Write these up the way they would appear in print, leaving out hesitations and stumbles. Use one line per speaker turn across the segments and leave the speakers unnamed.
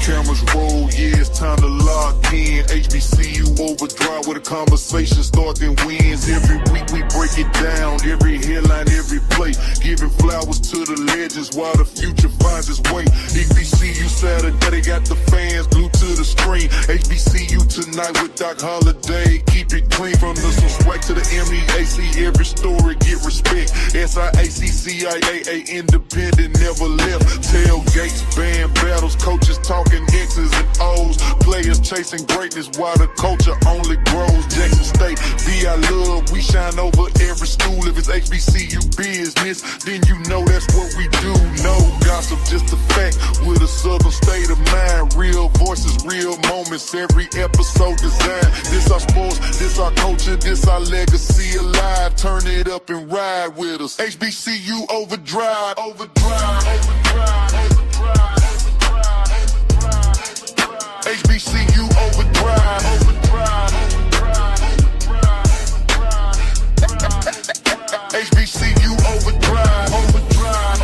Cameras roll, yeah, it's time to lock in. HBCU overdrive where the conversation starts and wins. Every week we break it down, every headline, every play. Giving flowers to the legends while the future finds its way. HBCU Saturday, they got the fans glued to the screen. HBCU tonight with Doc Holliday. Keep it clean from the swag to the MEAC. Every story get respect. SIAC, CIAA, independent, never left. Tailgates, band battles, coaches talking X's and O's. Players chasing greatness while the culture only grows. Jackson State, VI love, we shine over every school. If it's HBCU business, then you know that's what we do. No gossip, just a fact with a southern state of mind. Real voices, real moments, every episode designed. This our sports, this our culture, this our legacy alive. Turn it up and ride with us. HBCU overdrive, overdrive, overdrive, overdrive, overdrive, overdrive. HBCU overdrive, overdrive, overdrive, overdrive, overdrive. HBCU overdrive, overdrive, overdrive,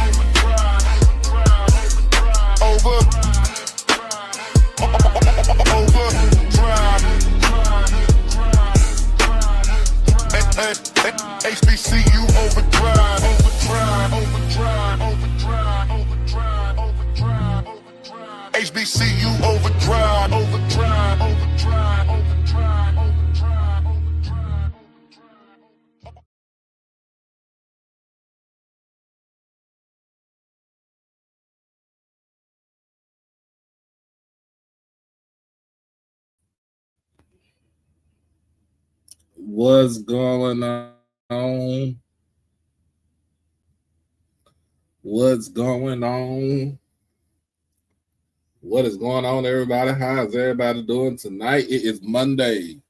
overdrive, HBCU overdrive, overdrive, overdrive, overdrive, overdrive, overdrive, overdrive. HBCU overdrive, overdrive, overdrive, overdrive, overdrive, overdrive.
What's going on? What's going on? What is going on, everybody? How's everybody doing tonight? It is Monday,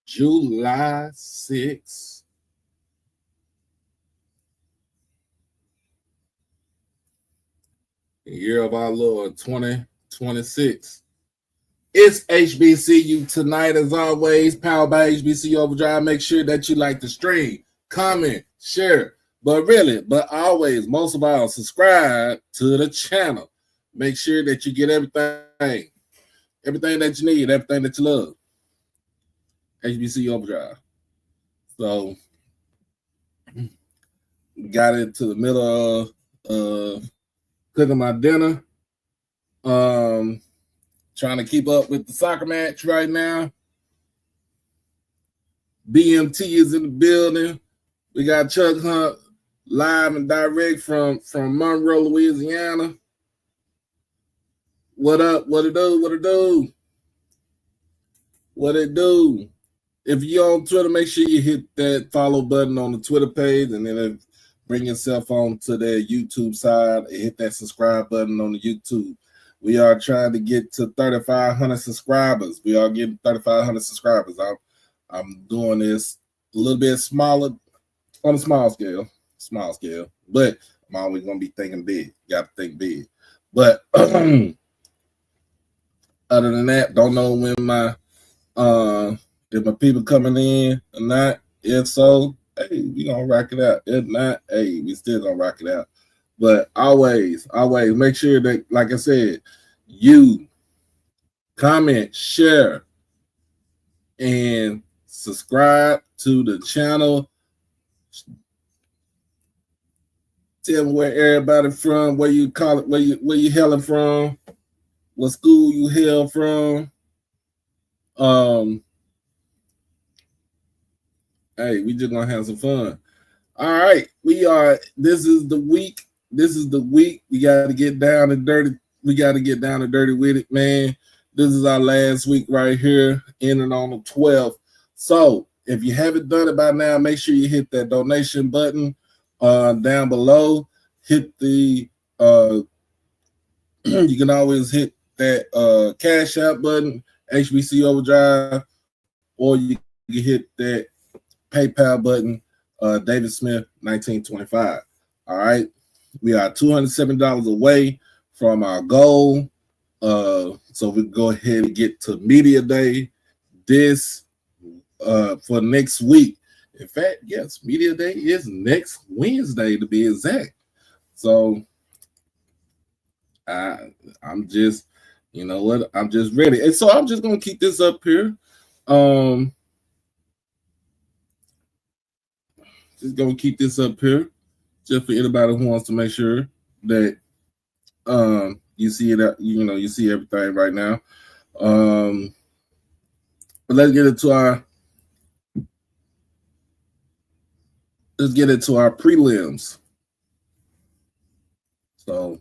July 6th. The year of our Lord 2026. It's HBCU tonight, as always, powered by HBCU Overdrive. Make sure that you like the stream, comment, share, but always, most of all, subscribe to the channel. Make sure that you get everything that you need, everything that you love. HBCU Overdrive. So, got into the middle of cooking my dinner. Trying to keep up with the soccer match right now. BMT is in the building. We got Chuck Hunt live and direct from Monroe, Louisiana. What up? What it do? What it do? What it do? If you're on Twitter, make sure you hit that follow button on the Twitter page, and then bring yourself on to their YouTube side and hit that subscribe button on the YouTube. We are trying to get to 3,500 subscribers. We are getting 3,500 subscribers. I'm doing this a little bit smaller, on a small scale, but I'm always going to be thinking big. Got to think big. But other than that, don't know when if my people coming in or not. If so, hey, we going to rock it out. If not, hey, we still going to rock it out. But always make sure that, like I said, you comment, share, and subscribe to the channel. Tell me where everybody from, where you call it, where you hailing from, what school you hail from. Hey, we just gonna have some fun. All right, this is the week. We got to get down and dirty. We got to get down and dirty with it, man. This is our last week right here, ending on the 12th. So if you haven't done it by now, make sure you hit that donation button down below. Hit the you can always hit that Cash App button, HBC Overdrive, or you can hit that PayPal button, David Smith 1925. All right. We are $270 away from our goal. So we go ahead and get to Media Day this for next week. In fact, yes, Media Day is next Wednesday to be exact. So I'm just You know what? I'm just ready. And so I'm just gonna keep this up here. Um, just gonna keep this up here. Just for anybody who wants to make sure that you see it, you see everything right now. But let's get into our prelims. So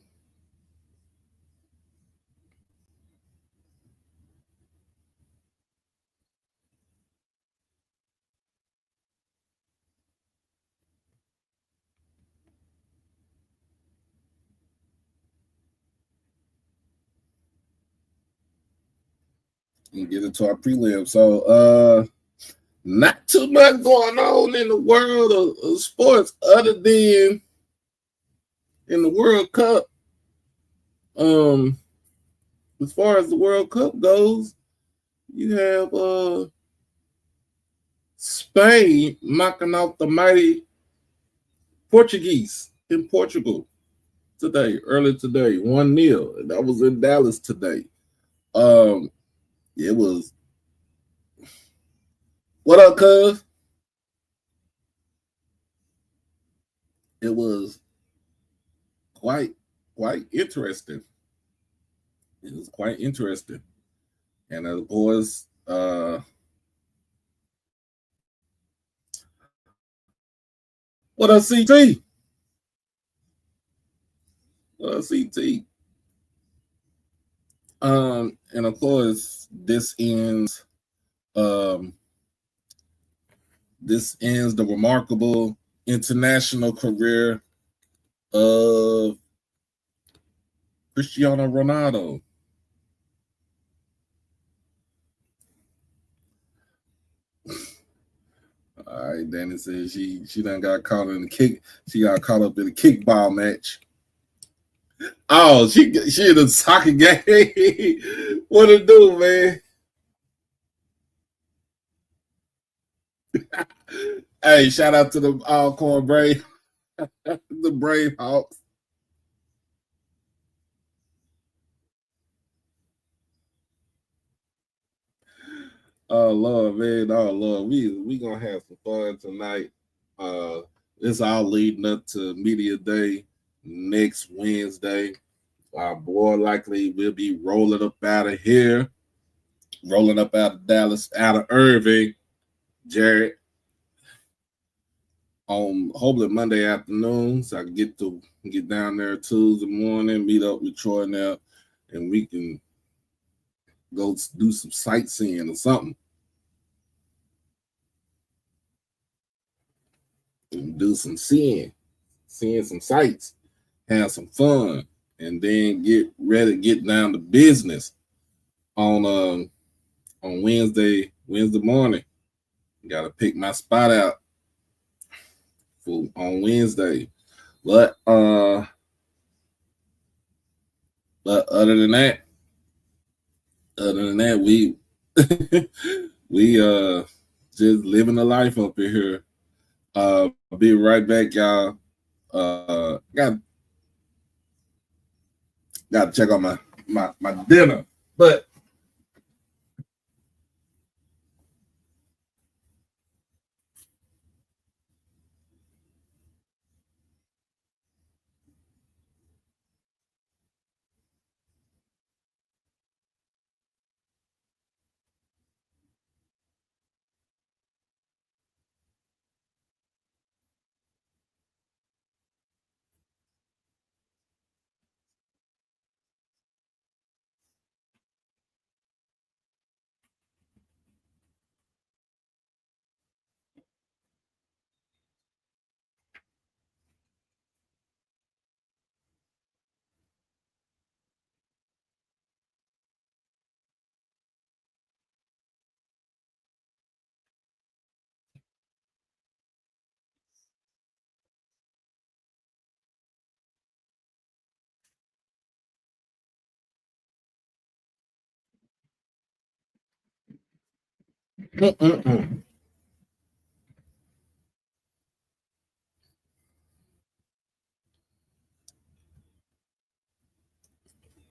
we get into our prelims. So not too much going on in the world of sports other than in the World Cup. As far as the World Cup goes, you have Spain knocking out the mighty Portuguese in Portugal early today, 1-0. That was in Dallas today. It was what up, cuz? It was quite interesting. It was quite interesting. And of course, what up, CT? What up, CT? And of course, um this ends the remarkable international career of Cristiano Ronaldo. All right, Danny says she done got caught in the kick. She got caught up in a kickball match. Oh, she in the soccer game. What to do, man? Hey, shout out to the Alcorn Brave, the Brave Hawks. Oh Lord, man. Oh Lord, we gonna have some fun tonight. It's all leading up to Media Day next Wednesday. Our boy likely will be rolling up out of here, rolling up out of Dallas, out of Irving, Jared, on hopefully Monday afternoon, so I can get down there Tuesday morning, meet up with Troy now, and we can go do some sightseeing or something. And do some seeing some sights, have some fun, and then get ready to get down to business on Wednesday morning. Got to pick my spot out on Wednesday. But other than that, we we just living the life up in here. I'll be right back, y'all. Got to check on my dinner, but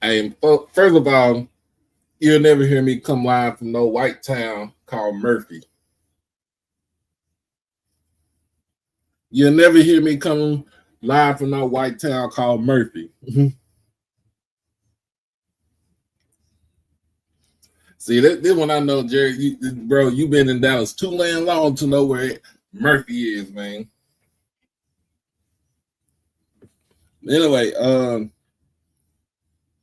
Hey, first of all, you'll never hear me come live from no white town called Murphy. You'll never hear me come live from no white town called Murphy. See, this one I know, Jerry, bro, you've been in Dallas too long to know where Murphy is, man. Anyway,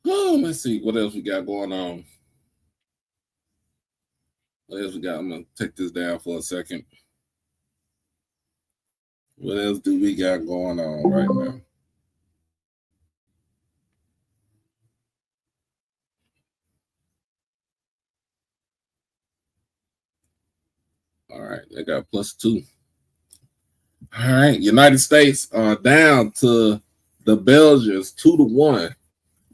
let's see what else we got going on. What else we got? I'm gonna take this down for a second. What else do we got going on right now? All right, they got +2. All right, United States are down to the Belgians 2-1.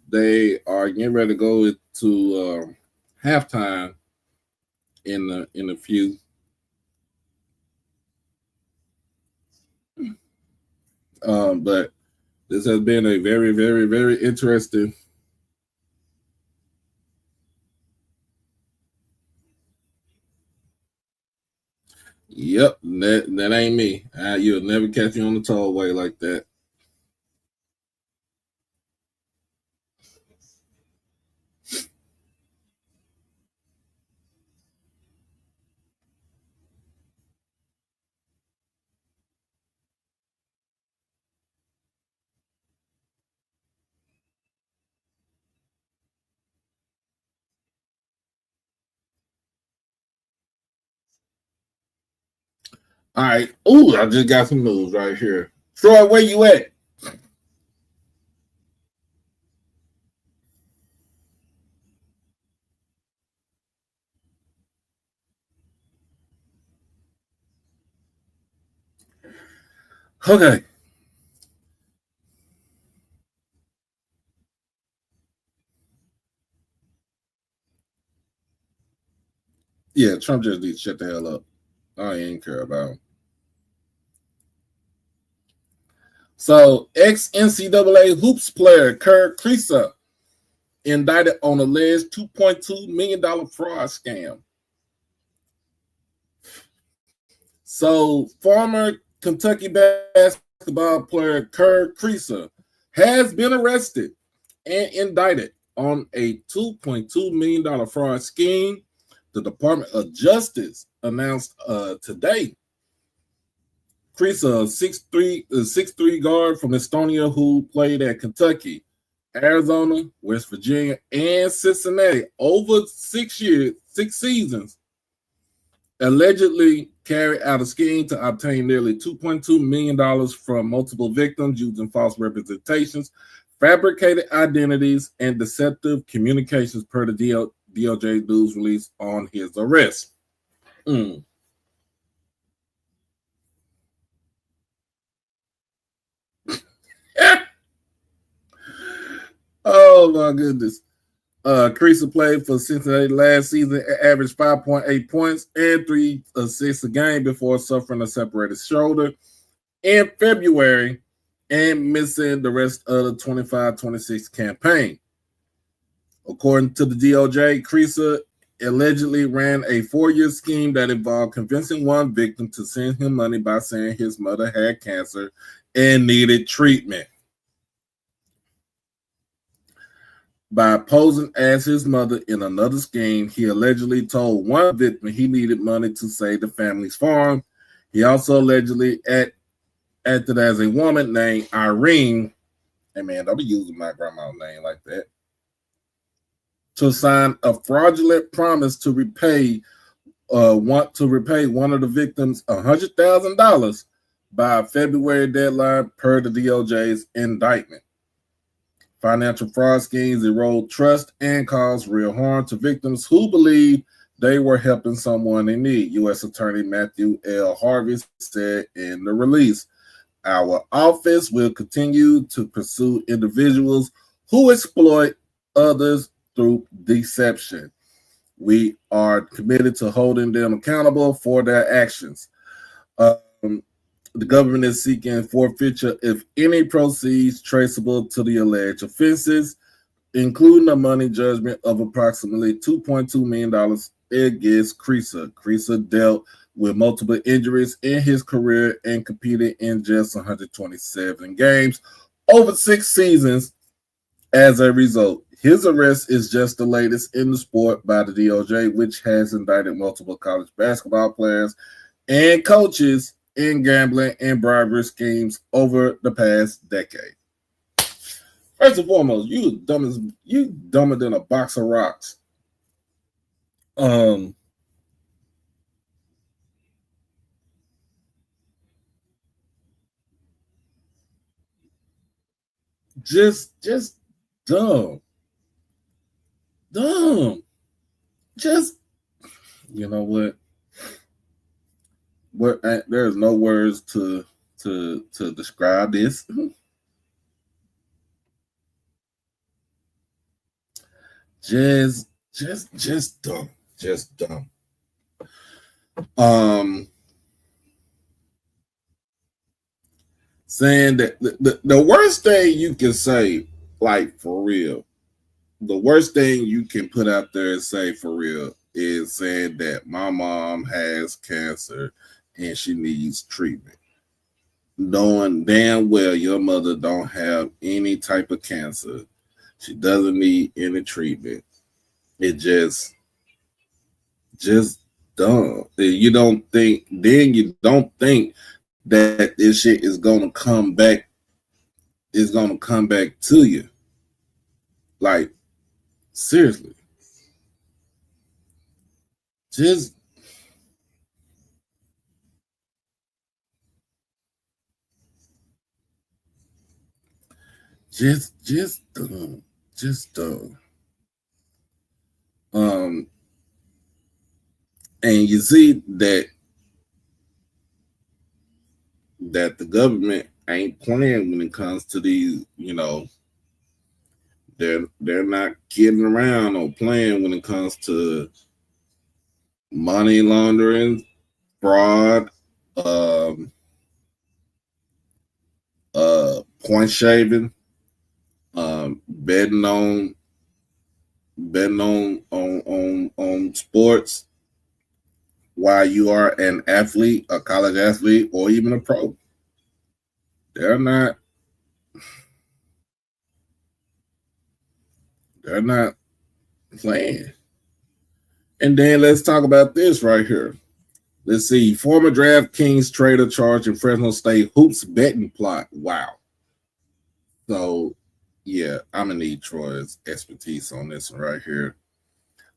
They are getting ready to go to halftime in a few. But this has been a very, very, very interesting. Yep, that ain't me. You'll never catch me on the tollway like that. All right. Ooh, I just got some news right here. Troy, where you at? Okay. Yeah, Trump just needs to shut the hell up. I ain't care about him. So, ex NCAA hoops player Kerr Kriisa indicted on alleged $2.2 million fraud scam. So, former Kentucky basketball player Kerr Kriisa has been arrested and indicted on a $2.2 million fraud scheme. The Department of Justice announced today. Kriisa, 6'3" guard from Estonia who played at Kentucky, Arizona, West Virginia, and Cincinnati over 6 seasons, allegedly carried out a scheme to obtain nearly $2.2 million from multiple victims using false representations, fabricated identities, and deceptive communications per the DOJ news release on his arrest. Oh my goodness. Kriisa played for Cincinnati last season, averaged 5.8 points and 3 assists a game before suffering a separated shoulder in February and missing the rest of the 25-26 campaign. According to the DOJ, Kriisa allegedly ran a 4-year scheme that involved convincing one victim to send him money by saying his mother had cancer and needed treatment. By posing as his mother in another scheme, he allegedly told one victim he needed money to save the family's farm. He also allegedly acted as a woman named Irene. Hey man, don't be using my grandma's name like that. To sign a fraudulent promise to repay one of the victims $100,000 by a February deadline per the DOJ's indictment. Financial fraud schemes erode trust and cause real harm to victims who believe they were helping someone in need, U.S. Attorney Matthew L. Harvey said in the release. Our office will continue to pursue individuals who exploit others through deception. We are committed to holding them accountable for their actions. The government is seeking forfeiture if any proceeds traceable to the alleged offenses. including a money judgment of approximately $2.2 million against Creaser. Creaser dealt with multiple injuries in his career and competed in just 127 games over 6 seasons. As a result, his arrest is just the latest in the sport by the DOJ, which has indicted multiple college basketball players and coaches in gambling and bribery schemes over the past decade. First and foremost, you dumber than a box of rocks. Just dumb. Dumb. Just, you know what? There's no words to describe this. Just dumb. Just dumb. Saying that the worst thing you can say, like for real, the worst thing you can put out there and say for real is saying that my mom has cancer and she needs treatment, knowing damn well your mother don't have any type of cancer. She doesn't need any treatment. It just dumb. You don't think that this shit is gonna come back. Is gonna come back to you. Like, seriously. Just dumb. Just dumb. And you see that the government ain't playing when it comes to these, they're not kidding around or playing when it comes to money laundering, fraud, point shaving, betting on sports while you are an athlete, a college athlete, or even a pro. They're not playing. And then let's talk about this right here. Let's see. Former DraftKings trader charged in Fresno State hoops betting plot. Wow. So, yeah, I'm going to need Troy's expertise on this one right here.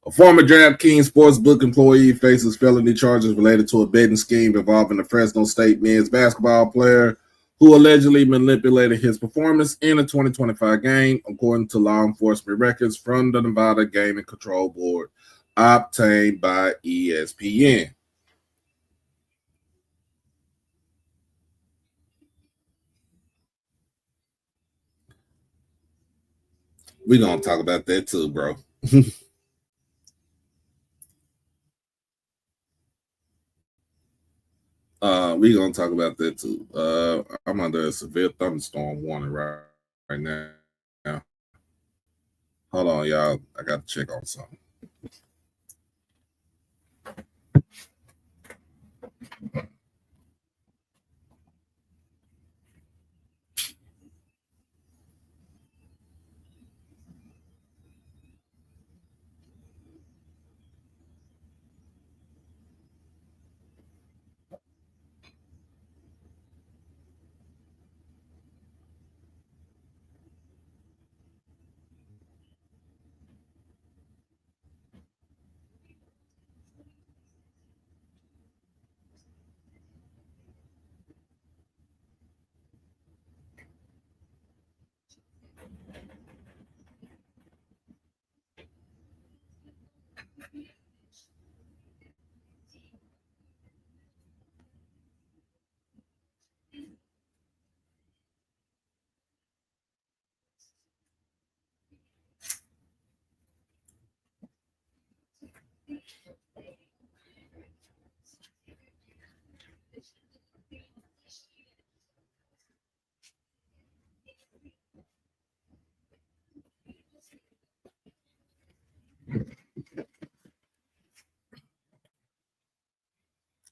A former DraftKings sportsbook employee faces felony charges related to a betting scheme involving a Fresno State men's basketball player who allegedly manipulated his performance in a 2025 game, according to law enforcement records from the Nevada Gaming Control Board obtained by ESPN. We're going to talk about that too, bro. We're going to talk about that too. I'm under a severe thunderstorm warning right now. Hold on, y'all. I got to check on something.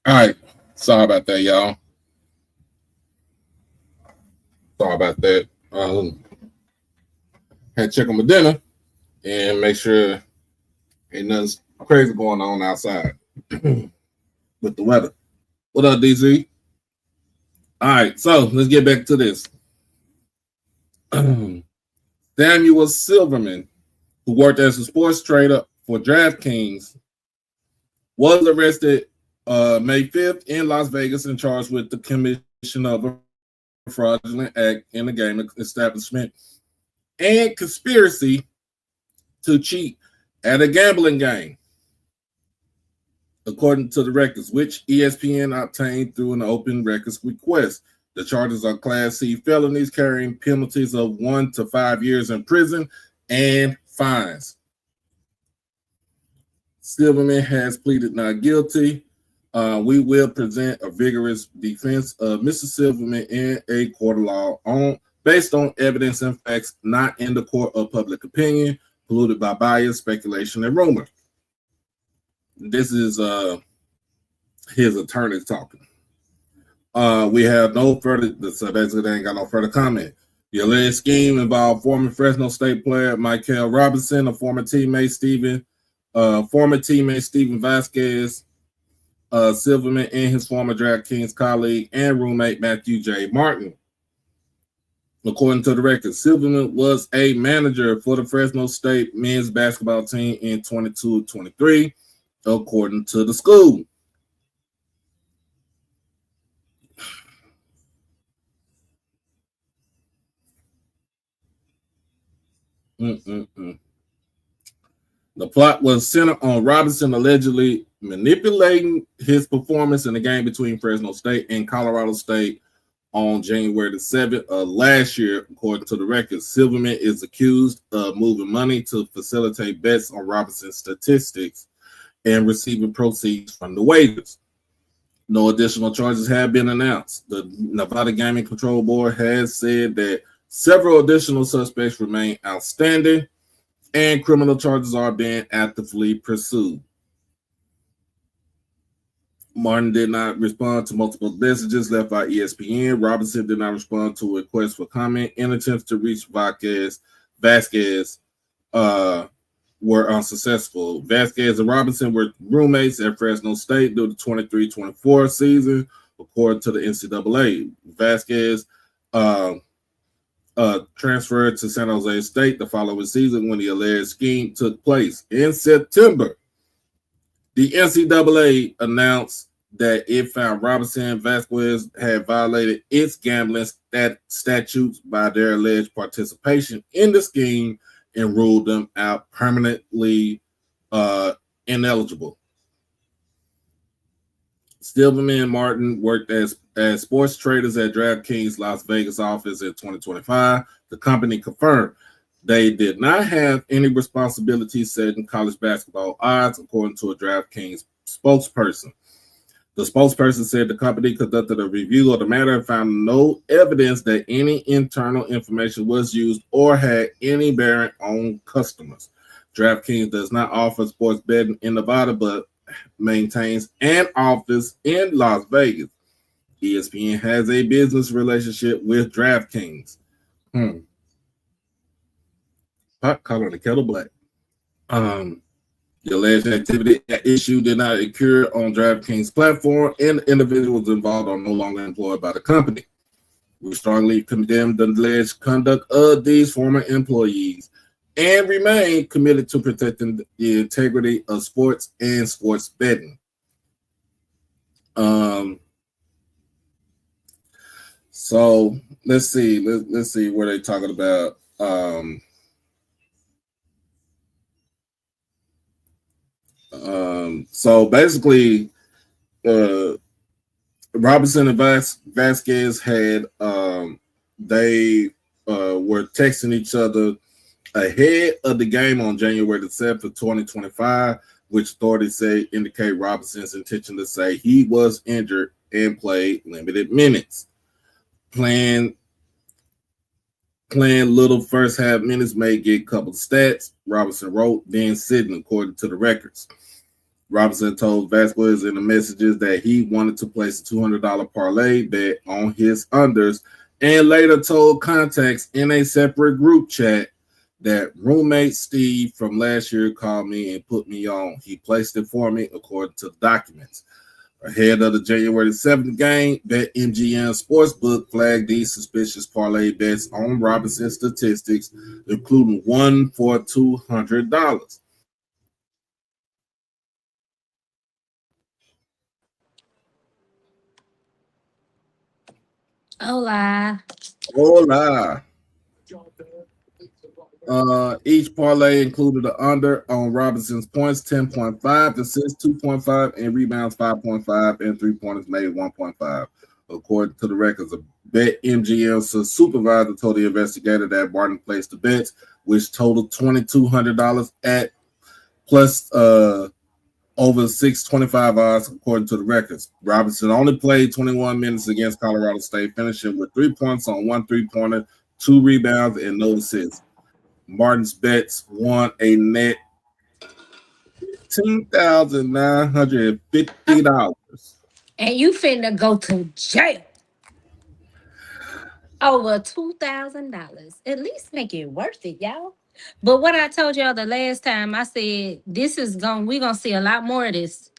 All right. Sorry about that, y'all. Sorry about that. Had to check on my dinner and make sure ain't nothing crazy going on outside with the weather. What up, DC? All right, so let's get back to this. Samuel Silverman, who worked as a sports trader for DraftKings, was arrested May 5th in Las Vegas and charged with the commission of a fraudulent act in the gaming establishment and conspiracy to cheat at a gambling game, according to the records, which ESPN obtained through an open records request. The charges are Class C felonies carrying penalties of 1 to 5 years in prison and fines. Silverman has pleaded not guilty. We will present a vigorous defense of Mr. Silverman in a court of law based on evidence and facts, not in the court of public opinion, polluted by bias, speculation, and rumor. This is his attorney talking. We have no further, so basically they ain't got no further comment. The alleged scheme involved former Fresno State player Michael Robinson, a former teammate Stephen Vasquez, Silverman, and his former DraftKings colleague and roommate Matthew J. Martin. According to the record, Silverman was a manager for the Fresno State men's basketball team in 22-23, according to the school. The plot was centered on Robinson allegedly manipulating his performance in the game between Fresno State and Colorado State on January the 7th of last year, according to the record. Silverman is accused of moving money to facilitate bets on Robinson's statistics and receiving proceeds from the wagers. No additional charges have been announced. The Nevada Gaming Control Board has said that several additional suspects remain outstanding and criminal charges are being actively pursued. Martin did not respond to multiple messages left by ESPN. Robinson did not respond to a request for comment. In attempts to reach Vasquez were unsuccessful. Vasquez and Robinson were roommates at Fresno State during the 23-24 season, according to the NCAA. Vasquez transferred to San Jose State the following season when the alleged scheme took place. In September, the NCAA announced that it found Robinson and Vasquez had violated its gambling statutes by their alleged participation in the scheme and ruled them out permanently ineligible. Silverman and Martin worked as sports traders at DraftKings Las Vegas office in 2025. The company confirmed they did not have any responsibility setting college basketball odds, according to a DraftKings spokesperson. The spokesperson said the company conducted a review of the matter and found no evidence that any internal information was used or had any bearing on customers. DraftKings does not offer sports betting in Nevada, but maintains an office in Las Vegas. ESPN has a business relationship with DraftKings. Pot calling the kettle black. The alleged activity issue did not occur on DraftKings platform, and individuals involved are no longer employed by the company. We strongly condemn the alleged conduct of these former employees and remain committed to protecting the integrity of sports and sports betting. So let's see. Let's see what they're talking about. So basically, Robinson and Vasquez had they were texting each other ahead of the game on January the 7th of 2025, which authorities say indicate Robinson's intention to say he was injured and played limited minutes. Playing little first half minutes may get a couple of stats, Robinson wrote, then sitting according to the records. Robinson told Vasquez in the messages that he wanted to place a $200 parlay bet on his unders, and later told contacts in a separate group chat that roommate Steve from last year called me and put me on. He placed it for me according to the documents. Ahead of the January 7th game, BetMGM Sportsbook flagged these suspicious parlay bets on Robinson's statistics, including one for $200.
Hola.
Hola. Each parlay included an under on Robinson's points 10.5, assists 2.5, and rebounds 5.5, and 3-pointers made 1.5. According to the records of BetMGM's supervisor told the investigator that Barton placed the bets, which totaled $2,200 at plus over 625 odds, according to the records. Robinson only played 21 minutes against Colorado State, finishing with 3 points on 1 3-pointer, 2 rebounds, and no assists. Martin's bets won a net $10,950.
And you finna go to jail. Over $2,000. At least make it worth it, y'all. But what I told y'all the last time, I said we're gonna see a lot more of this.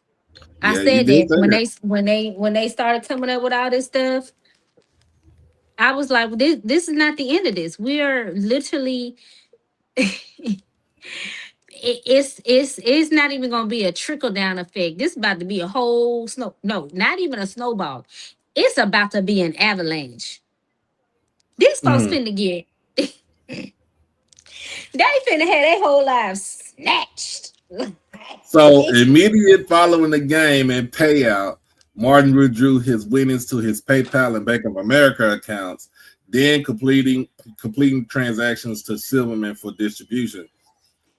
I
Yeah, you
said
did
that
say that.
when they started coming up with all this stuff, I was like, well, this is not the end of this. We are literally it's not even gonna be a trickle down effect. This is about to be a whole not even a snowball. It's about to be an avalanche. These folks
Mhm.
finna get they finna have their whole lives snatched.
So, immediate following the game and payout, Martin withdrew his winnings to his PayPal and Bank of America accounts, then completing transactions to Silverman for distribution.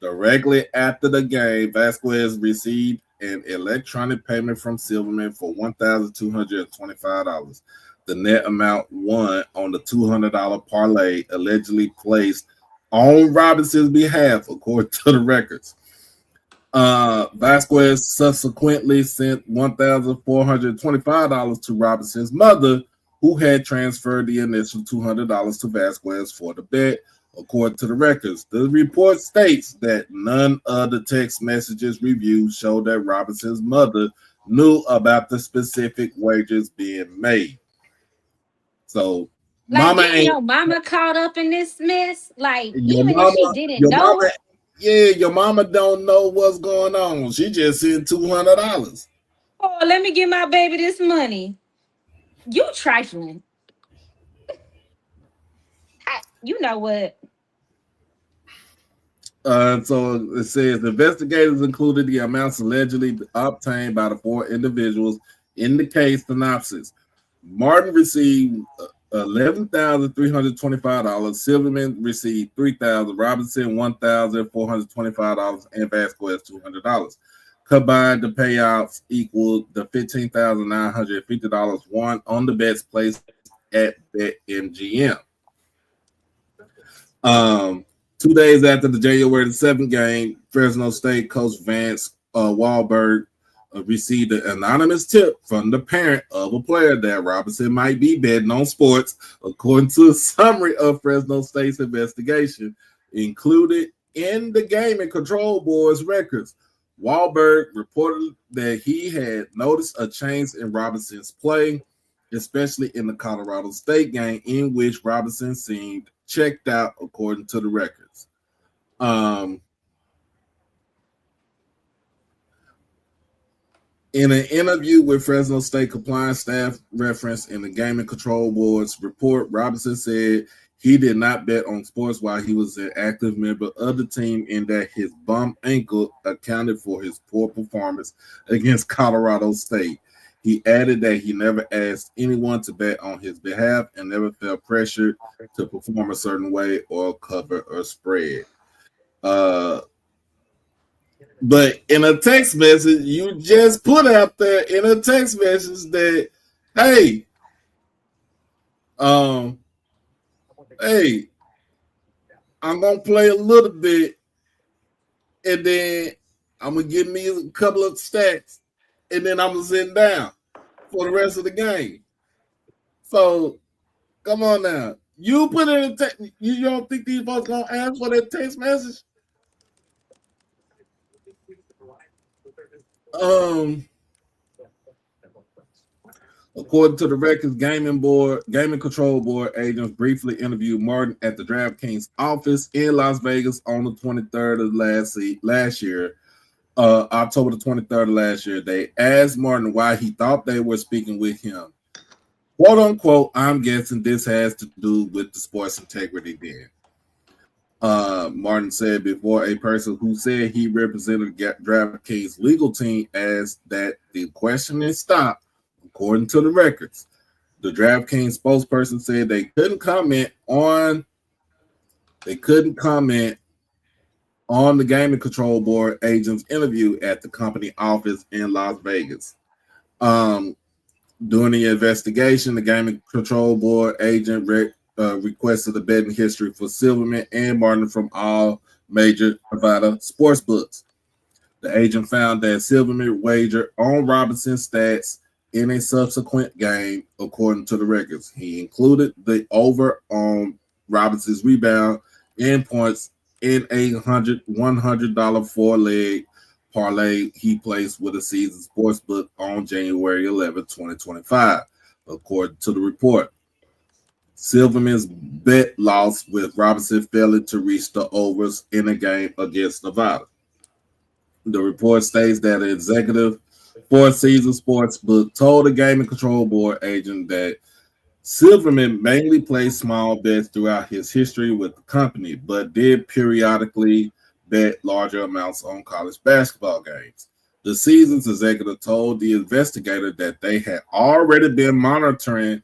Directly after the game, Vasquez received an electronic payment from Silverman for $1,225. The net amount won on the $200 parlay allegedly placed on Robinson's behalf, according to the records. Vasquez subsequently sent $1,425 to Robinson's mother, who had transferred the initial $200 to Vasquez for the bet, according to the records. The report states that none of the text messages reviewed showed that Robinson's mother knew about the specific wagers being made. So,
Like
mama
getting
ain't
your mama caught up in this mess, like
your
even if she
mama.
didn't
Your mama,
know,
yeah, your mama don't know what's going on. She just sent $200.
oh, let me give my baby this money. You trifling. You know what?
So it says the investigators included the amounts allegedly obtained by the 4 individuals in the case synopsis. Martin received $11,325. Silverman received $3,000. Robinson $1,425, and Vasquez $200. Combined, the payouts equaled the $15,950 won on the bets placed at BetMGM. 2 days after the January 7th game, Fresno State coach Vance Wahlberg received an anonymous tip from the parent of a player that Robinson might be betting on sports, according to a summary of Fresno State's investigation, included in the Gaming Control Board's records. Wahlberg reported that he had noticed a change in Robinson's play, especially in the Colorado State game, in which Robinson seemed checked out, according to the records. In an interview with Fresno State compliance staff referenced in the Gaming Control Board's report, Robinson said he did not bet on sports while he was an active member of the team, and that his bum ankle accounted for his poor performance against Colorado State. He added that he never asked anyone to bet on his behalf and never felt pressured to perform a certain way or cover a spread. But in a text message, you just put out there in a text message that, hey, um, hey, I'm gonna play a little bit, and then I'm gonna give me a couple of stats, and then I'm gonna sit down for the rest of the game. So come on now. You put in a text. You don't think these folks gonna ask for that text message? According to the records, gaming control board agents briefly interviewed Martin at the DraftKings office in Las Vegas on the 23rd of last year. October the 23rd of last year. They asked Martin why he thought they were speaking with him. Quote unquote, I'm guessing this has to do with the sports integrity then. Martin said before a person who said he represented DraftKings legal team asked that the questioning stopped, according to the records. The DraftKings spokesperson said they couldn't comment on the gaming control board agent's interview at the company office in Las Vegas. During the investigation, the gaming control board agent requested the betting history for Silverman and Martin from all major Nevada sports books. The agent found that Silverman wagered on Robinson's stats in a subsequent game, according to the records. He included the over on Robinson's rebound and points in a $100 four-leg parlay he placed with a season sportsbook on January 11, 2025, according to the report. Silverman's bet lost with Robinson failing to reach the overs in a game against Nevada. The report states that an executive for Season Sportsbook told the gaming control board agent that Silverman mainly played small bets throughout his history with the company, but did periodically bet larger amounts on college basketball games. The season's executive told the investigator that they had already been monitoring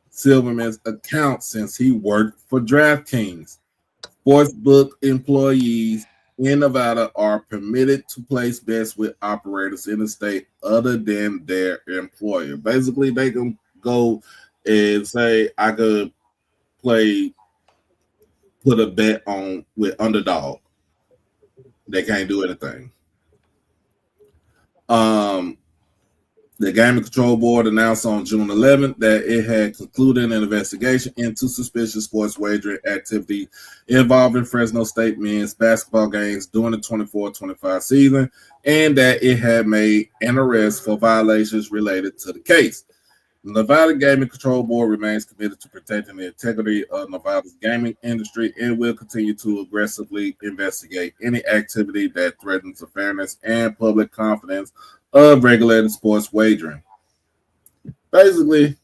Silverman's account since he worked for DraftKings. Sportsbook employees in Nevada are permitted to place bets with operators in the state other than their employer. Basically, they can go and say, I could put a bet on with Underdog. They can't do anything. The Gaming Control Board announced on June 11th that it had concluded an investigation into suspicious sports wagering activity involving Fresno State men's basketball games during the 24-25 season, and that it had made an arrest for violations related to the case. The Nevada Gaming Control Board remains committed to protecting the integrity of Nevada's gaming industry and will continue to aggressively investigate any activity that threatens the fairness and public confidence of regulated sports wagering. Basically,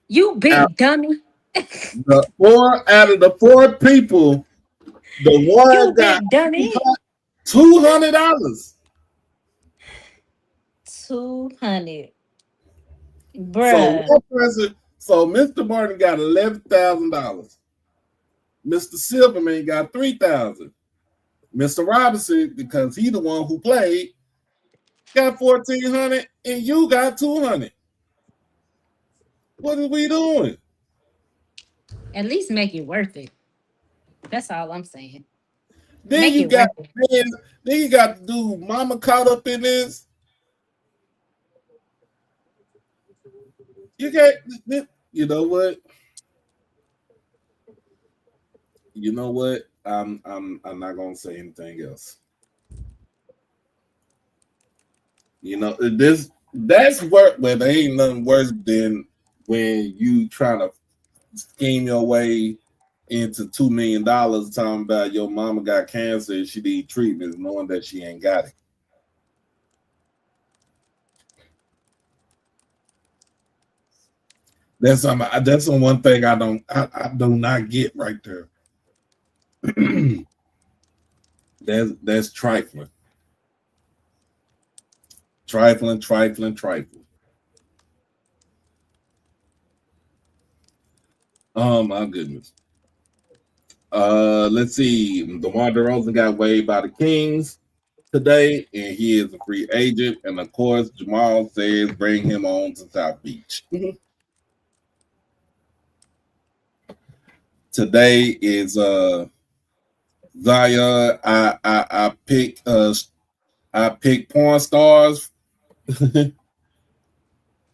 you big dummy.
the four out of the four people, the
You
one got
big dummy.
$200.
200.
So
Bruh.
one person, so Mr. Martin got $11,000. Mr. Silverman got $3,000. Mr. Robinson, because he the one who played, got $1,400, and you got $200. What are we doing?
At least make it worth it. That's all I'm saying.
Then
Make
you
it
got
worth it.
then you got the dude mama caught up in this. You got, you know what? You know what? I'm not gonna say anything else. You know, that's work where there ain't nothing worse than when you trying to scheme your way into $2 million talking about your mama got cancer and she need treatments knowing that she ain't got it. That's on one thing I do not get right there. That's trifling. Trifling. Oh my goodness. Let's see. DeMar DeRozan got waived by the Kings today, and he is a free agent. And of course, Jamal says bring him on to South Beach. Today is Zion, I pick porn stars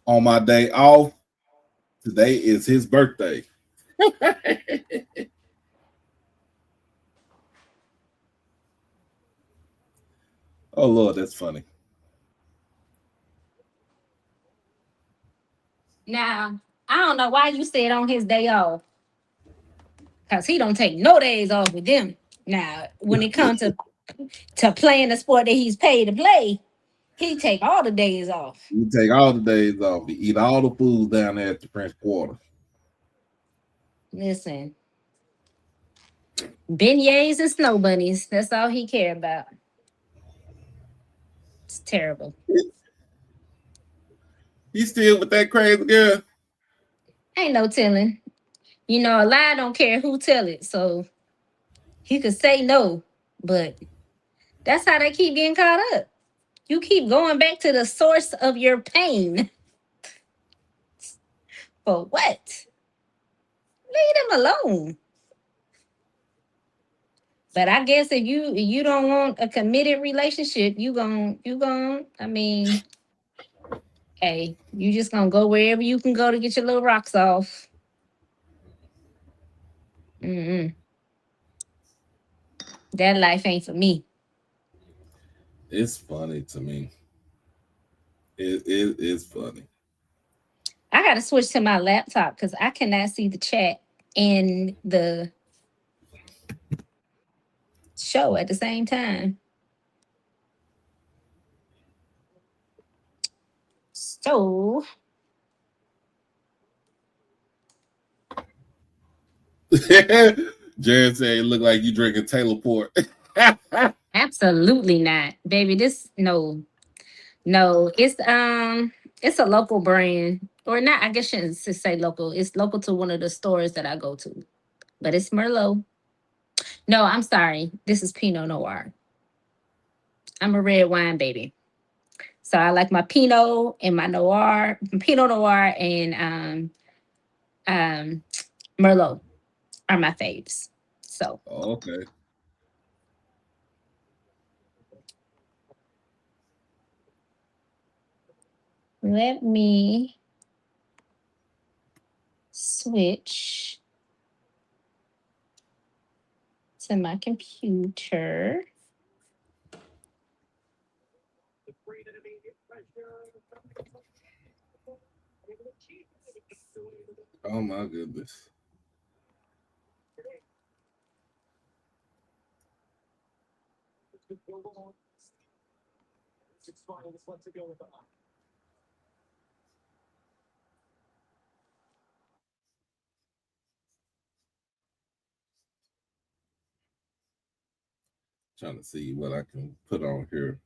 on my day off. Today is his birthday. Oh Lord, that's funny.
Now, I don't know why you said on his day off, because he don't take no days off with them. Now, when it comes to playing the sport that he's paid to play, he take all the days off.
You take all the days off. You eat all the foods down there at the French Quarter.
Listen, beignets and snow bunnies. That's all he care about. It's terrible.
He still with that crazy girl.
Ain't no telling. You know, a lie don't care who tell it. So he could say no, but that's how they keep getting caught up. You keep going back to the source of your pain. For what? Leave them alone. But I guess if you don't want a committed relationship, you gon' I mean, hey, you just gonna go wherever you can go to get your little rocks off. Mm-mm. That life ain't for me.
It's funny to me. It is funny.
I gotta switch to my laptop because I cannot see the chat and the show at the same time. So
Jared said it looked like you drinking Taylor Port.
absolutely not, baby. This no, it's a local brand. Or not, I guess shouldn't say local. It's local to one of the stores that I go to. But it's Merlot. No, I'm sorry. This is Pinot Noir. I'm a red wine baby. So I like my Pinot and my Noir, Pinot Noir and um Merlot are my faves. So
Oh, okay.
let me switch to my computer.
Oh my goodness. Trying to see what I can put on here.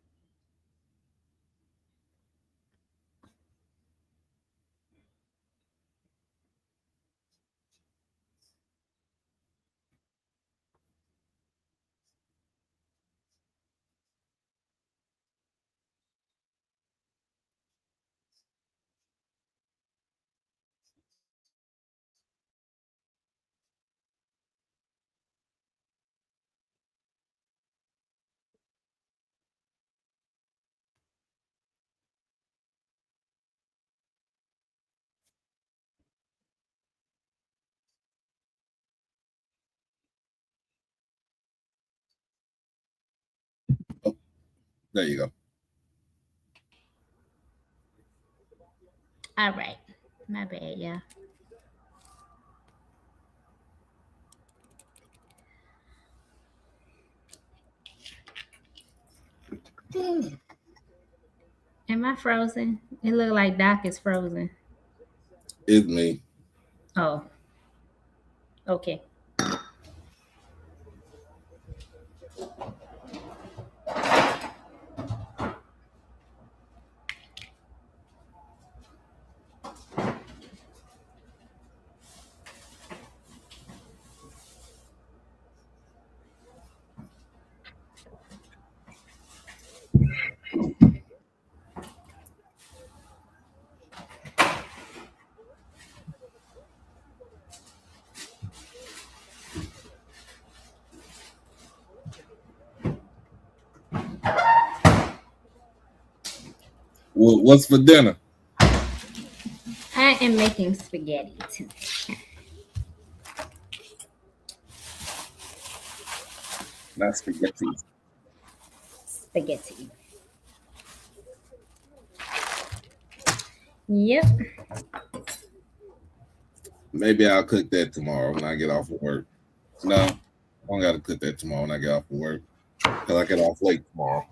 Oh, there you go.
All right. My bad, yeah. Am I frozen? It look like Doc is frozen.
It's me.
Oh, okay.
What's for dinner?
I am making spaghetti today.
Not spaghetti.
Spaghetti. Yep.
Maybe I'll cook that tomorrow when I get off of work. No, I don't got to cook that tomorrow when I get off of work because I get off late tomorrow.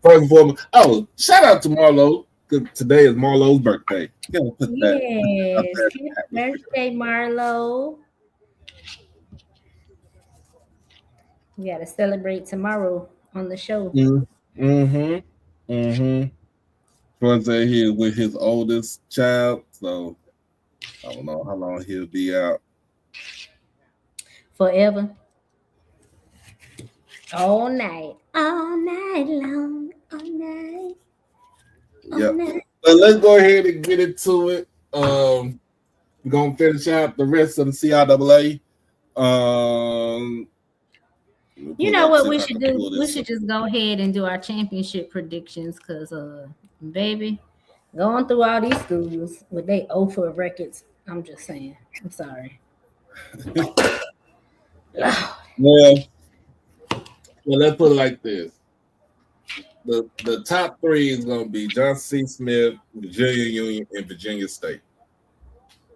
First and foremost, oh, shout out to Marlo because today is Marlo's birthday. You gotta put that.
Yes. Happy birthday, Marlo. We got to celebrate tomorrow on the show.
Mm-hmm. Mm-hmm. First day he is with his oldest child, so I don't know how long he'll be out.
Forever. All night. All night long. All night. All
Yep.
night.
But let's go ahead and get into it. We're gonna finish out the rest of the CIAA.
You know what we should do? We should just go ahead and do our championship predictions because, baby, going through all these schools with they 0 for records, I'm just saying. I'm sorry.
Well, let's put it like this. The top three is going to be Johnson C. Smith, Virginia Union, and Virginia State.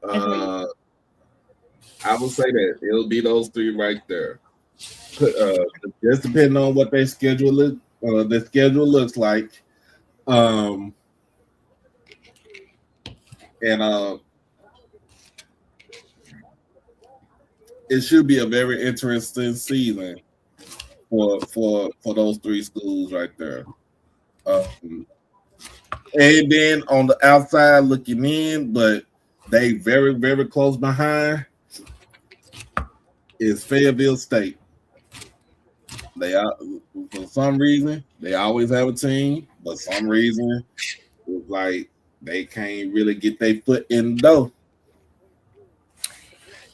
I will say that it'll be those three right there. Just depending on what their schedule looks like, and it should be a very interesting season for those three schools right there. And then on the outside looking in, but they very, very close behind is Fayetteville State. They are, for some reason, they always have a team, but some reason it's like they can't really get their foot in the door.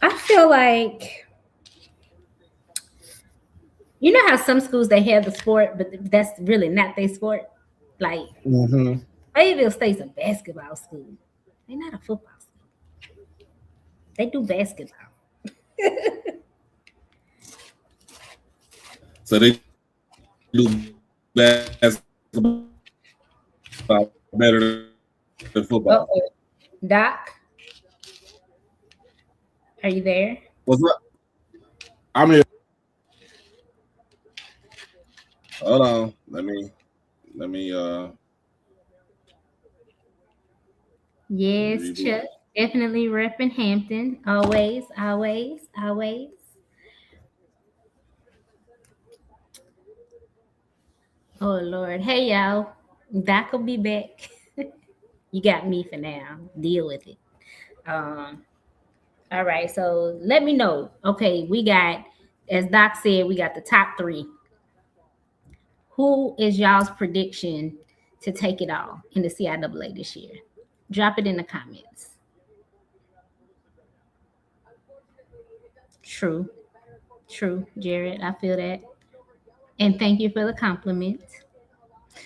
I feel like, you know how some schools they have the sport, but that's really not their sport. Like Fayetteville State's a basketball school. They're not a football school. They do basketball.
So they do basketball better than football.
Uh-oh. Doc, are you there?
What's up? I'm here. Hold on. Let me
Yes, Chuck. Definitely repping Hampton. Always, always, always. Oh Lord. Hey y'all. Doc will be back. You got me for now. Deal with it. All right. So let me know. Okay, we got, as Doc said, we got the top three. Who is y'all's prediction to take it all in the CIAA this year? Drop it in the comments. True, Jared. I feel that. And thank you for the compliment.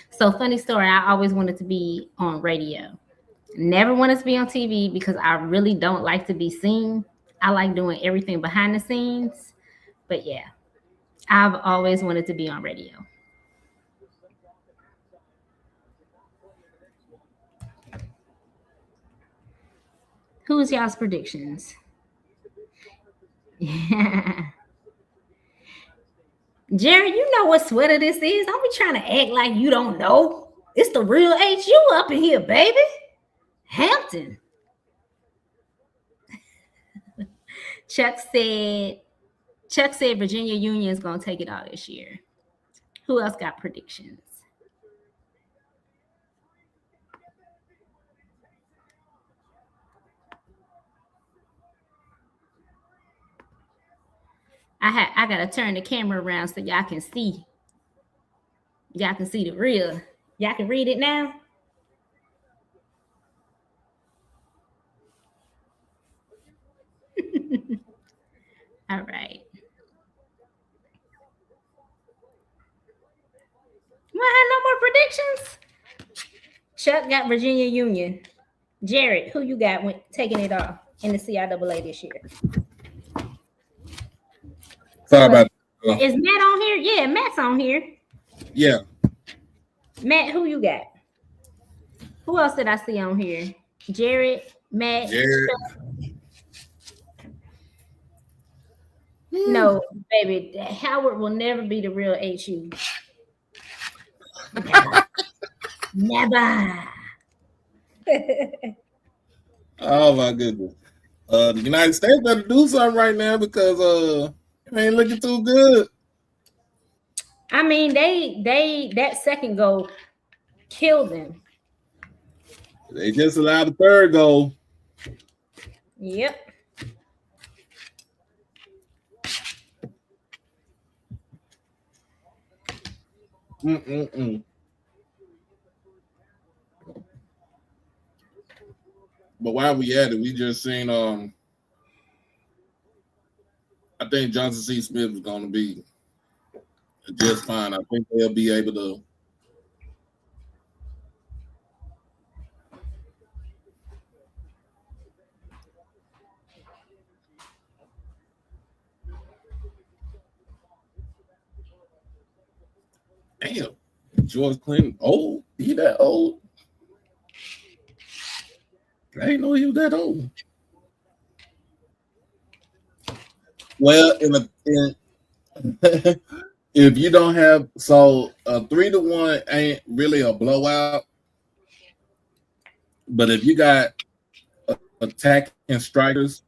So, funny story, I always wanted to be on radio. Never wanted to be on TV because I really don't like to be seen. I like doing everything behind the scenes. But yeah, I've always wanted to be on radio. Who's y'all's predictions? Jerry, you know what sweater this is. Don't be trying to act like you don't know. It's the real HU up in here, baby. Hampton. Chuck said Virginia Union is going to take it all this year. Who else got predictions? I gotta turn the camera around so y'all can see. Y'all can see the real. Y'all can read it now. All right. You want to have no more predictions? Chuck got Virginia Union. Jared, who you got taking it off in the CIAA this year?
Sorry about
Is Matt on here? Yeah, Matt's on here.
Yeah.
Matt, who you got? Who else did I see on here? Jared, Matt,
Jared.
No, baby, Howard will never be the real HU. Never.
Oh my goodness. The United States better do something right now because it ain't looking too good.
I mean, they that second goal killed them.
They just allowed the third goal.
Yep.
But while we at it, we just seen I think Johnson C. Smith is going to be just fine. I think they'll be able to. Damn, George Clinton old? He that old? I didn't know he was that old. Well, if you don't have 3-1 ain't really a blowout, but if you got attacking strikers,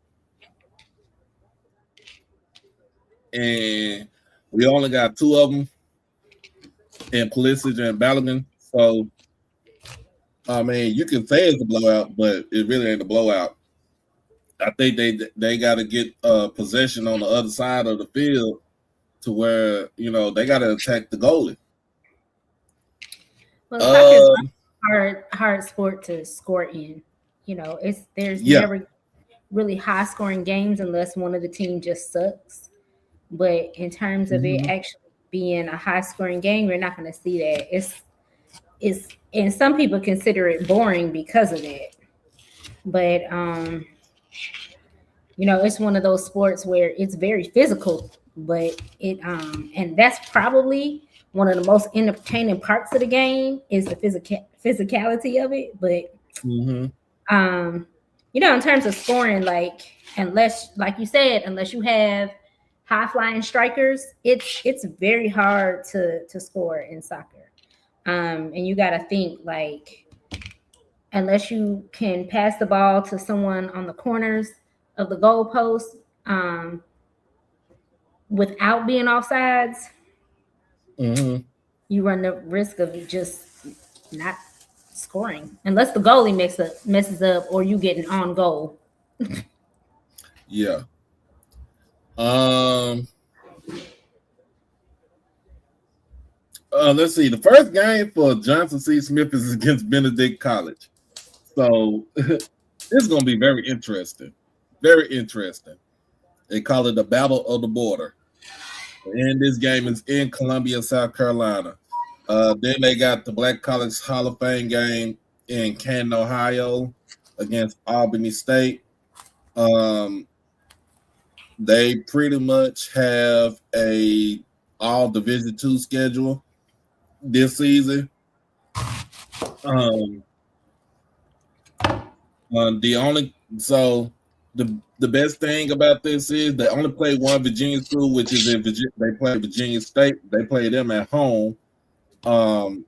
and we only got 2 of them, in Pulisic and Balogun, so I mean you can say it's a blowout, but it really ain't a blowout. I think they got to get possession on the other side of the field to where they got to attack the goalie.
Well, soccer's a hard sport to score in. There's never really high scoring games unless one of the team just sucks. But in terms of it actually being a high scoring game, you're not going to see that. It's and some people consider it boring because of that. But it's one of those sports where it's very physical, but and that's probably one of the most entertaining parts of the game is the physicality of it. But in terms of scoring, unless you have high flying strikers, it's very hard to score in soccer. And you got to think unless you can pass the ball to someone on the corners of the goalpost without being offsides, you run the risk of just not scoring unless the goalie messes up or you get an on goal.
Yeah. Let's see. The first game for Johnson C. Smith is against Benedict College. So it's going to be very interesting. Very interesting. They call it the Battle of the Border. And this game is in Columbia, South Carolina. Then they got the Black College Hall of Fame game in Canton, Ohio against Albany State. They pretty much have a all Division II schedule this season. The best thing about this is they only play one Virginia school, which is in Virginia. They play Virginia State. They play them at home. Don't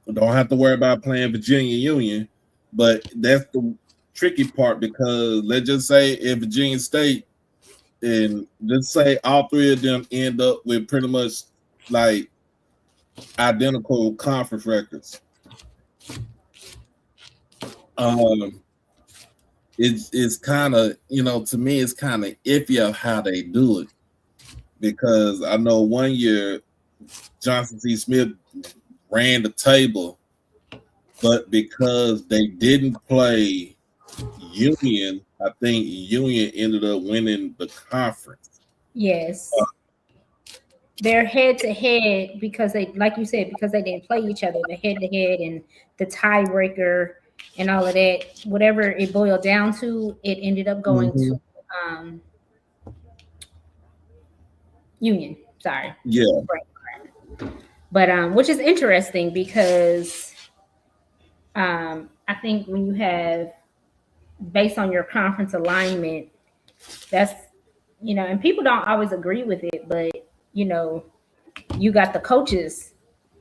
have to worry about playing Virginia Union, but that's the tricky part because let's just say if Virginia State and let's say all 3 of them end up with pretty much identical conference records. It's kind of, to me, it's kind of iffy of how they do it because I know one year Johnson C. Smith ran the table, but because they didn't play Union, I think Union ended up winning the conference.
Yes. they're head to head because they, like you said, because they didn't play each other, the head to head and the tiebreaker and all of that, whatever it boiled down to, it ended up going
Mm-hmm.
to Union. Sorry.
Yeah.
But which is interesting because I think when you have based on your conference alignment, that's and people don't always agree with it, but you know, you got the coaches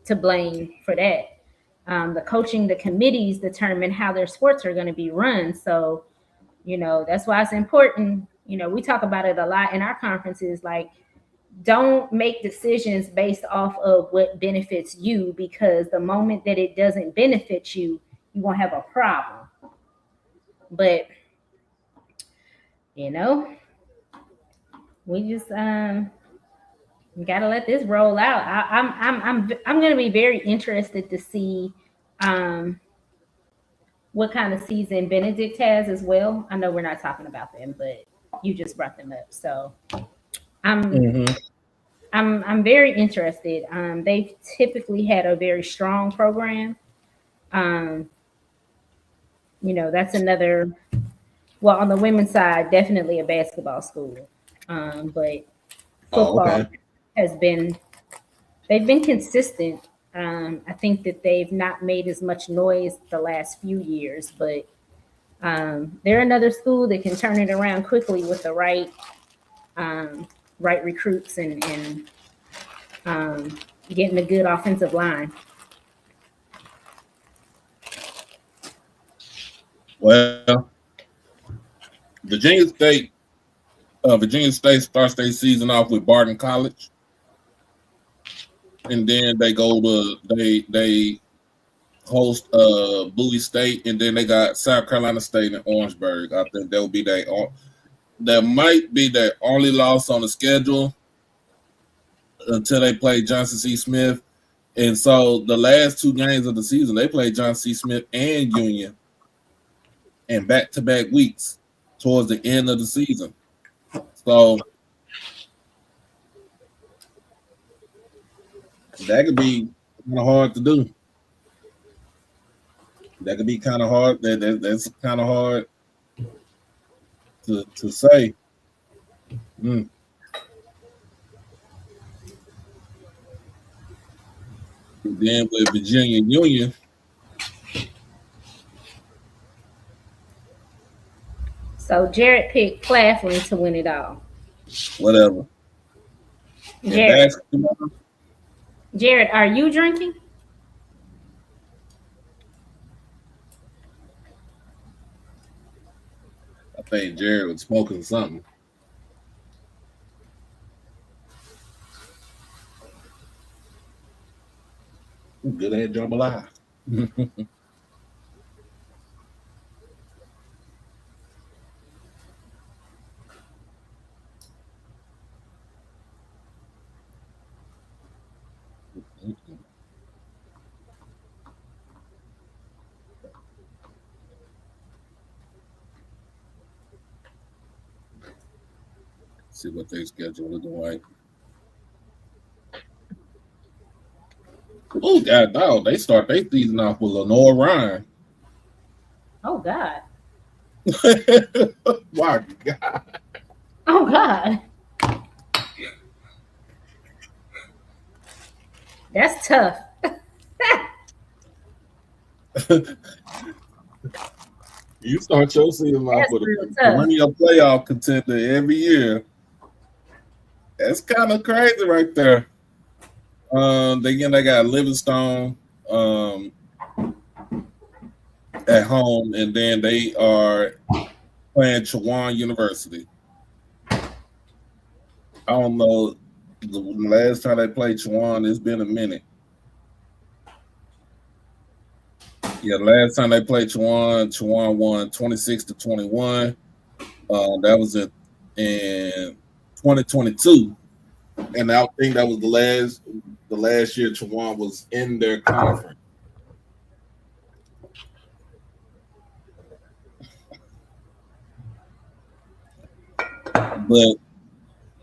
to blame for that. The coaching, the committees determine how their sports are going to be run. So, that's why it's important. We talk about it a lot in our conferences, like, don't make decisions based off of what benefits you, because the moment that it doesn't benefit you, you won't have a problem. But, we just we gotta let this roll out. I'm gonna be very interested to see what kind of season Benedict has as well. I know we're not talking about them, but you just brought them up, so
Mm-hmm.
I'm very interested. They've typically had a very strong program. That's another. Well, on the women's side, definitely a basketball school, but
Oh,
football
okay.
has been. They've been consistent. I think that they've not made as much noise the last few years, but they're another school that can turn it around quickly with the right recruits and getting a good offensive line.
Well, Virginia State. Virginia State starts their season off with Barton College, and then they host Bowie State, and then they got South Carolina State and Orangeburg. I think that will be that might be their only loss on the schedule until they play Johnson C. Smith. And so the last two games of the season, they played Johnson C. Smith and Union in back-to-back weeks towards the end of the season. So that could be kind of hard to do. That could be kind of hard. That's kind of hard to say. Mm. Then with Virginia Union,
So Jared picked Claflin to win it all.
whatever. In
Jared,
basketball,
Jared, are you drinking?
I think Jared was smoking something. Good at jambalaya. See what they schedule looking like. Oh God, no! They start their season off with Lenore Ryan.
Oh God.
My God.
Oh God. That's tough.
You start your season off
That's
with
real
a
tough.
perennial playoff contender every year. That's kind of crazy right there. They got Livingstone at home, and then they are playing Chowan University. I don't know. The last time they played Chowan, it's been a minute. Yeah, last time they played Chowan won 26-21. That was in 2022, and I think that was the last year Chowan was in their conference. But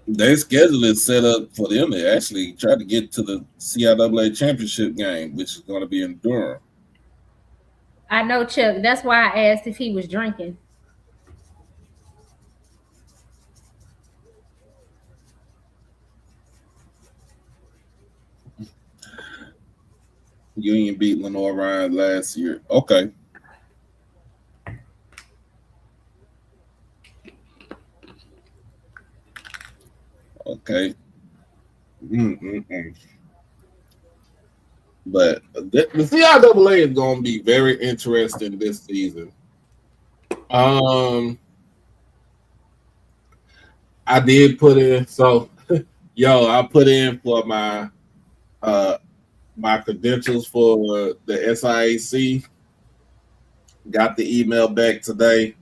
Their schedule is set up for them to actually try to get to the CIAA championship game, which is going to be in Durham.
I know, Chuck. That's why I asked if he was drinking.
Union beat Lenore Ryan last year. Okay. Okay. Mm-mm-mm. But the CIAA is going to be very interesting this season. I did put in I put in for my credentials for the SIAC. Got the email back today.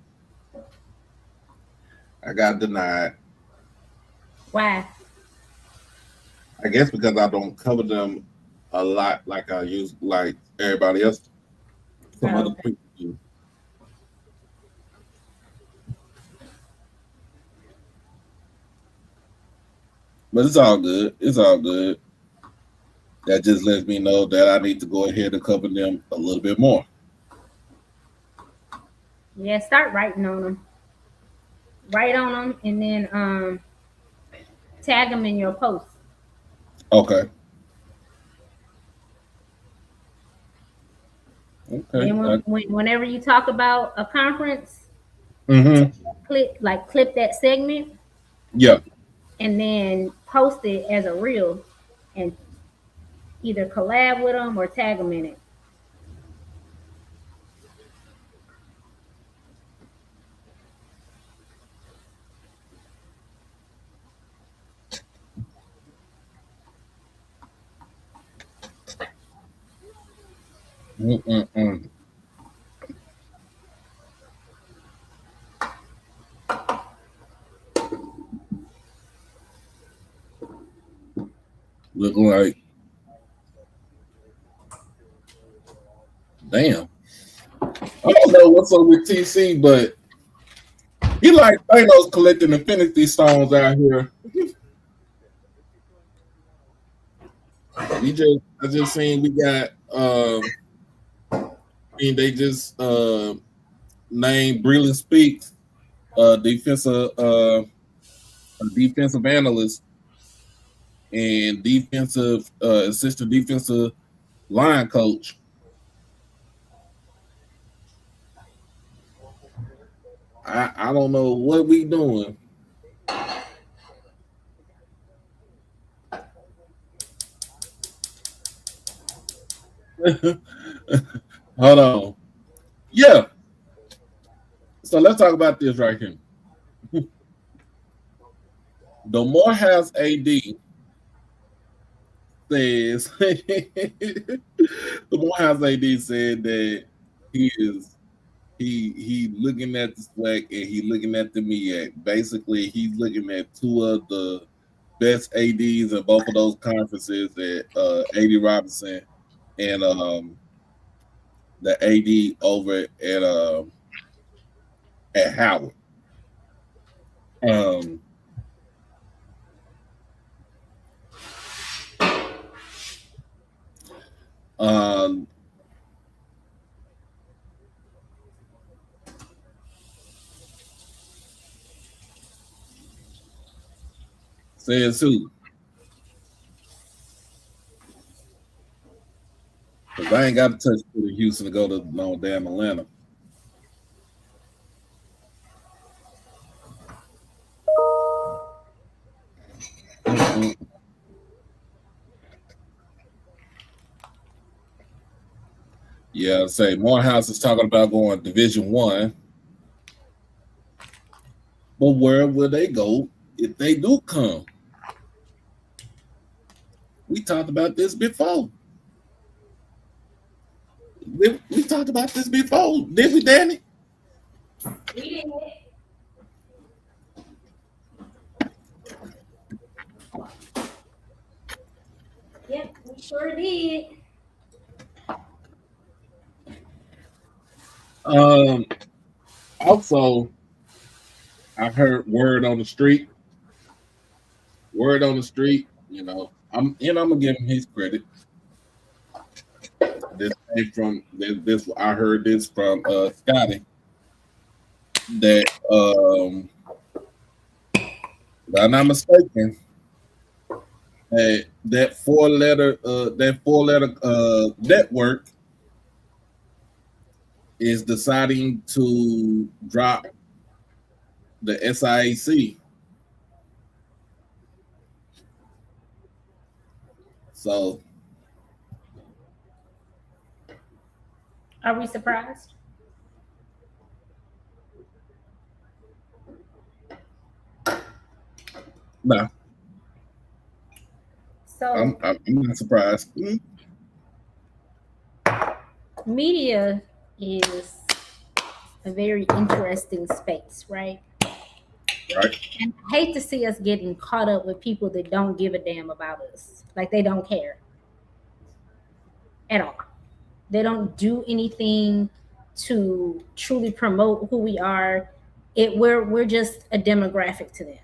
I got denied.
Why?
I guess because I don't cover them a lot like I use like everybody else. Some other
Okay.
people do. But it's all good. It's all good. That just lets me know that I need to go ahead and cover them a little bit more.
Yeah, start writing on them. Write on them, and then tag them in your post.
Okay. Okay.
Then whenever you talk about a conference,
Mm-hmm.
clip that segment,
Yeah.
and then post it as a reel, and either collab with them or tag them in it.
Mm-mm-mm. Looking like, damn. I don't know what's up with TC, but he like Thanos collecting infinity stones out here. I just seen we got they just named Breland Speaks defensive analyst and defensive assistant defensive line coach. I don't know what we doing. Hold on. Yeah. So let's talk about this right here. The Morehouse AD says the Morehouse AD said that he looking at the SWAC and he looking at the MEAC. Basically, he's looking at two of the best ADs in both of those conferences at AD Robinson and the AD over at Howard. Um, um, says who? Because I ain't got to touch to Houston to go to no damn Atlanta. Mm-mm. Yeah, say Morehouse is talking about going Division One, but where will they go if they do come? We talked about this before. We talked about this before, did we, Danny?
We didn't. Yep, we sure did.
Also, I heard word on the street Word on the street, I'm gonna give him his credit. This came from this. I heard this from Scotty that if I'm not mistaken, that four letter network is deciding to drop the SIAC. So
Are we surprised?
no,
So
I'm not surprised.
media is a very interesting space, right?
Right?
And I hate to see us getting caught up with people that don't give a damn about us. Like they don't care at all. They don't do anything to truly promote who we are. We're just a demographic to them,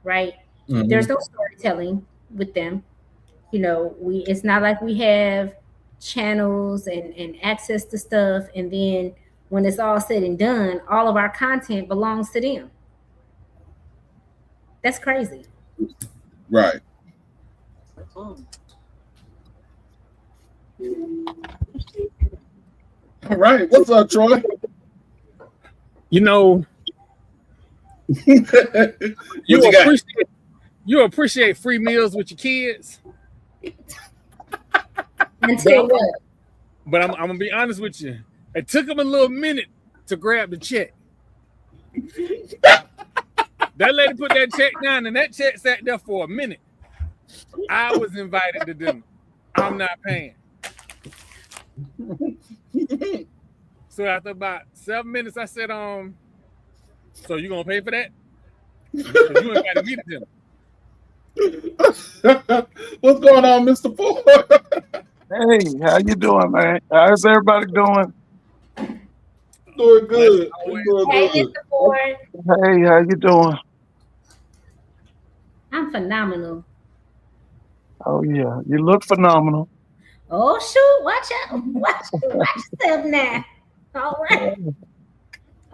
right? There's
Mhm.
no storytelling with them. It's not like we have channels and access to stuff, and then when it's all said and done, all of our content belongs to them. That's crazy.
Right. All right. What's up, Troy?
You appreciate free meals with your kids.
Until what?
But I'm gonna be honest with you. It took them a little minute to grab the check. That lady put that check down, and that check sat there for a minute. I was invited to dinner. I'm not paying. So after about 7 minutes, I said, so you gonna pay for that? 'Cause you invited me to dinner.
What's going on, Mr. Ford?
Hey, how you doing, man? How's everybody doing?
Doing good.
Always.
Doing
Hey,
good.
Mr. Ford.
Hey, how you doing?
I'm phenomenal.
Oh yeah, you look phenomenal.
Oh shoot! Watch out! Watch yourself now. All right.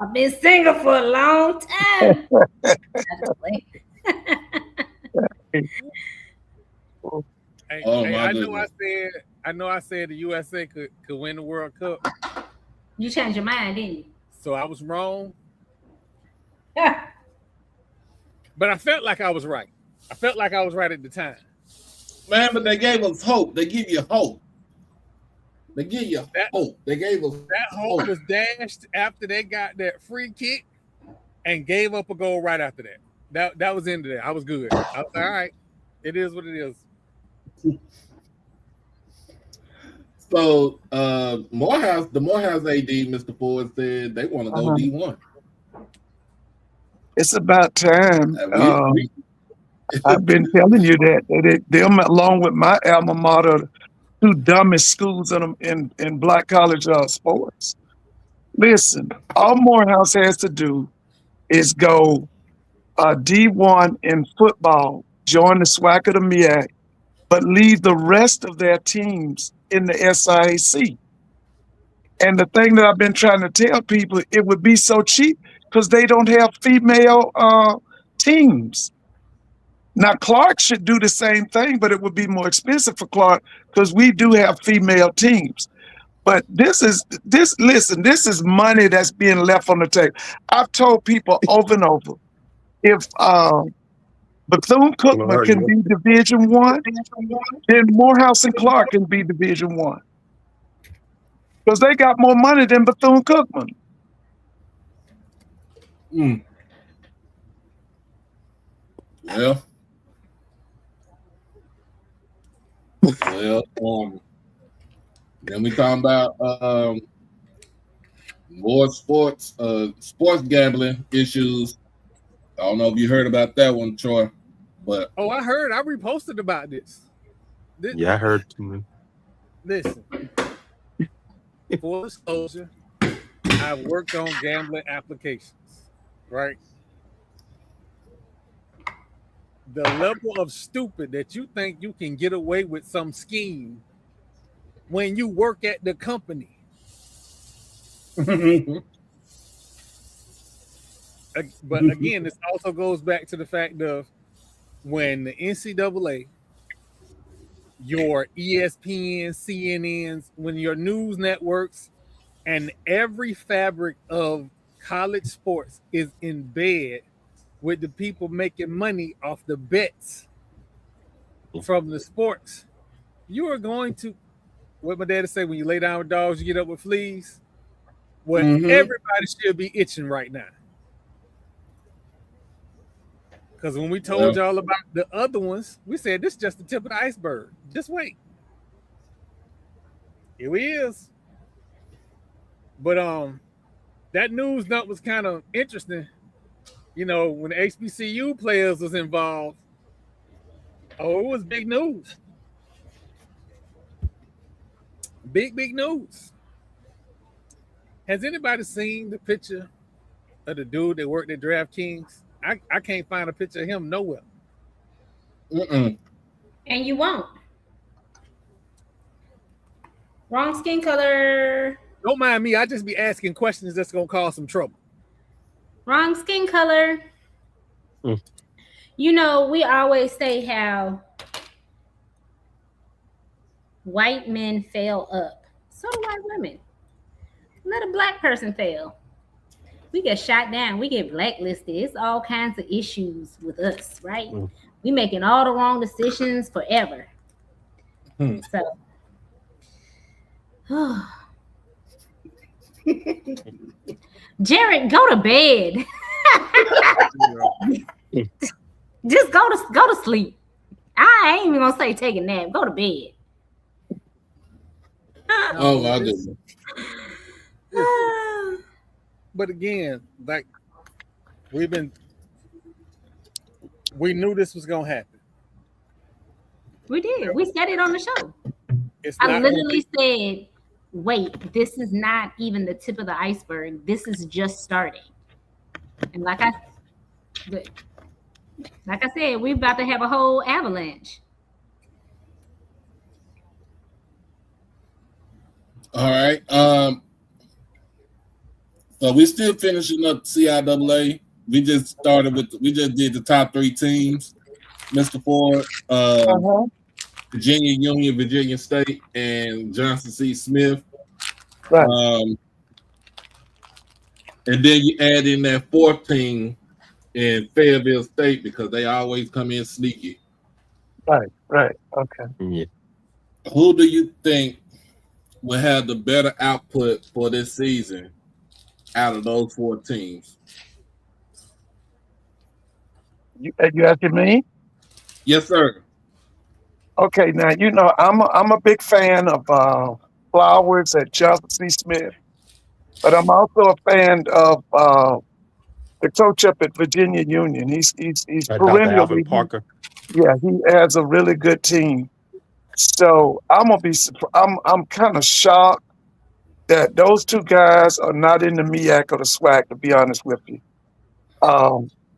I've been single for a long time.
Hey,
Oh,
hey,
my
I
goodness.
know I said the USA could win the World Cup.
You changed your mind, didn't
So I was wrong.
you?
But
I felt like I was right. I felt like I was right at the time.
Man, but they gave us hope. They give you hope. They give you hope. They gave us
that hope was dashed after they got that free kick and gave up a goal right after that. That was into that. I was good. I was all right. It is what it is.
So the Morehouse AD, Mr. Ford said they want to go D1.
It's about time.
We,
I've been telling you that them along with my alma mater, two dumbest schools in black college sports. Listen, all Morehouse has to do is go D1 in football, join the SWAC of the MEAC, but leave the rest of their teams in the SIAC. And the thing that I've been trying to tell people, it would be so cheap because they don't have female teams. Now, Clark should do the same thing, but it would be more expensive for Clark because we do have female teams. But this is money that's being left on the table. I've told people over and over, if Bethune-Cookman can be Division I, then Morehouse and Clark can be Division I. Because they got more money than Bethune-Cookman.
Yeah. Well, then we talking about more sports gambling issues. I don't know if you heard about that one, Troy, but
I heard. I reposted about this.
Yeah, I heard too.
Listen, full disclosure, I've worked on gambling applications, right? the level of stupid that you think you can get away with some scheme when you work at the company. But again, this also goes back to the fact of when the NCAA, your ESPN, CNNs, when your news networks, and every fabric of college sports is in bed with the people making money off the bets from the sports, you are going to, what my dad say, when you lay down with dogs, you get up with fleas. Well, everybody should be itching right now. Because when we told y'all about the other ones, we said this is just the tip of the iceberg. Just wait. Here he is. But that news dump was kind of interesting. You know, when the HBCU players was involved, it was big news. Big news. Has anybody seen the picture of the dude that worked at DraftKings? I can't find a picture of him nowhere.
And you won't. Wrong skin color.
Don't mind me. I just be asking questions that's gonna cause some trouble.
Wrong skin color. You know, we always say how white men fail up. So do white women. Let a black person fail. We get shot down. We get blacklisted. It's all kinds of issues with us, right? We making all the wrong decisions forever. So, Jared, go to bed. Just go to sleep. I ain't even gonna say take a nap. Go to bed.
Oh my goodness.
But again, like we knew this was gonna happen.
We did. We said it on the show.
It's
I literally said, wait, this is not even the tip of the iceberg. This is just starting. And like I said, we're about to have a whole avalanche.
All right. So we still finishing up CIAA. We just did the top 3 teams. Mr. Ford, Virginia Union, Virginia State, and Johnson C. Smith.
Right.
And then you add in that 4th team in Fayetteville State because they always come in sneaky.
Right. Okay.
Yeah.
Who do you think will have the better output for this season out of those 4 teams?
You asking me?
Yes, sir.
Okay, now you know I'm a big fan of Flowers at Johnson C. Smith, but I'm also a fan of the coach up at Virginia Union. He's
Dr. Alvin
perennially,
Parker.
yeah, he has a really good team. So I'm gonna be I'm kind of shocked that those 2 guys are not in the MEAC or the SWAC, to be honest with you.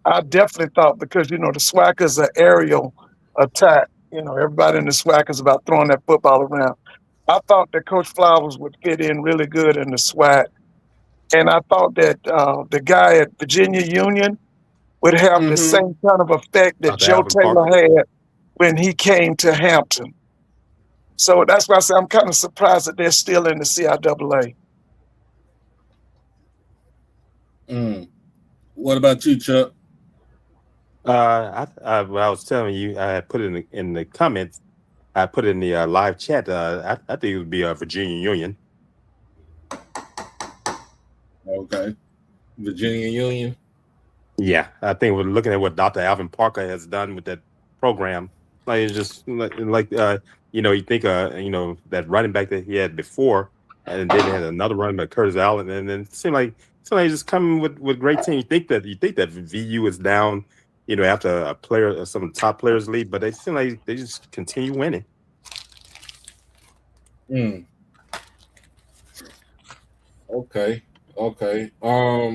I definitely thought, because you know the SWAC is an aerial attack. You know, everybody in the SWAC is about throwing that football around. I thought that Coach Flowers would fit in really good in the SWAC. And I thought that the guy at Virginia Union would have the same kind of effect that
Dr.
Joe
Alvin
Taylor
Parker.
had when he came to Hampton. So that's why I say I'm kind of surprised that they're still in the CIAA.
What about you, Chuck?
I was telling you, I put it in the comments. I put it in the live chat. I think it would be Virginia Union.
Okay. Virginia Union.
Yeah, I think we're looking at what Dr. Alvin Parker has done with that program. Like it's just like you know, you think you know, that running back that he had before, and then they had another running back, Curtis Allen, and then it seemed like somebody just coming with great team. You think that VU is down, you know, after a player, some top players leave, but they seem like they just continue winning.
Okay.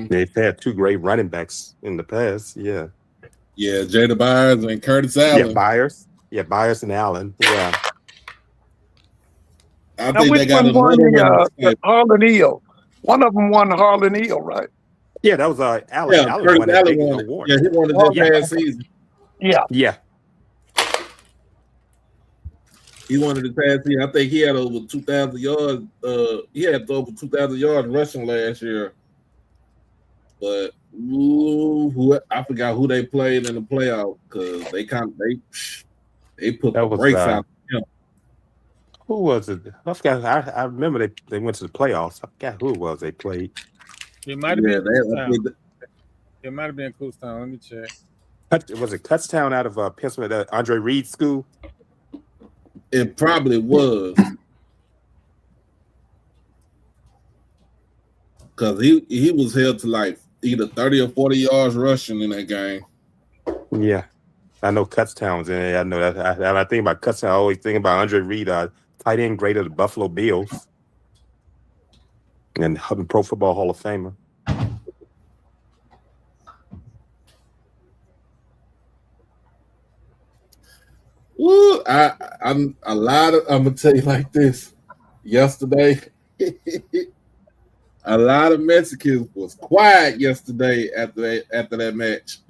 They've had 2 great running backs in the past. Yeah.
Yeah, Jada Byers and Curtis Allen.
Byers and Allen. Yeah.
I
Now,
think
which
they got
one won
another one.
the Harlan Hill? One of them won Harlan Hill, right?
Yeah, that was Allen.
Yeah,
Allen
Curtis
won that
Allen
big
won it.
award.
Yeah, he won it that past season.
Yeah.
Yeah.
He won it the past season. I think he had over 2,000 yards. He had over 2,000 yards rushing last year. But I forgot who they played in the playoff because they put the brakes out.
Who was it? I forgot. I remember they went to the playoffs. I forgot who it was they played.
It might have been Kutztown. It might have been Kutztown. Let me check.
Was it Kutztown out of Pennsylvania, Andre Reed School?
It probably was. Because he was held to like either 30 or 40 yards rushing in that game.
Yeah. I know Kutztown's in it. I know that. I think about Kutztown. I always think about Andre Reed, tight end great of the Buffalo Bills and Pro Football Hall of Famer.
Woo, I'm gonna tell you like this. Yesterday, a lot of Mexicans was quiet yesterday after that match.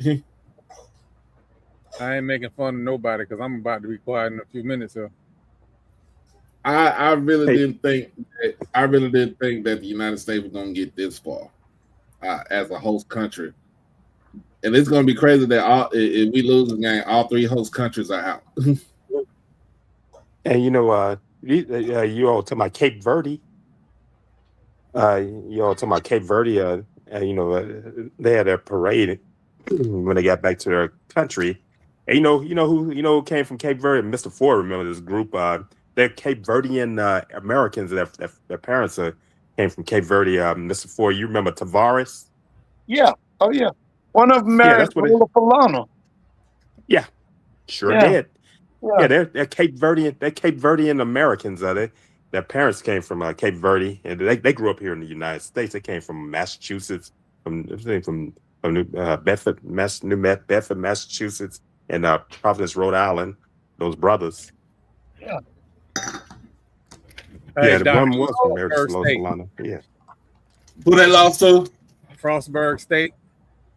I ain't making fun of nobody because I'm about to be quiet in a few minutes. So.
I really didn't think that the United States was gonna get this far as a host country. And it's going to be crazy that if we lose the game, all three host countries are out.
And you all talking about Cape Verde. You all talking about Cape Verde. They had their parade when they got back to their country. And you know who came from Cape Verde? Mr. Ford, remember this group? They're Cape Verdean Americans. Their parents came from Cape Verde. Mr. Ford, you remember Tavares?
Yeah. Oh yeah. One of them married Lola Falana.
Yeah, sure did. Yeah, they're Cape Verdean. They're Cape Verdean Americans. Their parents came from Cape Verde, and they grew up here in the United States. They came from Massachusetts, from Bedford, Massachusetts, and Providence, Rhode Island. Those brothers.
Yeah.
Yeah, the one was from Lola Falana. Yeah.
Who they lost to?
Frostburg State.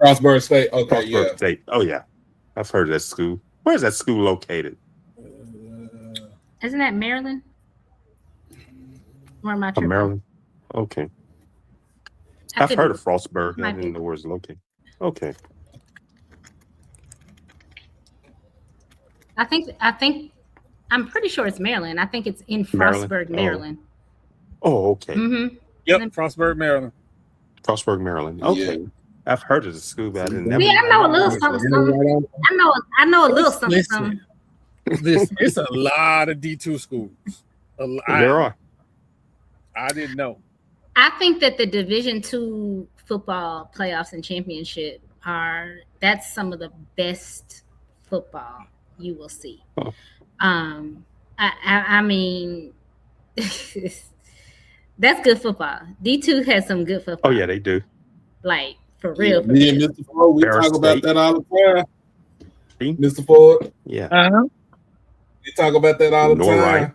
Frostburg State. Okay,
Frostburg State. Oh yeah, I've heard of that school. Where's that school located?
Isn't that Maryland? Where am I?
Maryland. Okay. I've heard of Frostburg. I didn't know where it's located. Okay.
I think I'm pretty sure it's Maryland. I think it's in Frostburg, Maryland.
Oh, okay.
Mm-hmm.
Yep, Frostburg, Maryland.
Frostburg, Maryland. Okay. Yeah. I've heard of the school, but I didn't know.
I know a little something. I know a little something.
Listen, it's a lot of D2 schools.
There are.
I didn't know.
I think that the Division II football playoffs and championship that's some of the best football you will see.
Oh.
I mean, that's good football. D2 has some good football.
Oh yeah, they do.
Like for real.
Me and Mr. Ford, we talk about that all the time. Mr. Ford.
Yeah.
Uh-huh.
We talk about that all the time. Right.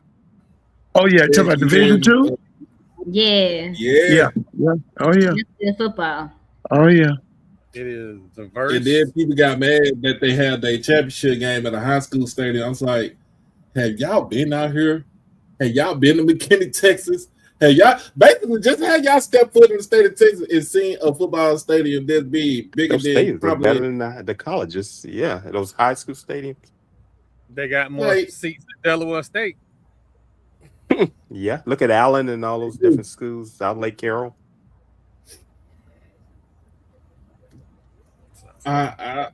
Oh yeah, talk about Division II.
Yeah.
Yeah. Oh yeah.
That's good football.
Oh yeah.
It is diverse.
And then people got mad that they had their championship game at a high school stadium. I was like, have y'all been out here? Have y'all been to McKinney, Texas? Have y'all basically just had y'all step foot in the state of Texas and seen a football stadium this big, bigger than probably
better than the colleges. Yeah, those high school stadiums.
They got more seats than Delaware State.
Yeah, look at Allen and all those different schools, South Lake Carroll.
Allen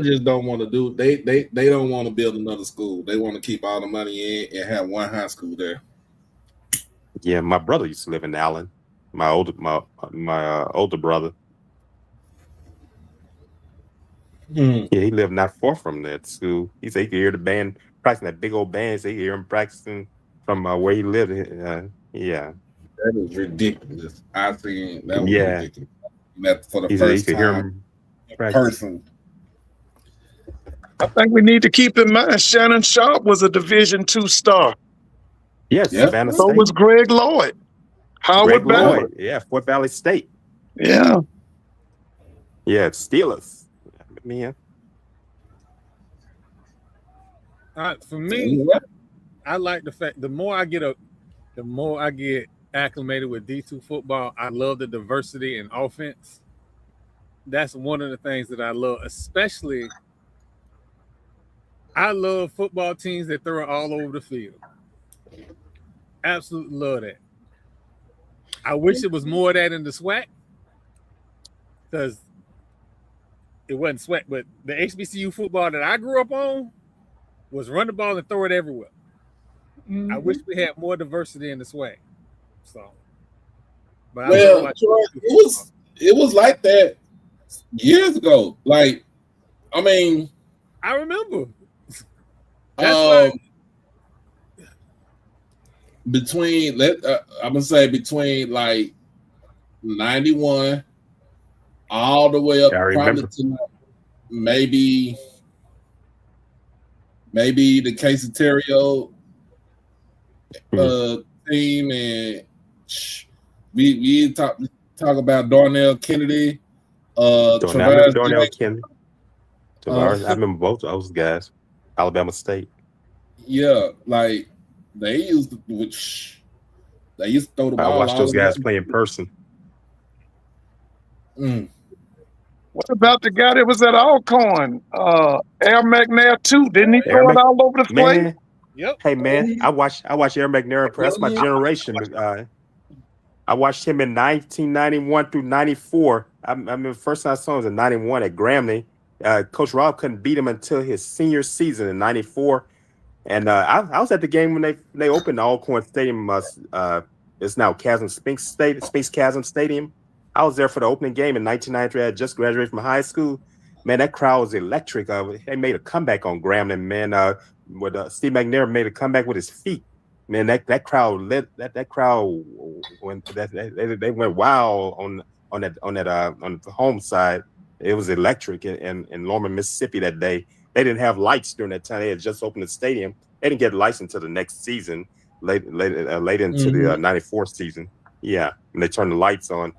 just don't want to do. They don't want to build another school. They want to keep all the money in and have one high school there.
Yeah, my brother used to live in Allen. My older brother. Yeah, he lived not far from that school. He said he could hear the band practicing, that big old band. So he could hear him practicing from where he lived. Yeah,
that is ridiculous. I think that was ridiculous. That for the first time person.
I think we need to keep in mind Shannon Sharp was a Division II star.
Yes,
Yeah.
Savannah
So
State.
was Greg Lloyd. Howard
Greg
Ballard.
Lloyd. Yeah, Fort Valley State.
Yeah.
Yeah, Steelers. Man.
For me, I like the fact the more I get acclimated with D2 football, I love the diversity in offense. That's one of the things that I love, especially I love football teams that throw it all over the field. Absolutely love that. I wish it was more of that in the SWAC because it wasn't SWAC, but the HBCU football that I grew up on was run the ball and throw it everywhere. I wish we had more diversity in the SWAC. So, but
well, it was like that years ago. Like, I mean,
I remember. That's
between I'm gonna say between like 91 all the way up probably to maybe the Quesatario team, and we talk about Darnell Kennedy,
Darnell Kennedy. I remember both those guys. Alabama State.
Yeah, like they used to throw the ball.
I watched those guys play in person.
What about the guy that was at Alcorn? Air McNair too. Didn't he throw it all over the place?
Yep.
Hey man, I watched Air McNair. That's my generation. I watched him in 1991 through 94. I mean, the first time I saw him was in 91 at Grambling. Coach Rob couldn't beat him until his senior season in 94. And I was at the game when they opened the Alcorn Stadium. It's now Spinks Chasm Stadium. I was there for the opening game in 1993. I had just graduated from high school. Man, that crowd was electric. They made a comeback on Grambling, man. Steve McNair made a comeback with his feet. Man, that crowd that crowd when they went wild on the home side. It was electric in Norman, Mississippi that day. They didn't have lights during that time. They had just opened the stadium. They didn't get lights until the next season, late into the 94 season. Yeah, when they turned the lights on,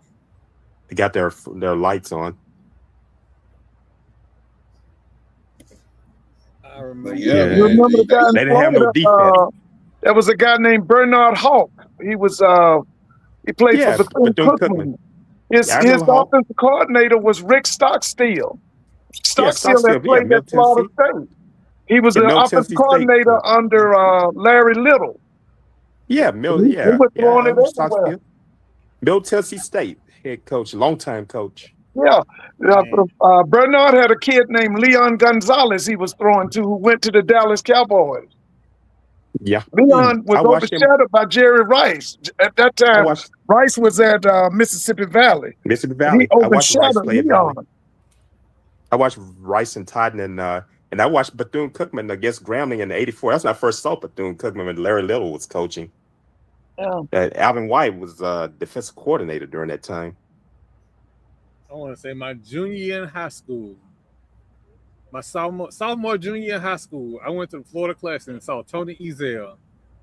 they got their lights on.
I remember.
Yeah,
you remember the guy?
They didn't have no defense.
There was a guy named Bernard Hawk. He was he played for Bethune-Cookman. His offensive coordinator was Rick Stockstill. Stockstill had played at Florida State. He was the offensive coordinator under Larry Little.
Yeah,
He was throwing it everywhere.
Middle Tennessee State head coach, longtime coach.
Yeah. Bernard had a kid named Leon Gonzalez he was throwing to, who went to the Dallas Cowboys.
Yeah.
Leon was overshadowed by Jerry Rice. At that time, Rice was at Mississippi Valley. He overshadowed Leon.
I watched Rice and Totten, and I watched Bethune-Cookman against Grambling in '84. That's when I first saw Bethune-Cookman when Larry Little was coaching. Yeah. Alvin White was defensive coordinator during that time.
I want to say my junior year in high school, my sophomore junior year in high school, I went to the Florida Classic and saw Tony Ezel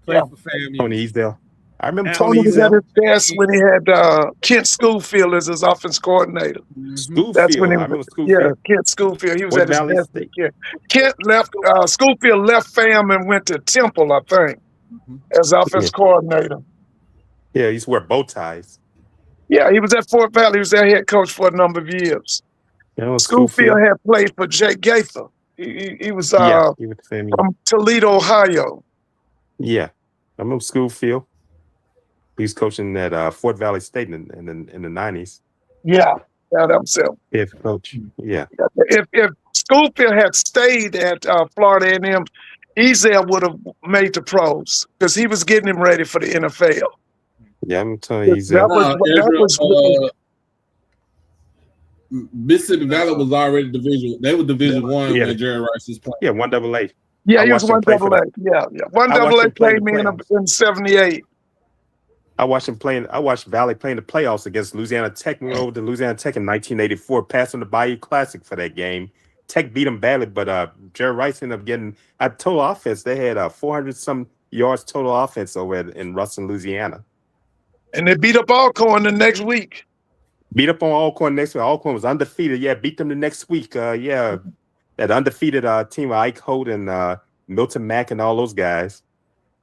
play for FAMU.
Tony Ezel. I remember
Tony was at his desk when he had Kent Schofield as his offense coordinator.
Schofield.
That's when he was.
I remember Schofield.
Yeah, Kent Schofield. He was at his desk. Kent left. Schofield left FAM and went to Temple, I think, as offense coordinator.
Yeah, he used to wear bow ties.
Yeah, he was at Fort Valley. He was their head coach for a number of years. Schofield had played for Jake Gaither. He was from Toledo, Ohio.
Yeah, I remember Schofield. He was coaching at Fort Valley State in the 90s.
Yeah, that was him.
Head coach. Yeah.
If Schofield had stayed at Florida A&M, Ezel would have made the pros because he was getting him ready for the NFL.
Yeah, I'm telling you, Ezel.
Mississippi Valley was already Division. They were Division One when Jerry Rice was playing.
Yeah, 1AA.
Yeah, he was 1AA. Yeah. 1AA came in '78.
I watched Valley playing the playoffs against Louisiana Tech. We went over to Louisiana Tech in 1984, passing the Bayou Classic for that game. Tech beat them badly, but Jerry Rice ended up getting a total offense. They had 400 some yards total offense over in Ruston, Louisiana.
And they beat up Alcorn the next week.
Beat up on Alcorn next week. Alcorn was undefeated. Yeah, beat them the next week. That undefeated team of Ike Holt and Milton Mack and all those guys.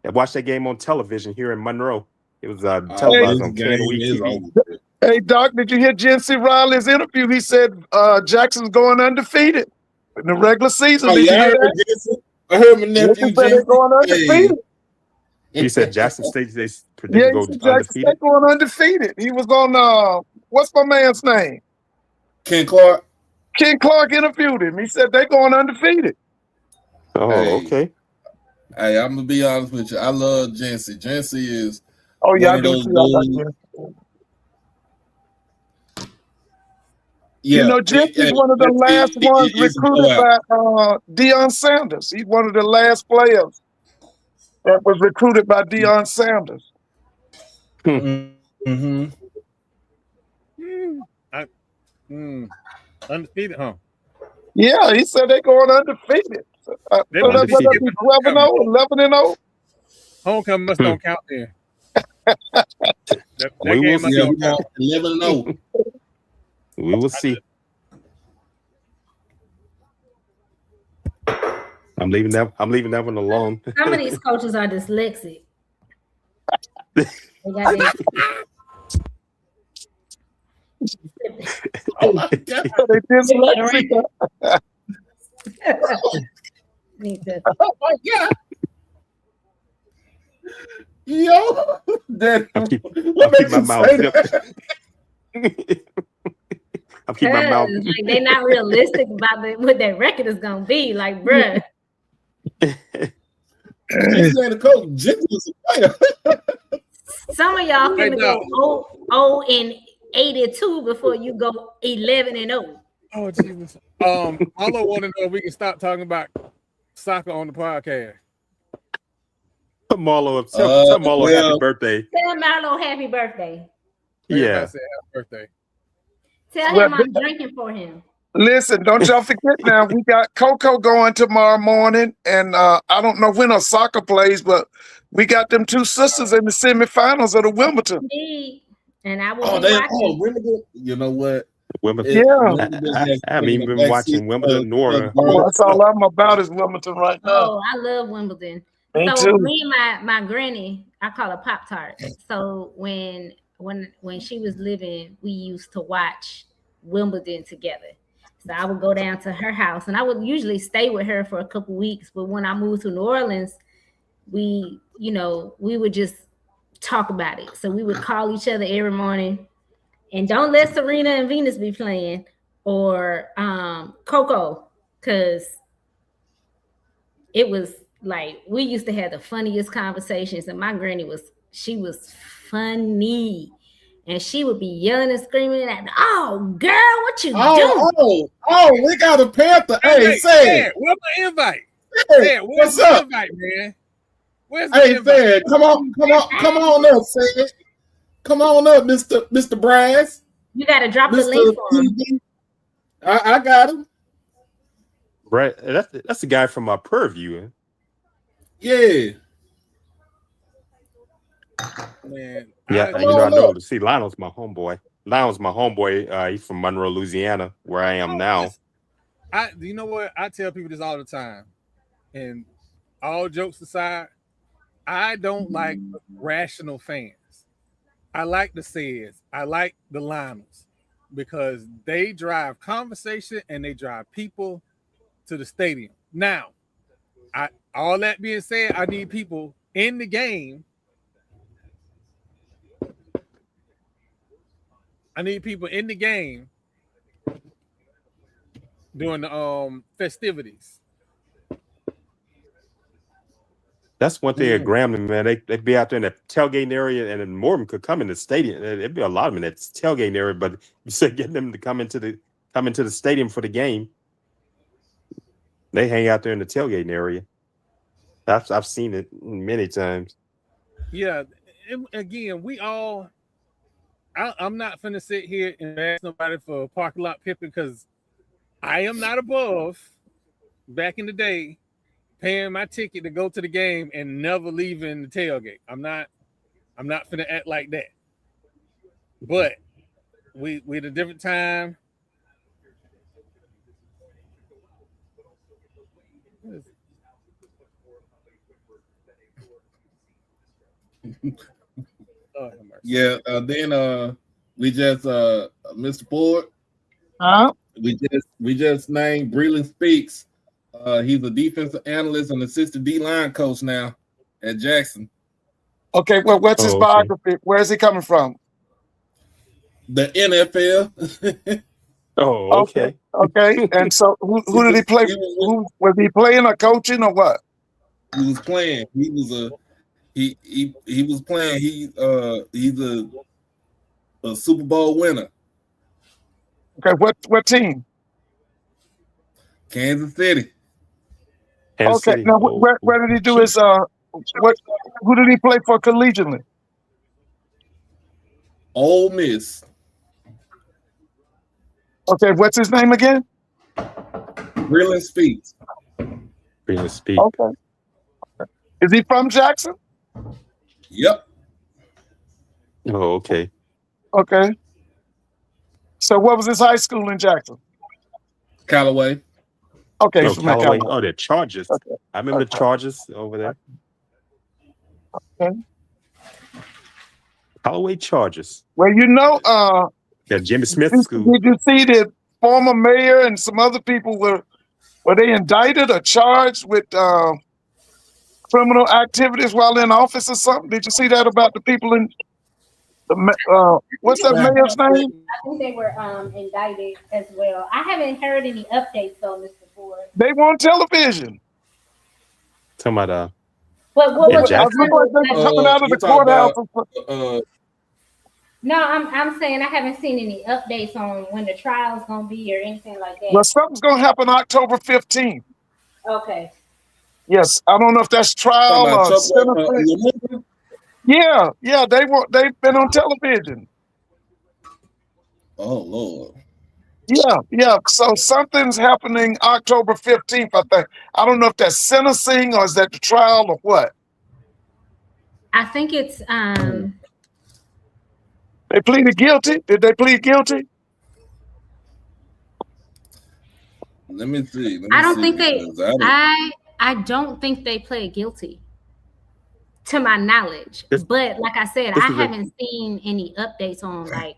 I watched that game on television here in Monroe. It was televised on KNOE TV.
Hey, Doc, did you hear Jency Riley's interview? He said Jackson's going undefeated in the regular season. Did you hear that?
I heard my nephew
Jency going undefeated.
He said Jackson State they predicted go
Jackson
undefeated.
State going undefeated. He was on what's my man's name?
Ken Clark.
Ken Clark interviewed him. He said they're going undefeated.
Oh, okay.
Hey, I'm gonna be honest with you. I love Jency. Jency is
I do too.
Yeah,
you know, Jency's one of the last ones recruited by Deion Sanders. He's one of the last players that was recruited by Deion Sanders.
Mm-hmm.
Undefeated, huh?
Yeah, he said they're going undefeated.
They
so that's
undefeated.
12-0, 11-0.
Homecoming must don't count there. that
We
game
will
must
see.
don't count.
11-0.
We will see. I'm leaving that one alone.
Some of these coaches are dyslexic. They got their-
Oh my God.
They dyslexic.
Need to-
Oh my God. Yo, that
I'm keep
what
my
makes you
mouth
say
shut.
that?
I'm keeping my mouth.
Like, they're not realistic about what that record is gonna be. Like, bruh.
He's saying the coach, Jency is a player.
Some of y'all
Hey,
finna
dog.
go 0-82 before you go 11-0.
Oh Jesus. Marlo want to know if we can stop talking about soccer on the podcast.
Marlo, tell Marlo
well-
happy birthday.
Tell Marlo happy birthday.
Everybody
Yeah.
say happy birthday.
Tell
Well,
him I'm drinking for him.
Listen, don't y'all forget now, we got Coco going tomorrow morning, and I don't know when our soccer plays, but we got them two sisters in the semifinals of the Wimbledon.
Indeed. And I will
Oh,
be
they
watching.
Wimbledon. You know what?
Wimbledon.
Yeah.
I haven't even been watching Wimbledon nor.
Well, that's all I'm about is Wimbledon right now.
Oh, I love Wimbledon.
Me
So
too.
me and my granny, I call her Pop Tart. So when she was living, we used to watch Wimbledon together. So I would go down to her house, and I would usually stay with her for a couple weeks. But when I moved to New Orleans, we would just talk about it. So we would call each other every morning, and don't let Serena and Venus be playing or Coco, because it was like we used to have the funniest conversations. And my granny was funny. And she would be yelling and screaming at, "Oh, girl, what you doing?"
Oh, we got a Panther. Hey, say,
where's my invite?
hey,
Where's
what's
the
up?
invite, man? Where's the
Hey,
invite?
say, come on up, say, come on up, Mr. Brass.
You got to drop the
Mr.
link for him.
TV. I got him.
Brett, that's the guy from Purview.
Yeah.
Man,
Yeah,
I-
I know. See, Lionel's my homeboy. He's from Monroe, Louisiana, where I am now.
you know what? I tell people this all the time, and all jokes aside, I don't like rational fans. I like the Sayers. I like the Lionels because they drive conversation and they drive people to the stadium. Now, all that being said, I need people in the game. I need people in the game during the festivities.
That's one thing at Grambling, man. They'd be out there in the tailgating area, and then more of them could come in the stadium. There'd be a lot of them in that tailgating area, but you said getting them to come into the stadium for the game. They hang out there in the tailgating area. I've seen it many times.
Yeah, again, we all. I'm not finna sit here and ask nobody for parking lot pipping because I am not above. Back in the day, paying my ticket to go to the game and never leaving the tailgate. I'm not finna act like that. But we at a different time. Oh,
yeah. Then we just Mr. Ford.
Huh?
We just named Breland Speaks. He's a defensive analyst and assistant D-line coach now at Jackson.
Okay, well, what's his
Oh, okay.
biography? Where is he coming from?
The NFL.
Oh, okay.
Okay. And so who did he play? Who was he playing or coaching or what?
He was playing. He was playing. He's a Super Bowl winner.
Okay, what team?
Kansas City.
Kansas
Okay,
City.
now
Oh,
where did he do his who did he play for collegiately?
Ole Miss.
Okay, what's his name again?
Breland Speaks.
Breland Speaks.
Okay. Is he from Jackson?
Yep.
Oh, okay.
Okay. So what was his high school in Jackson?
Callaway.
Okay,
Oh,
from
Callaway.
Callaway.
Oh, the Chargers.
Okay.
I remember the Chargers over there.
Okay.
Callaway Chargers.
Well,
Yeah, Jimmy Smith School.
did you see the former mayor and some other people were they indicted or charged with criminal activities while in office or something? Did you see that about the people in the what's that mayor's name?
I think they were indicted as well. I haven't heard any updates though, Mr. Ford.
They were on television.
Talking about
But what
In
was
Jackson?
Looked like they were coming out of the
you talking
courthouse.
No, I'm saying I haven't seen any updates on when the trial's gonna be or anything like that.
Well, something's gonna happen October 15th.
Okay.
Yes, I don't know if that's trial or sentencing. Yeah, they've been on television.
Oh Lord.
Yeah. So something's happening October 15th, I think. I don't know if that's sentencing or is that the trial or what.
I think it's
They pleaded guilty. Did they plead guilty?
Let me see.
I don't think I don't think they pled guilty, to my knowledge. But like I said, I haven't seen any updates on like,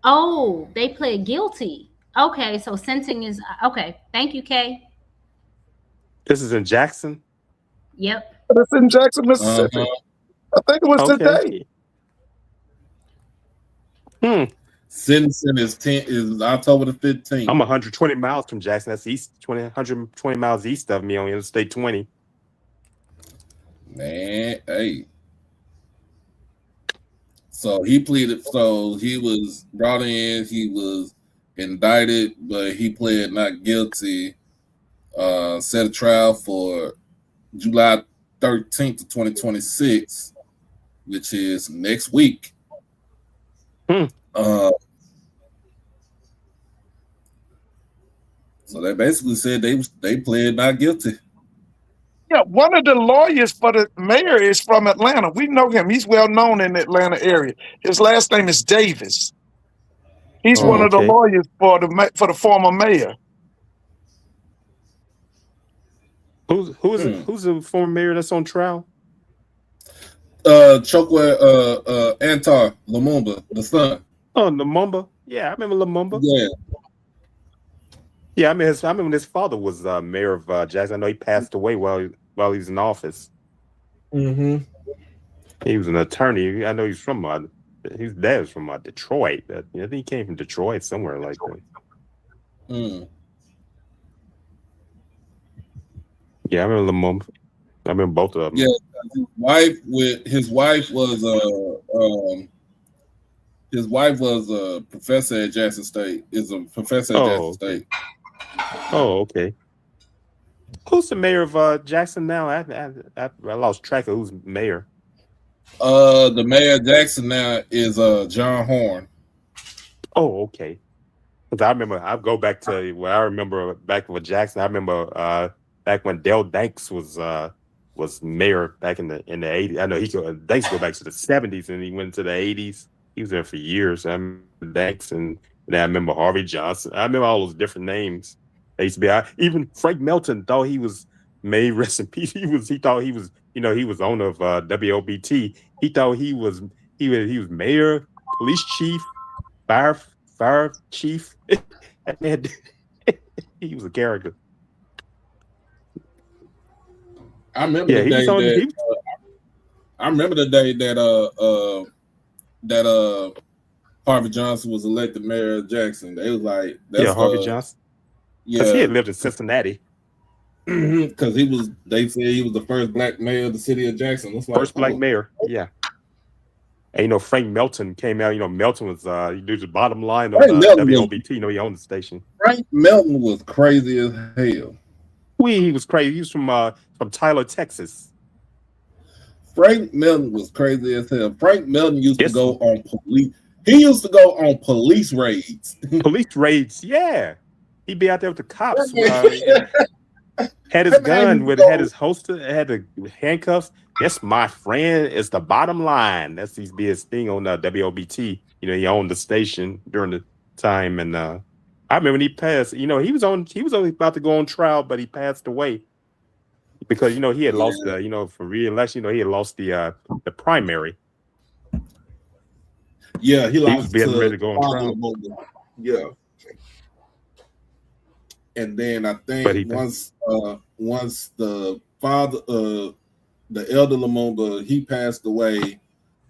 oh, they pled guilty. Okay, so sentencing is okay. Thank you, Kay.
This is in Jackson.
Yep.
It's in Jackson, Mississippi. I think it was today.
Sentencing is October the 15th.
I'm 120 miles from Jackson. That's 120 miles east of me on Interstate 20.
Man, hey. So he pleaded. So he was brought in. He was indicted, but he pled not guilty. Set a trial for July 13th of 2026, which is next week. So they basically said they pled not guilty.
Yeah, one of the lawyers for the mayor is from Atlanta. We know him. He's well known in the Atlanta area. His last name is Davis. He's one of the lawyers for the former mayor.
Who's the former mayor that's on trial?
Chokwe Antar Lumumba, the son.
Oh, Lumumba. Yeah, I remember Lumumba.
Yeah.
Yeah, I remember his father was mayor of Jackson. I know he passed away while he was in office.
Mm-hmm.
He was an attorney. I know he's from his dad was from Detroit. I think he came from Detroit somewhere like that. Yeah, I remember Lumumba. I remember both of them.
Yeah, his wife was a professor at Jackson State. Is a professor at Jackson State.
Oh, okay. Who's the mayor of Jackson now? I lost track of who's mayor.
The mayor of Jackson now is John Horn.
Oh, okay. Because I remember, I go back to where I remember back with Jackson. I remember back when Dale Danks was mayor back in the 80s. I know Danks go back to the 70s and he went to the 80s. He was there for years. I remember Danks and then I remember Harvey Johnson. I remember all those different names. They used to be even Frank Melton thought he was made rest in peace. He thought he was, he was owner of WOBT. He thought he was mayor, police chief, fire chief. That man, he was a character.
I remember the day that I remember the day that Harvey Johnson was elected mayor of Jackson. They was like, that's
Harvey Johnson. Because he had lived in Cincinnati.
Because they said he was the first black mayor of the city of Jackson. Like,
first black mayor, yeah. And Frank Melton came out. Melton was he did the bottom line of WOBT. He owned the station.
Frank Melton was crazy as hell.
He was crazy. He was from Tyler, Texas.
Frank Melton was crazy as hell. Frank Melton used to go on police. He used to go on police raids.
Police raids, yeah. He'd be out there with the cops. Had his gun had his holster, had the handcuffs. That's my friend. It's the bottom line. That's his thing on WOBT. He owned the station during the time, and I remember when he passed. He was only about to go on trial, but he passed away because he had lost for re-election. He had lost the primary.
Yeah, he
was getting ready to go on trial.
Yeah. And then I think once the father, the elder Lumumba, he passed away,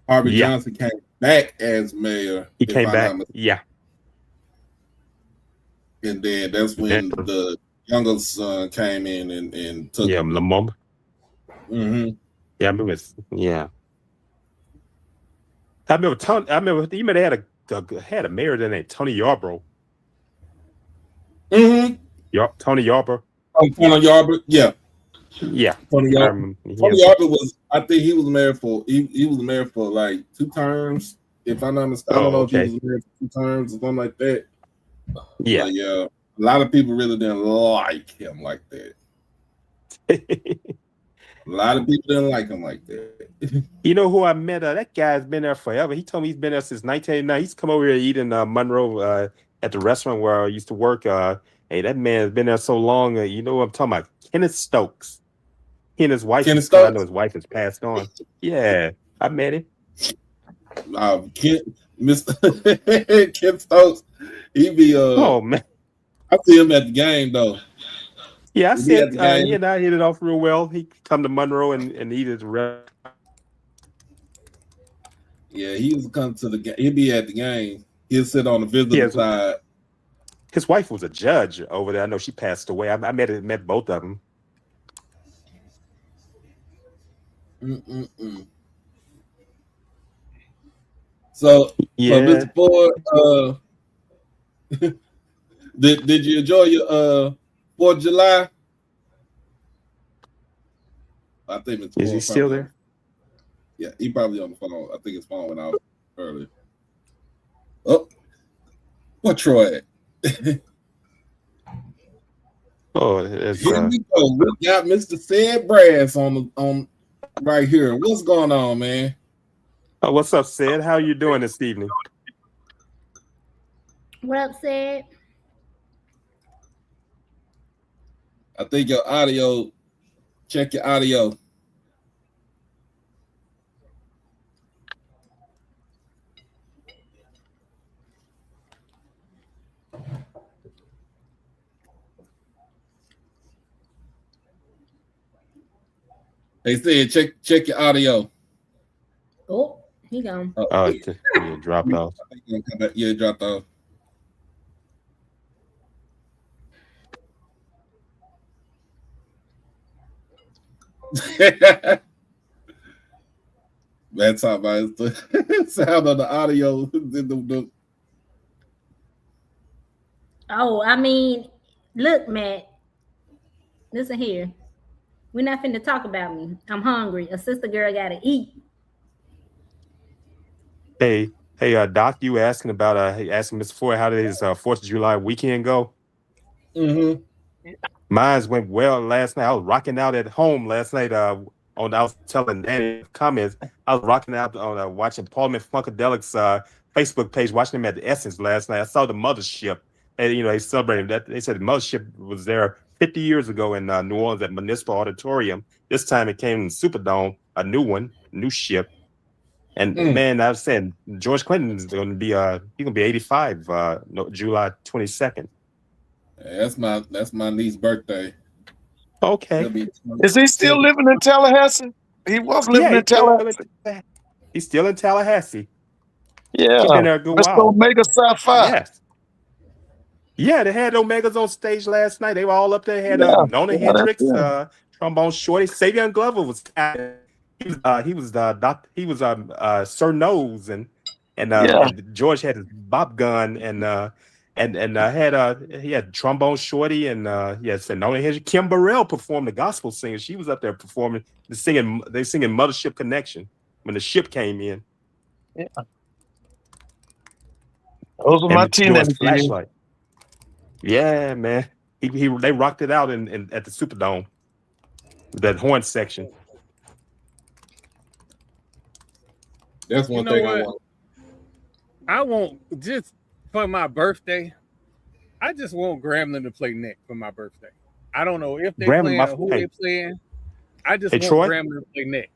Harvey Johnson came back as mayor.
He came back, yeah.
And then that's when the younger son came in and took him.
Lumumba.
Mm-hmm.
Yeah, I remember. I remember they had a mayor named Tony Yarbrough.
Mm-hmm.
Tony Yarbrough.
Tony Yarbrough, yeah.
Yeah.
Tony Yarbrough was, I think he was mayor for like 2 terms. If I'm not mistaken, I don't know if he was mayor for 2 terms or something like that.
Yeah.
But yeah. A lot of people really didn't like him like that. A lot of people didn't like him like that.
You know who I met? That guy's been there forever. He told me he's been there since 1989. He's come over here to eat in Monroe at the restaurant where I used to work. Hey, that man's been there so long. You know what I'm talking about? Kenneth Stokes. He and his wife. I know his wife has passed on. Yeah, I met him.
Mr. Ken Stokes. He be
oh man.
I see him at the game though.
Yeah, I said he and I hit it off real well. He come to Monroe and eat at the restaurant.
Yeah, he used to come to the game. He'd be at the game. He'd sit on the visitor side.
His wife was a judge over there. I know she passed away. I met both of them.
So Mr. Ford, did you enjoy your 4th of July? I think Mr.
Is he still there?
Yeah, he probably on the phone. I think his phone went out earlier. Oh, what Troy at?
Here
we go. We got Mr. Sid Brass on right here. What's going on, man?
Oh, what's up, Sid? How you doing this evening?
What up, Sid?
I think your audio. Check your audio. They said check your audio.
Oh, he gone.
It dropped off.
Yeah, it dropped off. That's how the sound of the audio.
Oh, I mean, look, Matt. Listen here. We're not finna talk about me. I'm hungry. A sister girl gotta eat.
Hey, Doc, you asking about asking Mr. Ford how did his 4th of July weekend go?
Mm-hmm.
Mine went well last night. I was rocking out at home last night. I was telling Danny comments. I was rocking out on watching Parliament Funkadelic's Facebook page, watching him at the Essence last night. I saw the mothership, and they celebrated that. They said the mothership was there 50 years ago in New Orleans at Municipal Auditorium. This time it came in Superdome, a new one, new ship. And man, I was saying George Clinton is going to be he's going to be 85 July 22nd.
That's my niece's birthday.
Okay.
Is he still living in Tallahassee? He was living in Tallahassee.
He's still in Tallahassee.
Yeah.
He's been there a good
Mr.
while.
Omega Sci-Fi.
Yes. Yeah, they had Omegas on stage last night. They were all up there. They had Nona Hendricks, trombone shorty. Savion Glover was he was Sir Nose and George had his bop gun and he had trombone shorty and Nona Hendricks. Kim Burrell performed, the gospel singer. She was up there performing, singing Mothership Connection when the ship came in.
Yeah. Those were my teenage
flashlight. Yeah, man. They rocked it out in at the Superdome. That horn section.
That's one thing I want.
I want, just for my birthday, I just want Grambling to play neck for my birthday. I don't know if they're playing or who they're playing. I just want Grambling to play neck.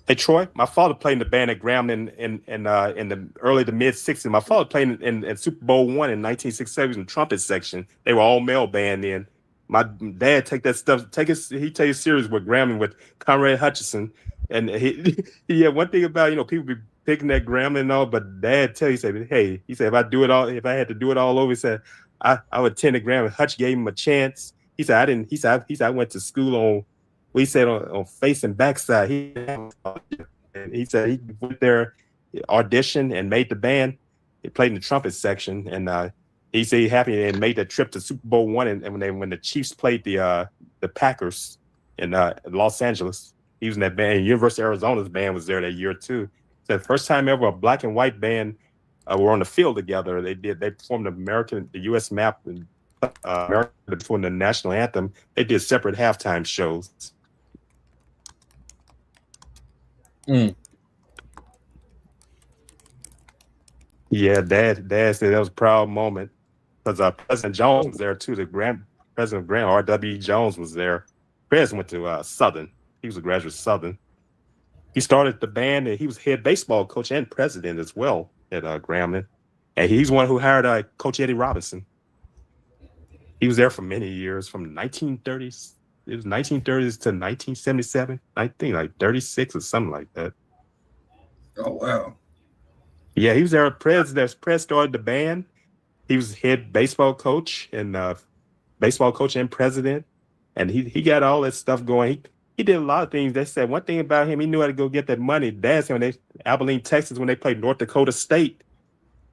Hey Troy, my father played in the band at Grambling in the early to mid '60s. My father played in Super Bowl I in 1967 in the trumpet section. They were all male band then. My dad take that stuff. He tell you serious with Grambling with Conrad Hutchinson, and he had one thing about people be picking that Grambling and all, but Dad tell you, he said if I had to do it all over, he said I would attend the Grambling. Hutch gave him a chance. He said I didn't. He said I went to school on. We said on face and backside. He said he went there, auditioned, and made the band. He played in the trumpet section, and he said he happy and made that trip to Super Bowl I. And when the Chiefs played the Packers in Los Angeles, he was in that band. University of Arizona's band was there that year too. So the first time ever a black and white band were on the field together. They performed the U.S. map and America before the national anthem. They did separate halftime shows. Yeah, Dad said that was a proud moment because President Jones was there too. President Grant R.W. Jones was there. President went to Southern. He was a graduate of Southern. He started the band and he was head baseball coach and president as well at Grambling. And he's one who hired Coach Eddie Robinson. He was there for many years, from 1930s. It was 1930s to 1977. I think like 36 or something like that.
Oh, wow.
Yeah, he was there. Prez started the band. He was head baseball coach and president. And he got all that stuff going. He did a lot of things. They said one thing about him, he knew how to go get that money. Dad said when Abilene, Texas, when they played North Dakota State.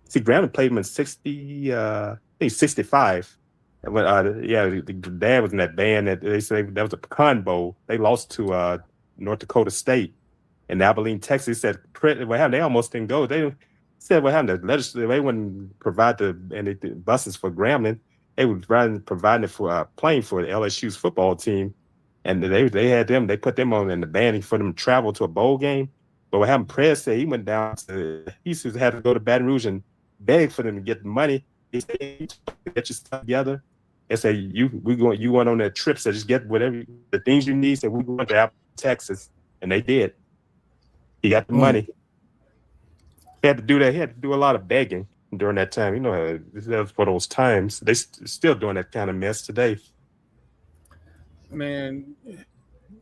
See, Grambling played him in 65. But Dad was in that band that they said that was a pecan bowl. They lost to North Dakota State in Abilene, Texas. Said what happened? They almost didn't go. They said what happened? The legislature they wouldn't provide the buses for Grambling. They would provide it for playing for the LSU's football team, and they had them. They put them on in the band for them to travel to a bowl game. But what happened? Prez said he went down to he used to have to go to Baton Rouge and beg for them to get the money. He said, "Get your stuff together." And say you went on that trip, so just get whatever the things you need. So we went to Texas, and they did. He got the money. He had to do that. He had to do a lot of begging during that time. That was for those times. They still doing that kind of mess today.
Man,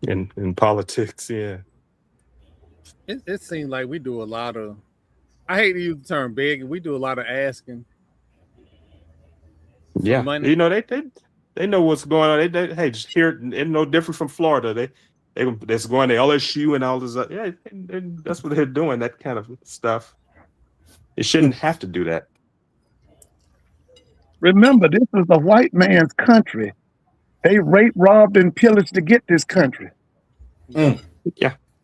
in politics, yeah.
It seems like we do a lot of. I hate to use the term begging. We do a lot of asking.
Yeah, they know what's going on. Hey, just here, it's no different from Florida. They're going to LSU and all this. That's what they're doing. That kind of stuff. It shouldn't have to do that.
Remember, this is a white man's country. They raped, robbed, and pillaged to get this country.
Yeah.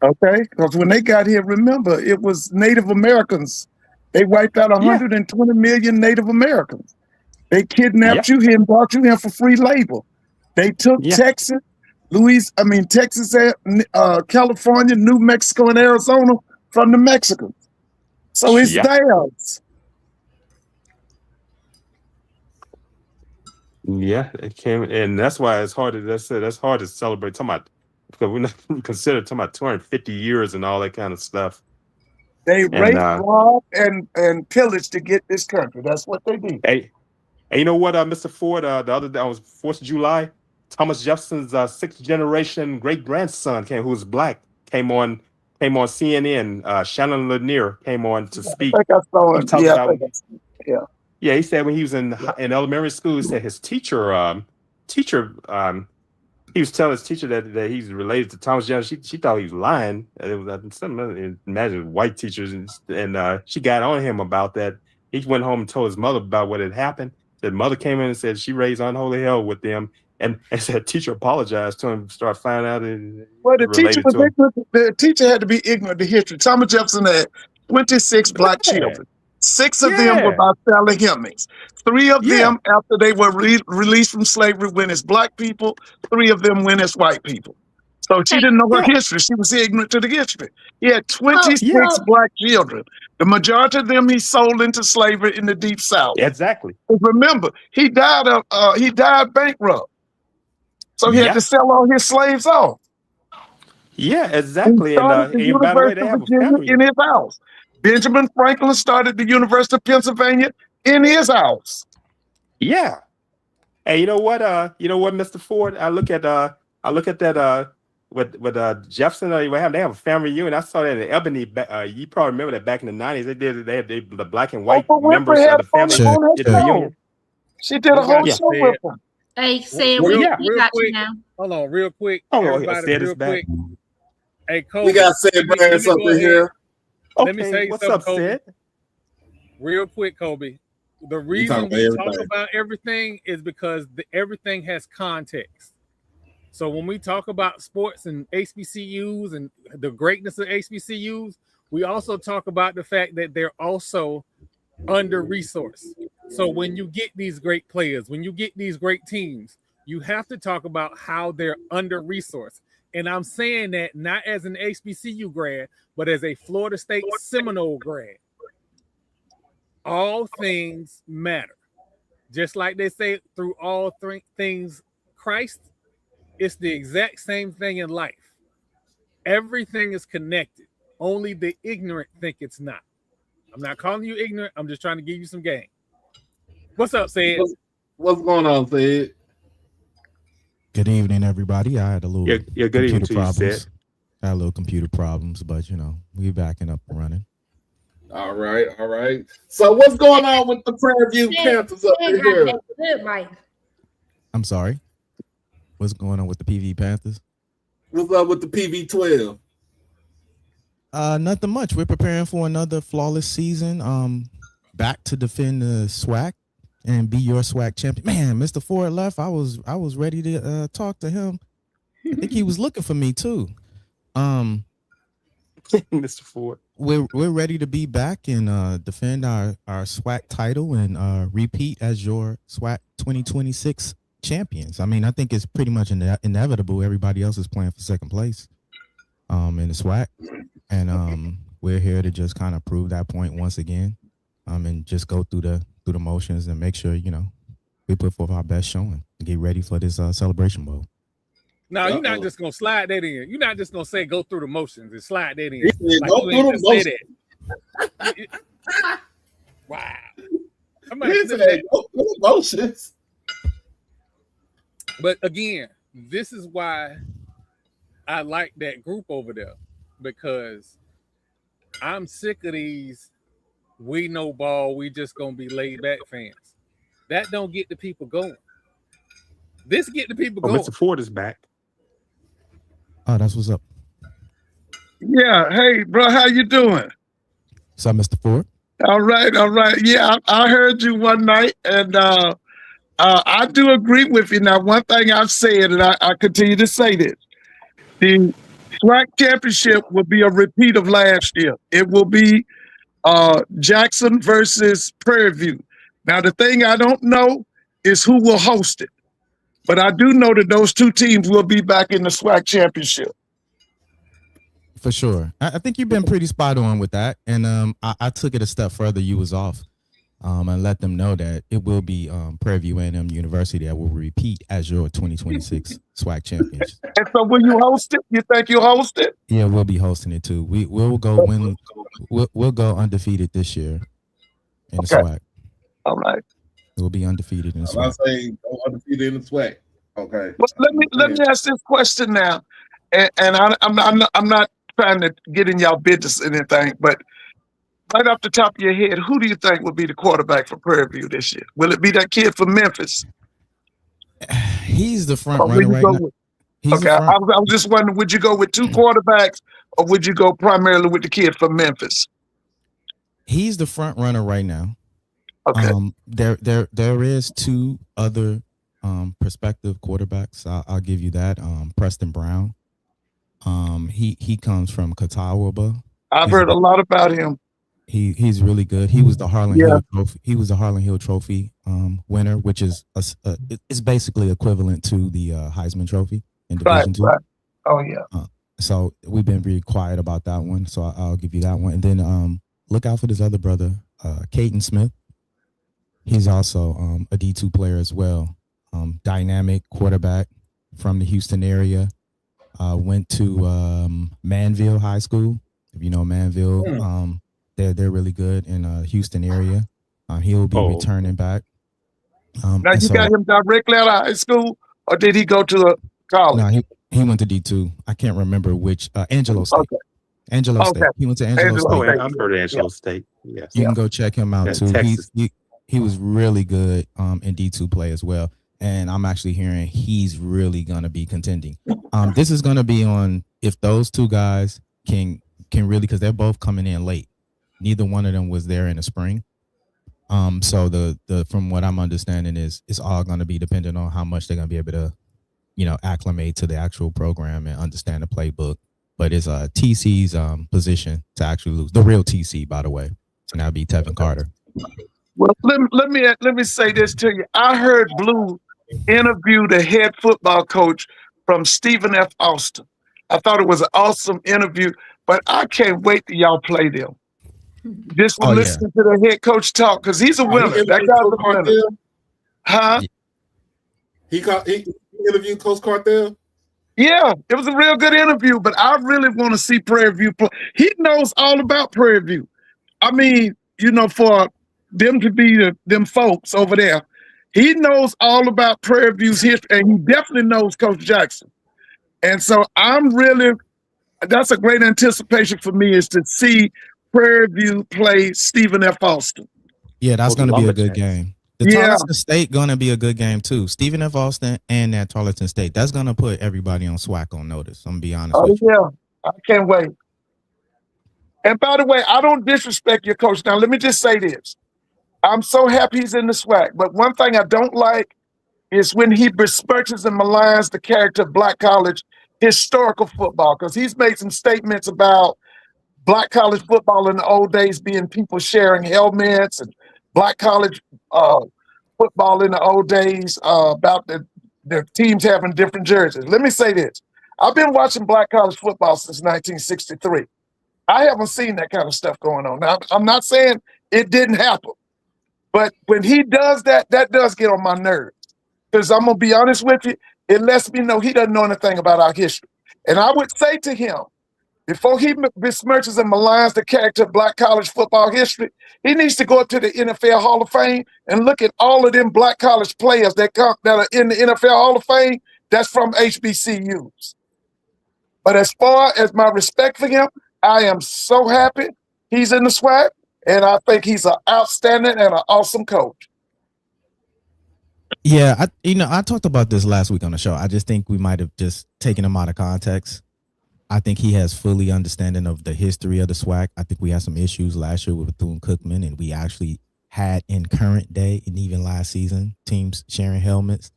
Okay, because when they got here, remember, it was Native Americans. They wiped out 120 million Native Americans. They kidnapped you here and brought you here for free labor. They took Texas, Texas, California, New Mexico, and Arizona from the Mexicans. So it's theirs.
Yeah, it came, and that's why it's hard to. That's hard to celebrate. Because we're not considered talking about 250 years and all that kind of stuff.
They raped, robbed, and pillaged to get this country. That's what they did.
Hey, you know what, Mr. Ford? The other day, on 4th of July, Thomas Jefferson's 6th generation great grandson who was black, came on CNN. Shannon Lanier came on to speak.
I think I saw it.
Yeah, he said when he was in elementary school, he said his teacher, he was telling his teacher that he's related to Thomas Jefferson. She thought he was lying. It was imagine white teachers, and she got on him about that. He went home and told his mother about what had happened. The mother came in and said she raised unholy hell with them, and said teacher apologized to him. Start finding out.
The teacher had to be ignorant to history. Thomas Jefferson had 26 black children. 6 of them were by Sally Hemings. 3 of them, after they were released from slavery, went as black people. 3 of them went as white people. So she didn't know her history. She was ignorant to the history. He had 26 black children. The majority of them he sold into slavery in the Deep South.
Exactly.
Remember, he died bankrupt. So he had to sell all his slaves off.
Yeah, exactly.
He started the University of Virginia in his house. Benjamin Franklin started the University of Pennsylvania in his house.
Yeah. Hey, you know what, Mr. Ford? I look at that with Jefferson. They have a family reunion. I saw that in Ebony. You probably remember that back in the 90s. They had the black and white members of the family did the reunion.
She did a whole show with them.
Hey, said we got you now.
Hold on, real quick.
Real quick.
Hey, Kobe,
we got Sid Brands up in here.
Okay, let me say
what's
something,
up,
Kobe.
Sid?
Real quick, Kobe. The reason we talk about everything is because everything has context. So when we talk about sports and HBCUs and the greatness of HBCUs, we also talk about the fact that they're also under-resourced. So when you get these great players, when you get these great teams, you have to talk about how they're under-resourced. And I'm saying that not as an HBCU grad, but as a Florida State Seminole grad. All things matter. Just like they say through all things Christ, it's the exact same thing in life. Everything is connected. Only the ignorant think it's not. I'm not calling you ignorant. I'm just trying to give you some game. What's up, Sid?
What's going on, Sid?
Good evening, everybody. I had a little
computer problems.
I had a little computer problems, but we backing up and running.
All right. So what's going on with the Prairie View Panthers up in here?
Good, Mike.
I'm sorry. What's going on with the PV Panthers?
What's up with the PV-12?
Nothing much. We're preparing for another flawless season. Back to defend the SWAC and be your SWAC champion. Man, Mr. Ford left. I was ready to talk to him. I think he was looking for me too.
Mr. Ford.
We're ready to be back and defend our SWAC title and repeat as your SWAC 2026 champions. I mean, I think it's pretty much inevitable. Everybody else is playing for second place in the SWAC. And we're here to just kind of prove that point once again. And just go through the motions and make sure, we put forth our best showing and get ready for this Celebration Bowl.
No, you're not just gonna slide that in. You're not just gonna say go through the motions and slide that in. Like,
go through the motions.
Wow.
Go through the motions.
But again, this is why I like that group over there, because I'm sick of these we know ball, we just gonna be laid back fans. That don't get the people going. This get the people going.
Mr. Ford is back.
Oh, that's what's up.
Yeah. Hey, bro, how you doing?
What's up, Mr. Ford?
All right. Yeah, I heard you one night, and I do agree with you. Now, one thing I've said, and I continue to say this, the SWAC championship will be a repeat of last year. It will be Jackson versus Prairie View. Now, the thing I don't know is who will host it, but I do know that those two teams will be back in the SWAC championship.
For sure. I think you've been pretty spot on with that. And I took it a step further. You was off and let them know that it will be Prairie View A&M University that will repeat as your 2026 SWAC champions.
And so will you host it? You think you'll host it?
Yeah, we'll be hosting it too. We'll go win. We'll go undefeated this year in the SWAC.
All right.
We'll be undefeated in the SWAC.
I say go undefeated in the SWAC. Okay.
Well, let me ask this question now, and I'm not trying to get in y'all business or anything, but right off the top of your head, who do you think will be the quarterback for Prairie View this year? Will it be that kid from Memphis?
He's the front runner right now.
Okay, I was just wondering, would you go with two quarterbacks or would you go primarily with the kid from Memphis?
He's the front runner right now.
Okay.
There is two other prospective quarterbacks. I'll give you that. Preston Brown. He comes from Catawba.
I've heard a lot about him.
He's really good. He was the Harlan Hill Trophy. He was the Harlan Hill Trophy winner, which is it's basically equivalent to the Heisman Trophy in Division II.
Right. Oh yeah.
So we've been very quiet about that one. So I'll give you that one. And then look out for this other brother, Caden Smith. He's also a D2 player as well. Dynamic quarterback from the Houston area. Went to Manville High School. If you know Manville, they're really good in Houston area. He'll be returning back.
Now you got him directly out of high school, or did he go to a college?
No, he went to D2. I can't remember which. Angelo State.
Okay.
Angelo State. He went to Angelo State.
I've heard of Angelo State. Yes.
You can go check him out too. He was really good in D2 play as well. And I'm actually hearing he's really gonna be contending. This is gonna be on if those two guys can really, because they're both coming in late. Neither one of them was there in the spring. So the from what I'm understanding is it's all gonna be dependent on how much they're gonna be able to, acclimate to the actual program and understand the playbook. But it's TC's position to actually lose. The real TC, by the way. So now be Tevin Carter.
Well, let me say this to you. I heard Blue interview the head football coach from Stephen F. Austin. I thought it was an awesome interview, but I can't wait till y'all play them. Just to listen to the head coach talk, because he's a winner. That guy's a winner. Huh?
He interviewed Coach Cartel?
Yeah, it was a real good interview, but I really want to see Prairie View play. He knows all about Prairie View. I mean, for them to be them folks over there, he knows all about Prairie View's history, and he definitely knows Coach Jackson. And so that's a great anticipation for me, is to see Prairie View play Stephen F. Austin.
Yeah, that's going to be a good game. The Tarleton State going to be a good game too. Stephen F. Austin and that Tarleton State. That's going to put everybody on SWAC on notice. I'm going to be honest with you.
Yeah, I can't wait. And by the way, I don't disrespect your coach. Now, let me just say this. I'm so happy he's in the SWAC, but one thing I don't like is when he besmirches and maligns the character of Black college historical football, because he's made some statements about Black college football in the old days being people sharing helmets, and Black college football in the old days about the teams having different jerseys. Let me say this. I've been watching Black college football since 1963. I haven't seen that kind of stuff going on. Now, I'm not saying it didn't happen, but when he does that, that does get on my nerves. Because I'm going to be honest with you, it lets me know he doesn't know anything about our history. And I would say to him, before he besmirches and maligns the character of Black college football history, he needs to go up to the NFL Hall of Fame and look at all of them Black college players that are in the NFL Hall of Fame that's from HBCUs. But as far as my respect for him, I am so happy he's in the SWAC, and I think he's an outstanding and an awesome coach.
Yeah, I talked about this last week on the show. I just think we might have just taken him out of context. I think he has fully understanding of the history of the SWAC. I think we had some issues last year with Bethune-Cookman, and we actually had in current day and even last season teams sharing helmets.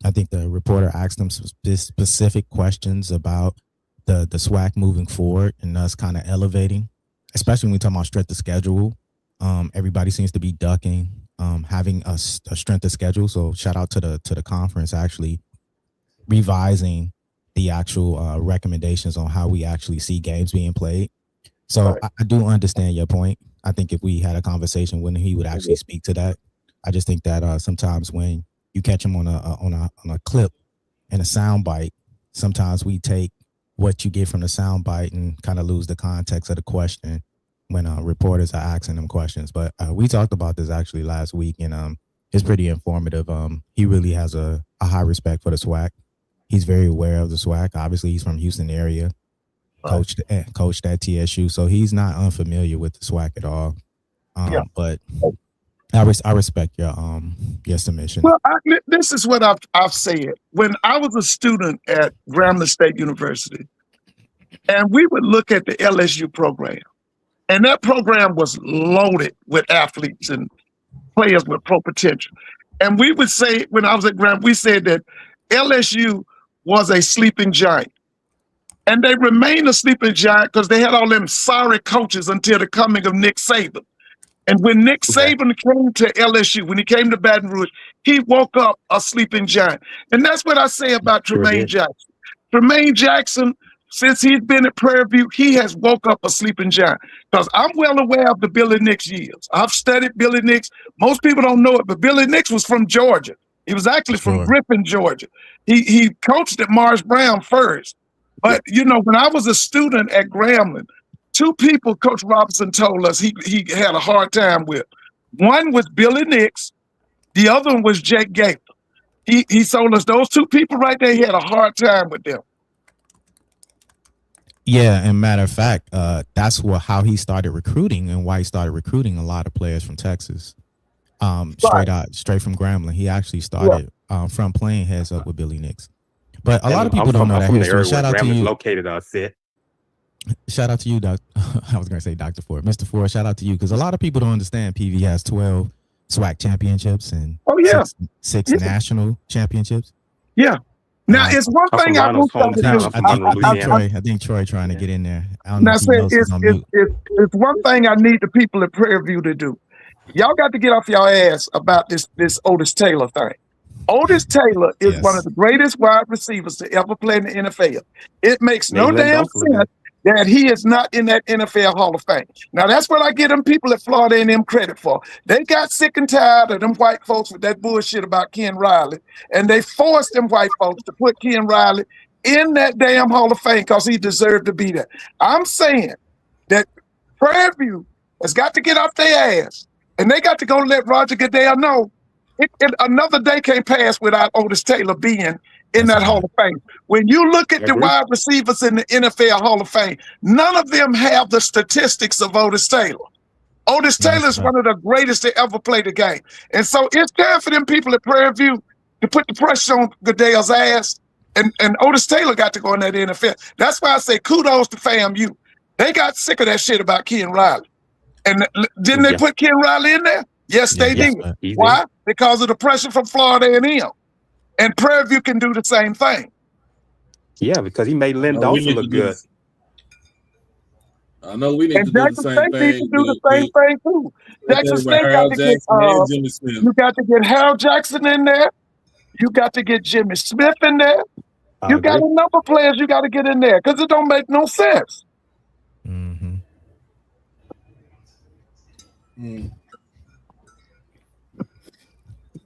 I think the reporter asked them some specific questions about the SWAC moving forward and us kind of elevating, especially when we talk about strength of schedule. Everybody seems to be ducking having a strength of schedule. So shout out to the conference actually revising the actual recommendations on how we actually see games being played. So
Right.
I do understand your point. I think if we had a conversation when he would actually speak to that, I just think that sometimes when you catch him on a clip and a sound bite, sometimes we take what you get from the sound bite and kind of lose the context of the question when reporters are asking them questions. But we talked about this actually last week, and it's pretty informative. He really has a high respect for the SWAC. He's very aware of the SWAC. Obviously, he's from Houston area, coached at TSU, so he's not unfamiliar with the SWAC at all. But I respect your submission.
Well, this is what I've said. When I was a student at Grambling State University, and we would look at the LSU program, and that program was loaded with athletes and players with pro potential. And we would say, when I was at Grambling, we said that LSU was a sleeping giant. And they remained a sleeping giant because they had all them sorry coaches until the coming of Nick Saban. And when Nick Saban came to LSU, when he came to Baton Rouge, he woke up a sleeping giant. And that's what I say about Tremaine Jackson. Tremaine Jackson, since he's been at Prairie View, he has woke up a sleeping giant. Because I'm well aware of the Billy Nix years. I've studied Billy Nix. Most people don't know it, but Billy Nix was from Georgia. He was actually from Griffin, Georgia. He coached at Morris Brown first. But, you know, when I was a student at Grambling, two people Coach Robinson told us he had a hard time with. One was Billy Nix. The other one was Jake Gaither. He told us those two people right there, he had a hard time with them.
Yeah, and matter of fact, that's how he started recruiting and why he started recruiting a lot of players from Texas. Straight from Grambling. He actually started from playing heads up with Billy Nix. But a lot of people don't know that history. Shout out to you.
Located
Shout out to you, Doc. I was going to say Dr. Ford. Mr. Ford, shout out to you because a lot of people don't understand PV has 12 SWAC championships and six national championships.
Yeah. Now, it's one thing I will
I think Troy trying to get in there. I don't know
it's one thing I need the people at Prairie View to do. Y'all got to get off y'all ass about this Otis Taylor thing. Otis Taylor is one of the greatest wide receivers to ever play in the NFL. It makes no damn sense that he is not in that NFL Hall of Fame. Now, that's what I give them people at Florida A&M credit for. They got sick and tired of them white folks with that bullshit about Ken Riley, and they forced them white folks to put Ken Riley in that damn Hall of Fame because he deserved to be there. I'm saying that Prairie View has got to get off their ass, and they got to go let Roger Goodell know another day can't pass without Otis Taylor being in that Hall of Fame. When you look at the wide receivers in the NFL Hall of Fame, none of them have the statistics of Otis Taylor. Otis Taylor is one of the greatest to ever play the game. And so it's time for them people at Prairie View to put the pressure on Goodell's ass, and Otis Taylor got to go in that NFL. That's why I say kudos to FAMU. They got sick of that shit about Ken Riley. And didn't they put Ken Riley in there? Yes, they did. Why? Because of the pressure from Florida A&M. And Prairie View can do the same thing.
Yeah, because he made Lynn Dawson look good.
I know we need to do the same thing.
Need to do the same thing too. Jackson State got to get
Jimmy Smith.
You got to get Harold Jackson in there. You got to get Jimmy Smith in there. You got a number of players you got to get in there because it don't make no sense.
Mm-hmm.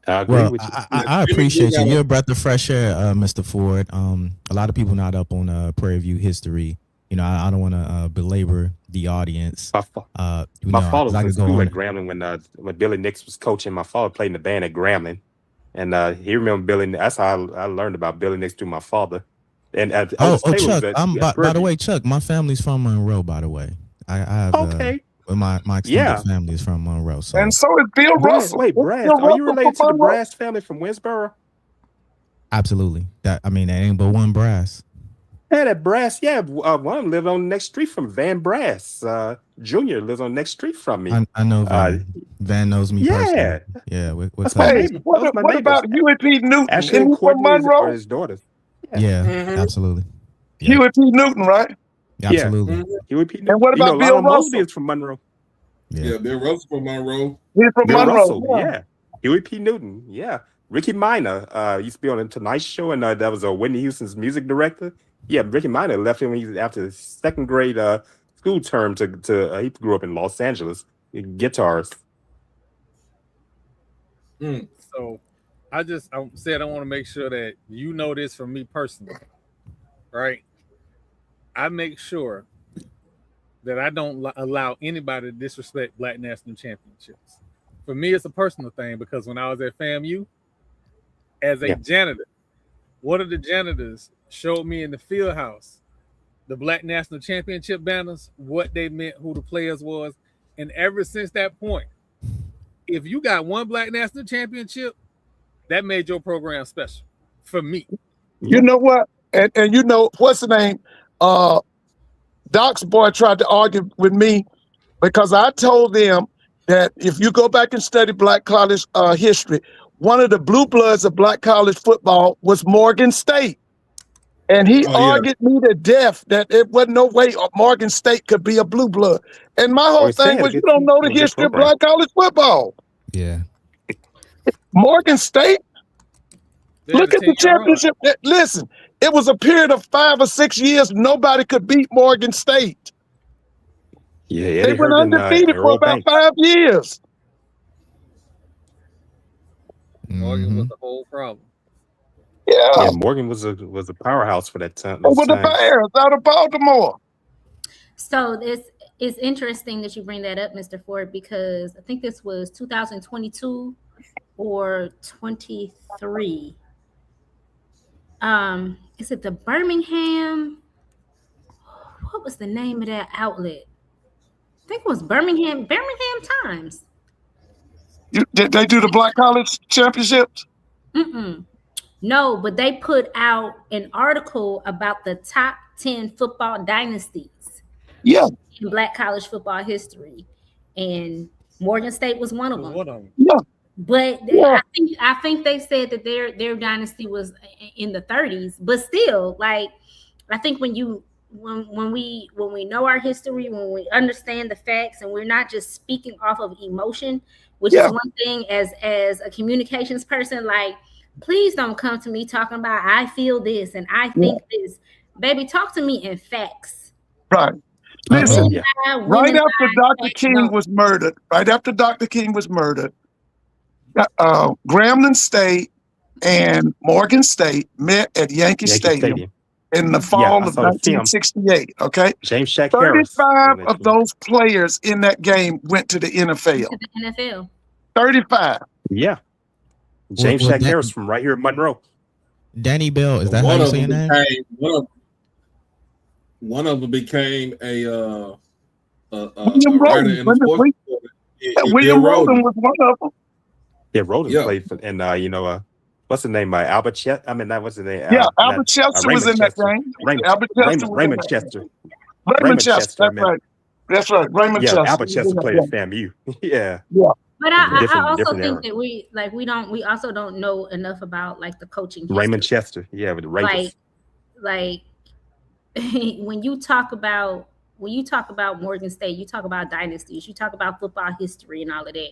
I agree with you.
I appreciate you. You're a breath of fresh air, Mr. Ford. A lot of people not up on Prairie View history. You know, I don't want to belabor the audience.
My father was in school at Grambling when Billy Nix was coaching. My father played in the band at Grambling, and he remembered Billy. That's how I learned about Billy Nix through my father. And
Chuck, by the way, Chuck, my family's from Monroe. By the way, I have my extended family is from Monroe. So.
And so is Bill Russell.
Wait, Brass, are you related to the Brass family from Winsboro?
Absolutely. That ain't but one Brass.
Yeah, that Brass. Yeah, one lived on the next street from Van Brass. Junior lives on the next street from me.
I know Van. Van knows me personally. Yeah.
What about UAP Newton?
Ashley and Courtney are his daughters.
Yeah, absolutely. Yeah.
Huey P. Newton, right?
Absolutely.
Huey P.
And what
You know,
about Bill
Lionel Mosley
Russell?
is from Monroe.
Yeah, Bill Russell from Monroe.
He's from
Bill
Monroe.
Russell, yeah. Huey P. Newton, yeah. Ricky Minor used to be on the Tonight Show, and that was Whitney Houston's music director. Yeah, Ricky Minor left him after the second grade school term to he grew up in Los Angeles. Guitarist.
So I said I want to make sure that you know this from me personally, right? I make sure that I don't allow anybody to disrespect Black National Championships. For me, it's a personal thing because when I was at FAMU, as a janitor, one of the janitors showed me in the field house the Black National Championship banners, what they meant, who the players was, and ever since that point, if you got one Black National Championship, that made your program special for me.
You know what? And you know, what's the name? Doc's boy tried to argue with me because I told them that if you go back and study Black college history, one of the blue bloods of Black college football was Morgan State. And he argued me to death that it wasn't no way Morgan State could be a blue blood. And my whole thing was, you don't know the history of Black college football.
Yeah.
Morgan State? Look at the championship. Listen, it was a period of 5 or 6 years. Nobody could beat Morgan State.
Yeah,
they went undefeated for about 5 years.
Morgan was the whole problem.
Yeah,
Morgan was a powerhouse for that time.
With the Bears out of Baltimore.
So it's interesting that you bring that up, Mr. Ford, because I think this was 2022 or 23. Is it the Birmingham? What was the name of that outlet? I think it was Birmingham Times.
Did they do the Black College Championships?
No, but they put out an article about the top 10 football dynasties.
Yeah.
In Black college football history, and Morgan State was one of them.
Yeah.
But I think they said that their dynasty was in the 30s, but still, like, I think when we know our history, when we understand the facts, and we're not just speaking off of emotion, which is one thing as a communications person, like, please don't come to me talking about I feel this and I think this. Baby, talk to me in facts.
Right. Listen, right after Dr. King was murdered, Grambling State and Morgan State met at Yankee Stadium in the fall of 1968. Okay,
James Shack
35 of those players in that game went to the NFL.
To the NFL.
35.
Yeah. James Shack Harris from right here in Monroe.
Danny Bell, is that how you saying that?
One of them became a
William
writer in the sports.
William Roden was one of them.
Yeah, Roden played for, and what's the name? Albert Chester. I mean, what's the name?
Albert Chester was in that game.
Raymond Chester.
Raymond Chester. That's right. Raymond Chester.
Albert Chester played at FAMU. Yeah.
But I also think that we also don't know enough about like the coaching history.
Raymond Chester. Yeah, with the Ravens.
Like when you talk about Morgan State, you talk about dynasties, you talk about football history and all of that.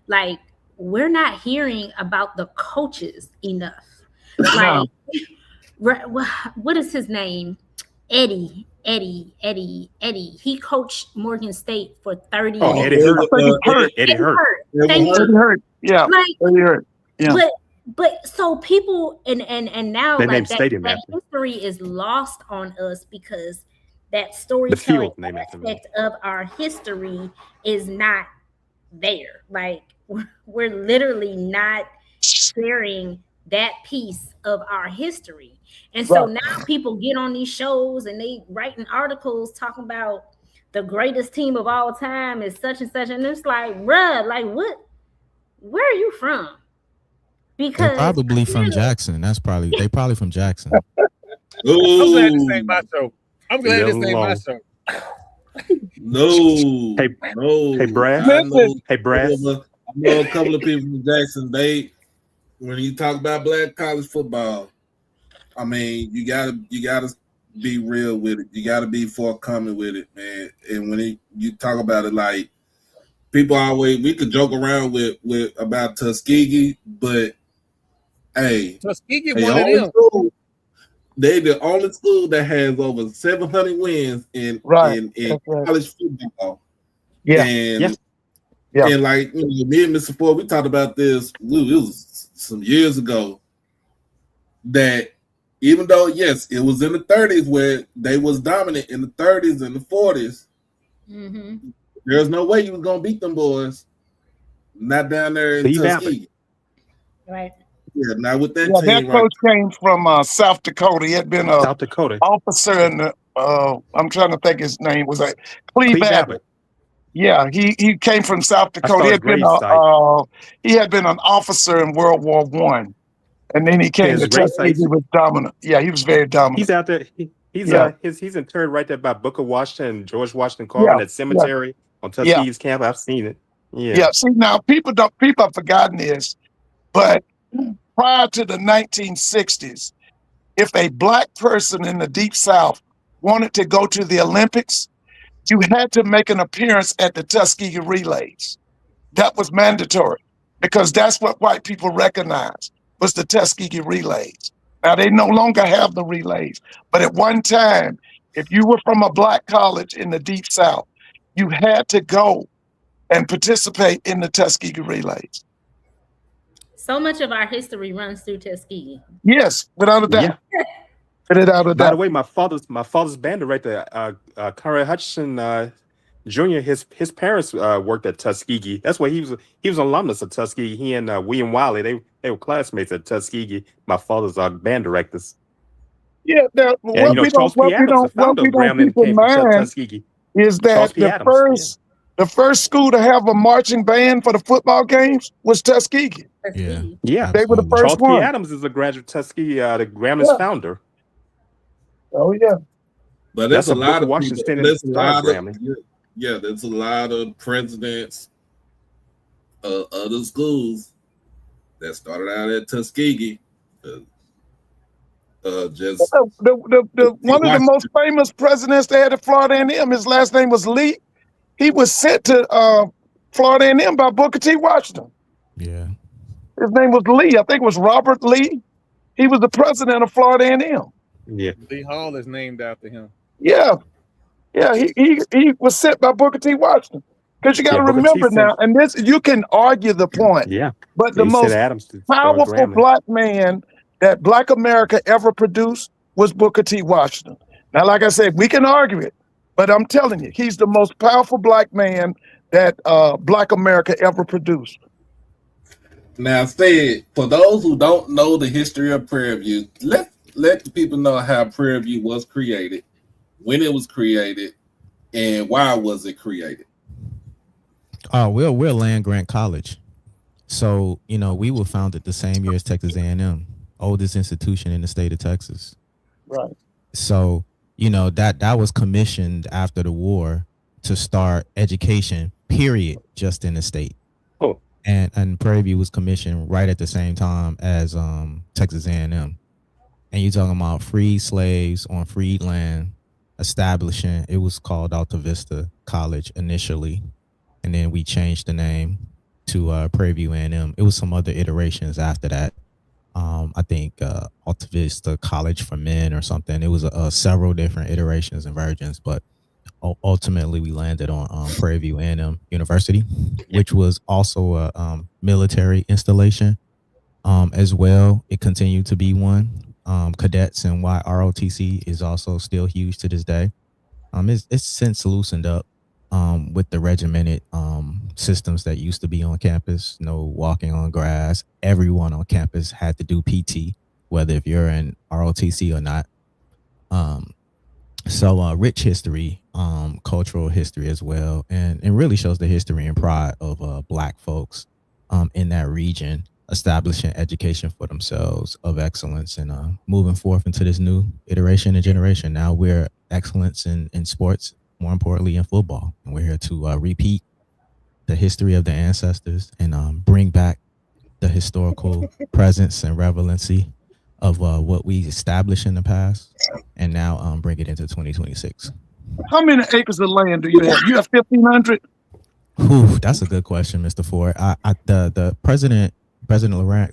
Like, we're not hearing about the coaches enough. Like, what is his name? Eddie. He coached Morgan State for 30 years.
Eddie Hurt.
Yeah. Eddie Hurt. Yeah.
But so people and now like that history is lost on us because that storytelling aspect of our history is not there. Like, we're literally not sharing that piece of our history. And so now people get on these shows and they writing articles talking about the greatest team of all time is such and such. And it's like, bruh, like, what? Where are you from? Because
they're probably from Jackson. They probably from Jackson.
I'm glad this ain't my show.
No.
Hey, Brad.
I know a couple of people from Jackson. When you talk about Black college football, I mean, you gotta be real with it. You got to be forthcoming with it, man. And when you talk about it, like people always, we could joke around with about Tuskegee, but hey,
Tuskegee
they
one of
only
them.
school. They the only school that has over 700 wins in
Right.
college football.
Yeah.
And
Yeah.
and like me and Mr. Ford, we talked about this. It was some years ago. That even though yes, it was in the 30s where they was dominant in the 30s and the 40s.
Mm-hmm.
There's no way you was gonna beat them boys. Not down there in Tuskegee.
Right.
Yeah, not with that team.
That coach came from South Dakota. He had been a
South Dakota
officer in the. I'm trying to think his name was like Cleve Abbott. Yeah, he came from South Dakota. He had been an officer in World War I, and then he came to Tuskegee. He was dominant. Yeah, he was very dominant.
He's out there. He's interred right there by Booker Washington, George Washington Carver, that cemetery on Tuskegee's camp. I've seen it. Yeah.
See, now people have forgotten this, but prior to the 1960s, if a black person in the Deep South wanted to go to the Olympics, you had to make an appearance at the Tuskegee Relays. That was mandatory because that's what white people recognized was the Tuskegee Relays. Now, they no longer have the relays, but at one time, if you were from a black college in the Deep South, you had to go and participate in the Tuskegee Relays.
So much of our history runs through Tuskegee.
Yes, without a doubt.
Yeah.
Without a doubt.
By the way, my father's band director, Conrad Hutchinson Jr. His parents worked at Tuskegee. That's why he was an alumnus of Tuskegee. He and William Wiley, they were classmates at Tuskegee. My father's band directors.
Yeah, what we don't keep in mind is that the first school to have a marching band for the football games was Tuskegee.
Yeah.
They were the first one.
Charles P. Adams is a graduate of Tuskegee, the Grambling founder.
Oh yeah,
but there's a lot of Washington. There's a lot of presidents of other schools that started out at Tuskegee. Just
the one of the most famous presidents they had at Florida A&M. His last name was Lee. He was sent to Florida A&M by Booker T. Washington.
Yeah,
his name was Lee. I think it was Robert Lee. He was the president of Florida A&M.
Yeah,
Lee Hall is named after him.
Yeah. He was sent by Booker T. Washington. Because you got to remember now, and this you can argue the point.
Yeah,
but the most powerful black man that Black America ever produced was Booker T. Washington. Now, like I said, we can argue it, but I'm telling you, he's the most powerful black man that Black America ever produced.
Now, for those who don't know the history of Prairie View, let the people know how Prairie View was created, when it was created, and why was it created.
We're land grant college, so we were founded the same year as Texas A&M, oldest institution in the state of Texas.
Right.
So that was commissioned after the war to start education, period, just in the state.
Oh,
and Prairie View was commissioned right at the same time as Texas A&M. And you're talking about free slaves on freed land, establishing, it was called Alta Vista College initially. And then we changed the name to Prairie View A&M. It was some other iterations after that. I think Alta Vista College for Men or something. It was several different iterations and versions, but ultimately we landed on Prairie View A&M University, which was also a military installation as well. It continued to be one. Cadets and why ROTC is also still huge to this day. It's since loosened up with the regimented systems that used to be on campus. No walking on grass. Everyone on campus had to do PT, whether if you're in ROTC or not. So rich history, cultural history as well, and it really shows the history and pride of Black folks in that region, establishing education for themselves of excellence and moving forth into this new iteration and generation. Now we're excellence in sports, more importantly in football, and we're here to repeat the history of the ancestors and bring back the historical presence and relevancy of what we established in the past, and now bring it into 2026.
How many acres of land do you have? You have 1,500.
Whew, that's a good question, Mr. Ford. The President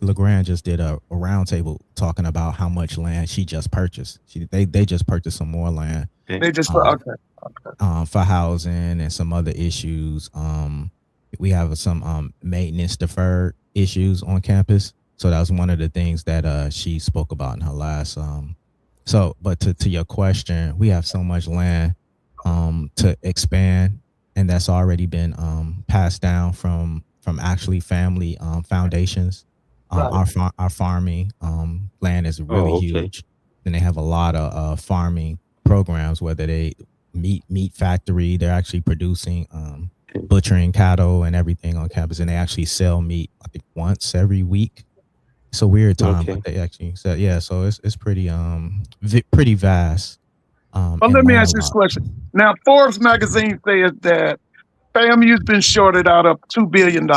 LeGrand just did a roundtable talking about how much land she just purchased. They just purchased some more land.
They just
Okay.
okay.
For housing and some other issues. We have some maintenance deferred issues on campus. So that was one of the things that she spoke about in her last. But to your question, we have so much land to expand, and that's already been passed down from actually family foundations. Our farming land is really huge, and they have a lot of farming programs, whether they meat factory, they're actually producing butchering cattle and everything on campus, and they actually sell meat I think once every week. It's a weird time, but they actually said, yeah. So it's pretty pretty vast.
But let me ask you this question. Now, Forbes magazine says that FAMU's been shorted out of $2 billion.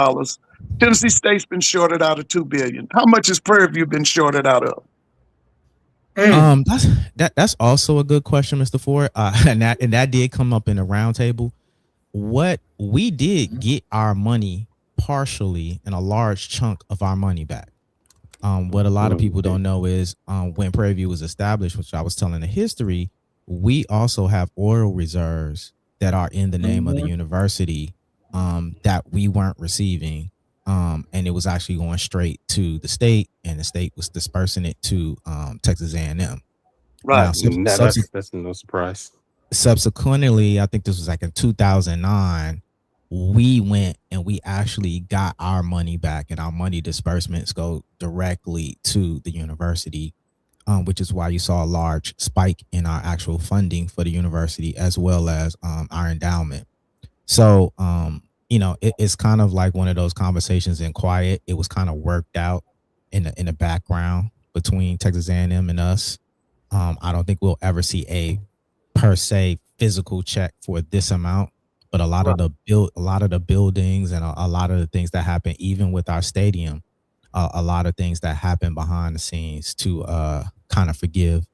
Tennessee State's been shorted out of $2 billion. How much has Prairie View been shorted out of?
That's also a good question, Mr. Ford. And that did come up in a roundtable. What we did get our money partially, and a large chunk of our money back. What a lot of people don't know is when Prairie View was established, which I was telling the history, we also have oil reserves that are in the name of the university that we weren't receiving. And it was actually going straight to the state, and the state was dispersing it to Texas A&M.
Right.
Now,
That's no surprise.
Subsequently, I think this was like in 2009, we went and we actually got our money back, and our money disbursements go directly to the university, which is why you saw a large spike in our actual funding for the university, as well as our endowment. So, it's kind of like one of those conversations in quiet. It was kind of worked out in the background between Texas A&M and us. I don't think we'll ever see a per se physical check for this amount, but a lot of the buildings and a lot of the things that happen, even with our stadium, a lot of things that happen behind the scenes to kind of forgive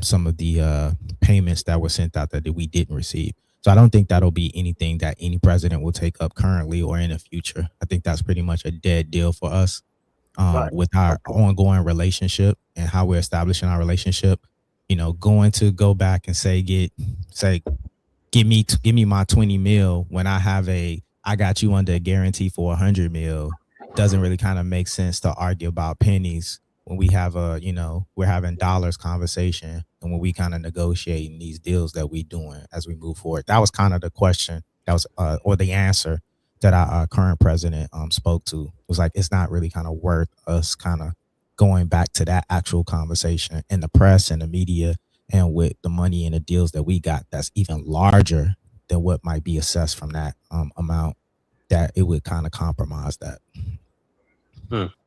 some of the payments that were sent out that we didn't receive. So I don't think that'll be anything that any president will take up currently or in the future. I think that's pretty much a dead deal for us with our ongoing relationship and how we're establishing our relationship. Going to go back and say, give me my 20 mil when I got you under a guarantee for 100 mil doesn't really kind of make sense to argue about pennies when we have we're having dollars conversation, and when we kind of negotiating these deals that we doing as we move forward. That was kind of the question that was, or the answer that our current president spoke to. It was like, it's not really kind of worth us kind of going back to that actual conversation in the press and the media, and with the money and the deals that we got that's even larger than what might be assessed from that amount, that it would kind of compromise that.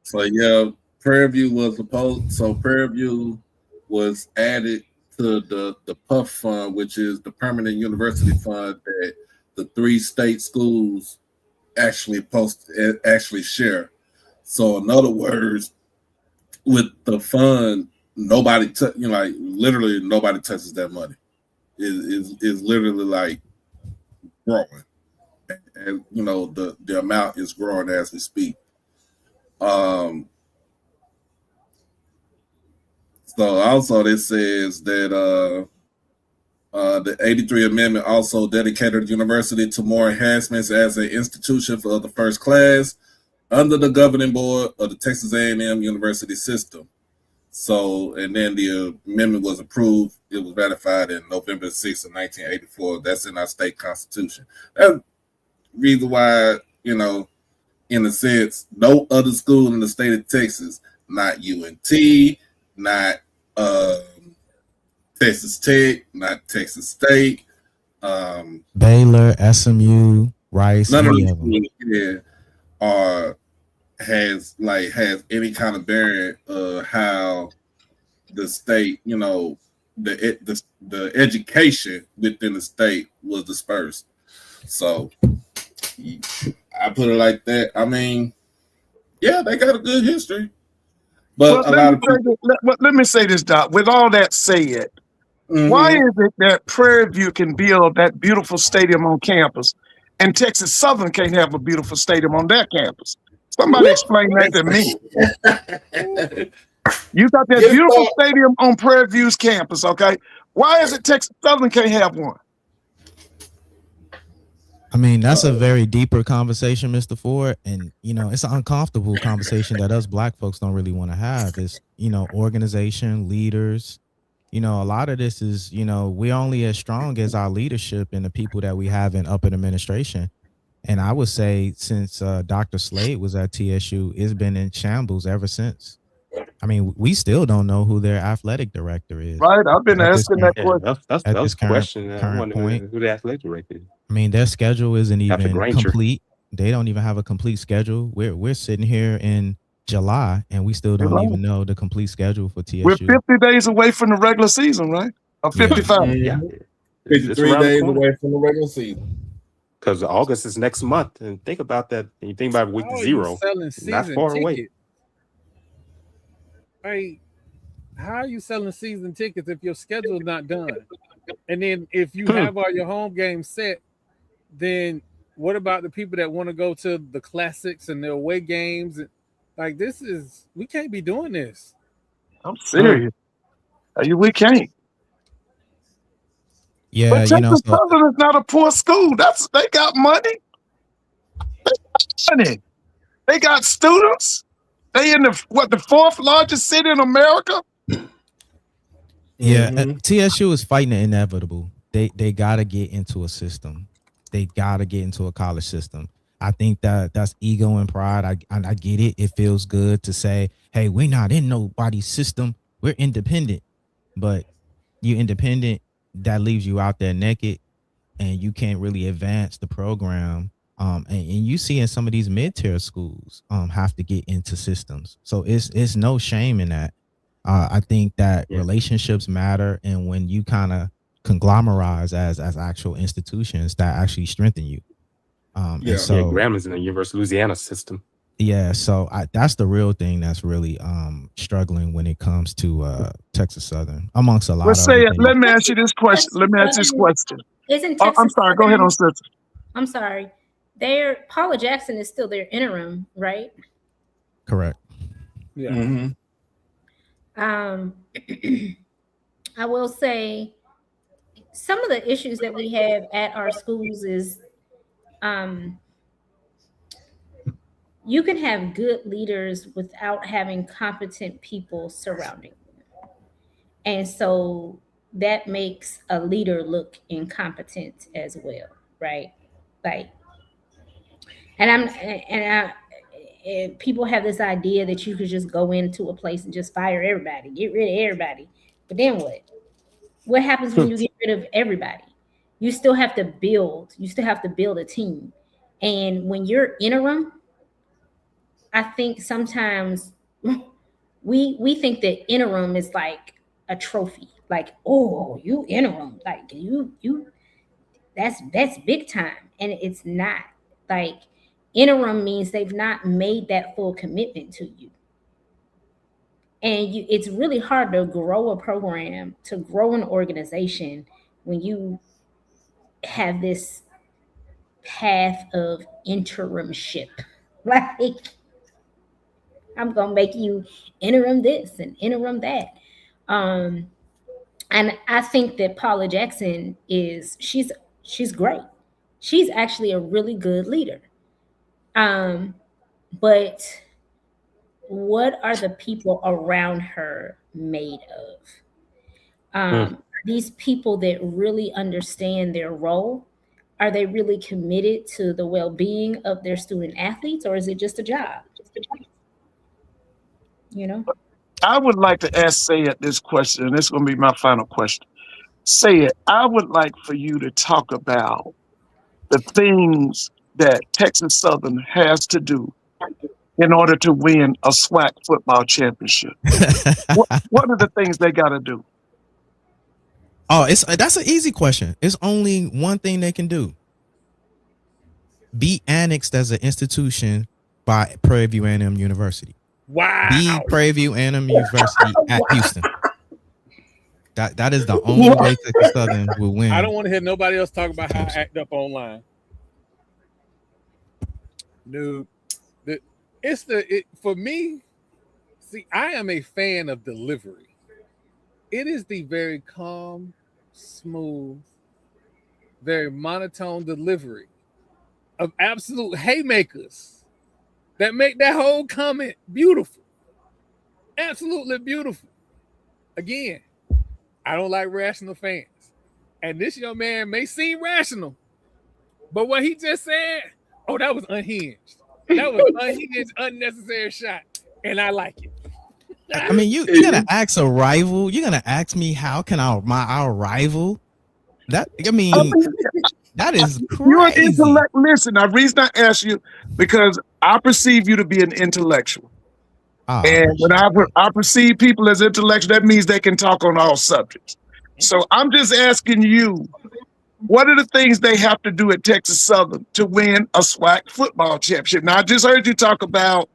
So yeah, Prairie View was added to the PUF fund, which is the Permanent University Fund that the 3 state schools actually share. So in other words, with the fund, literally nobody touches that money. Is literally like growing, and the amount is growing as we speak. So also it says that the 83 Amendment also dedicated the university to more enhancements as an institution for the first class under the governing board of the Texas A&M University system. So, and then the amendment was approved. It was ratified in November 6th of 1984. That's in our state constitution. That's the reason why, in a sense, no other school in the state of Texas, not UNT, not Texas Tech, not Texas State,
Baylor, SMU, Rice,
none of
any
them
of them.
has any kind of bearing how the state, the education within the state was dispersed. So I put it like that. I mean, yeah, they got a good history. But a lot of people.
Let me say this, Doc. With all that said, why is it that Prairie View can build that beautiful stadium on campus and Texas Southern can't have a beautiful stadium on their campus? Somebody explain that to me. You got that beautiful stadium on Prairie View's campus, okay? Why is it Texas Southern can't have one?
I mean, that's a very deeper conversation, Mr. Ford. And, it's an uncomfortable conversation that us black folks don't really want to have. It's, organization, leaders. A lot of this is, we're only as strong as our leadership and the people that we have in upper administration. And I would say since Dr. Slade was at TSU, it's been in shambles ever since. I mean, we still don't know who their athletic director is.
Right, I've been asking that question.
That's the question. I wonder who the athletic director is.
I mean, their schedule isn't even complete. They don't even have a complete schedule. We're sitting here in July, and we still don't even know the complete schedule for TSU.
We're 50 days away from the regular season, right? Or 55.
Yeah. 53 days away from the regular season.
Because August is next month. And think about that. And you think about week 0. Not far away.
Right. How are you selling season tickets if your schedule is not done? And then if you have all your home games set, then what about the people that want to go to the classics and the away games? Like, we can't be doing this.
I'm serious. We can't.
Yeah,
but Texas Southern is not a poor school. They got money. They got students. They in the 4th largest city in America.
Yeah, TSU is fighting the inevitable. They got to get into a system. They got to get into a college system. I think that's ego and pride. I get it. It feels good to say, hey, we're not in nobody's system. We're independent. But you're independent, that leaves you out there naked, and you can't really advance the program. And you see in some of these mid-tier schools have to get into systems. So it's no shame in that. I think that relationships matter, and when you kind of conglomerize as actual institutions, that actually strengthen you.
Gramblin's in the University of Louisiana system.
Yeah, so that's the real thing that's really struggling when it comes to Texas Southern, amongst a lot of
things. Let me ask you this question.
Isn't Texas
I'm sorry. Go ahead on, sister.
I'm sorry. Paula Jackson is still their interim, right?
Correct.
Yeah.
I will say some of the issues that we have at our schools is you can have good leaders without having competent people surrounding them. And so that makes a leader look incompetent as well, right? And people have this idea that you could just go into a place and just fire everybody, get rid of everybody. But then what? What happens when you get rid of everybody? You still have to build. You still have to build a team. And when you're interim, I think sometimes we think that interim is like a trophy. Like, oh, you interim. Like you that's big time. And it's not. Like, interim means they've not made that full commitment to you. And it's really hard to grow a program, to grow an organization when you have this path of interimship. Like, I'm going to make you interim this and interim that. And I think that Paula Jackson she's great. She's actually a really good leader. But what are the people around her made of? These people that really understand their role, are they really committed to the well-being of their student athletes, or is it just a job?
I would like to ask Sayed this question, and this is going to be my final question. Sayed, I would like for you to talk about the things that Texas Southern has to do in order to win a SWAC football championship. What are the things they got to do?
Oh, that's an easy question. It's only one thing they can do. Be annexed as an institution by Prairie View A&M University.
Wow.
Beat Prairie View A&M University at Houston. That is the only way Texas Southern will win.
I don't want to hear nobody else talk about how I act up online. No, for me. See, I am a fan of delivery. It is the very calm, smooth, very monotone delivery of absolute haymakers that make that whole comment beautiful. Absolutely beautiful. Again, I don't like rational fans. And this young man may seem rational, but what he just said, oh, that was unhinged. That was unhinged, unnecessary shot. And I like it.
I mean, you're gonna ask a rival. You're gonna ask me how can our rival? That is crazy.
You're an intellect. Listen, the reason I ask you because I perceive you to be an intellectual, and when I perceive people as intellectual, that means they can talk on all subjects. So I'm just asking you, what are the things they have to do at Texas Southern to win a SWAC football championship? Now, I just heard you talk about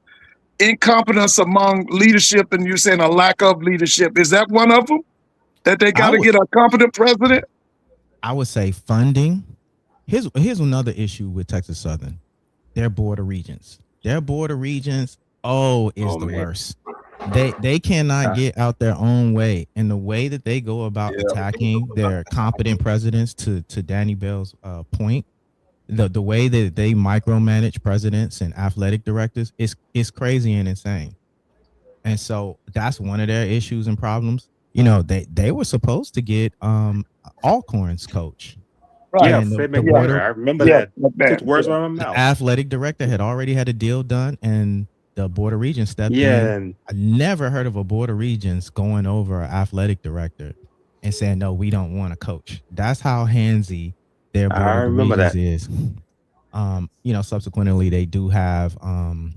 incompetence among leadership, and you're saying a lack of leadership. Is that one of them? That they got to get a competent president?
I would say funding. Here's another issue with Texas Southern. Their board of regents. Their board of regents, the worst. They cannot get out their own way. And the way that they go about attacking their competent presidents, to Danny Bell's point, the way that they micromanage presidents and athletic directors is crazy and insane. And so that's one of their issues and problems. You know, they were supposed to get Alcorn's coach.
Right. Yeah, I remember that. Took words out of my mouth.
The athletic director had already had a deal done, and the board of regents stepped in. I never heard of a board of regents going over an athletic director and saying, "No, we don't want a coach." That's how handsy their board of regents is. You know, subsequently they do have Coach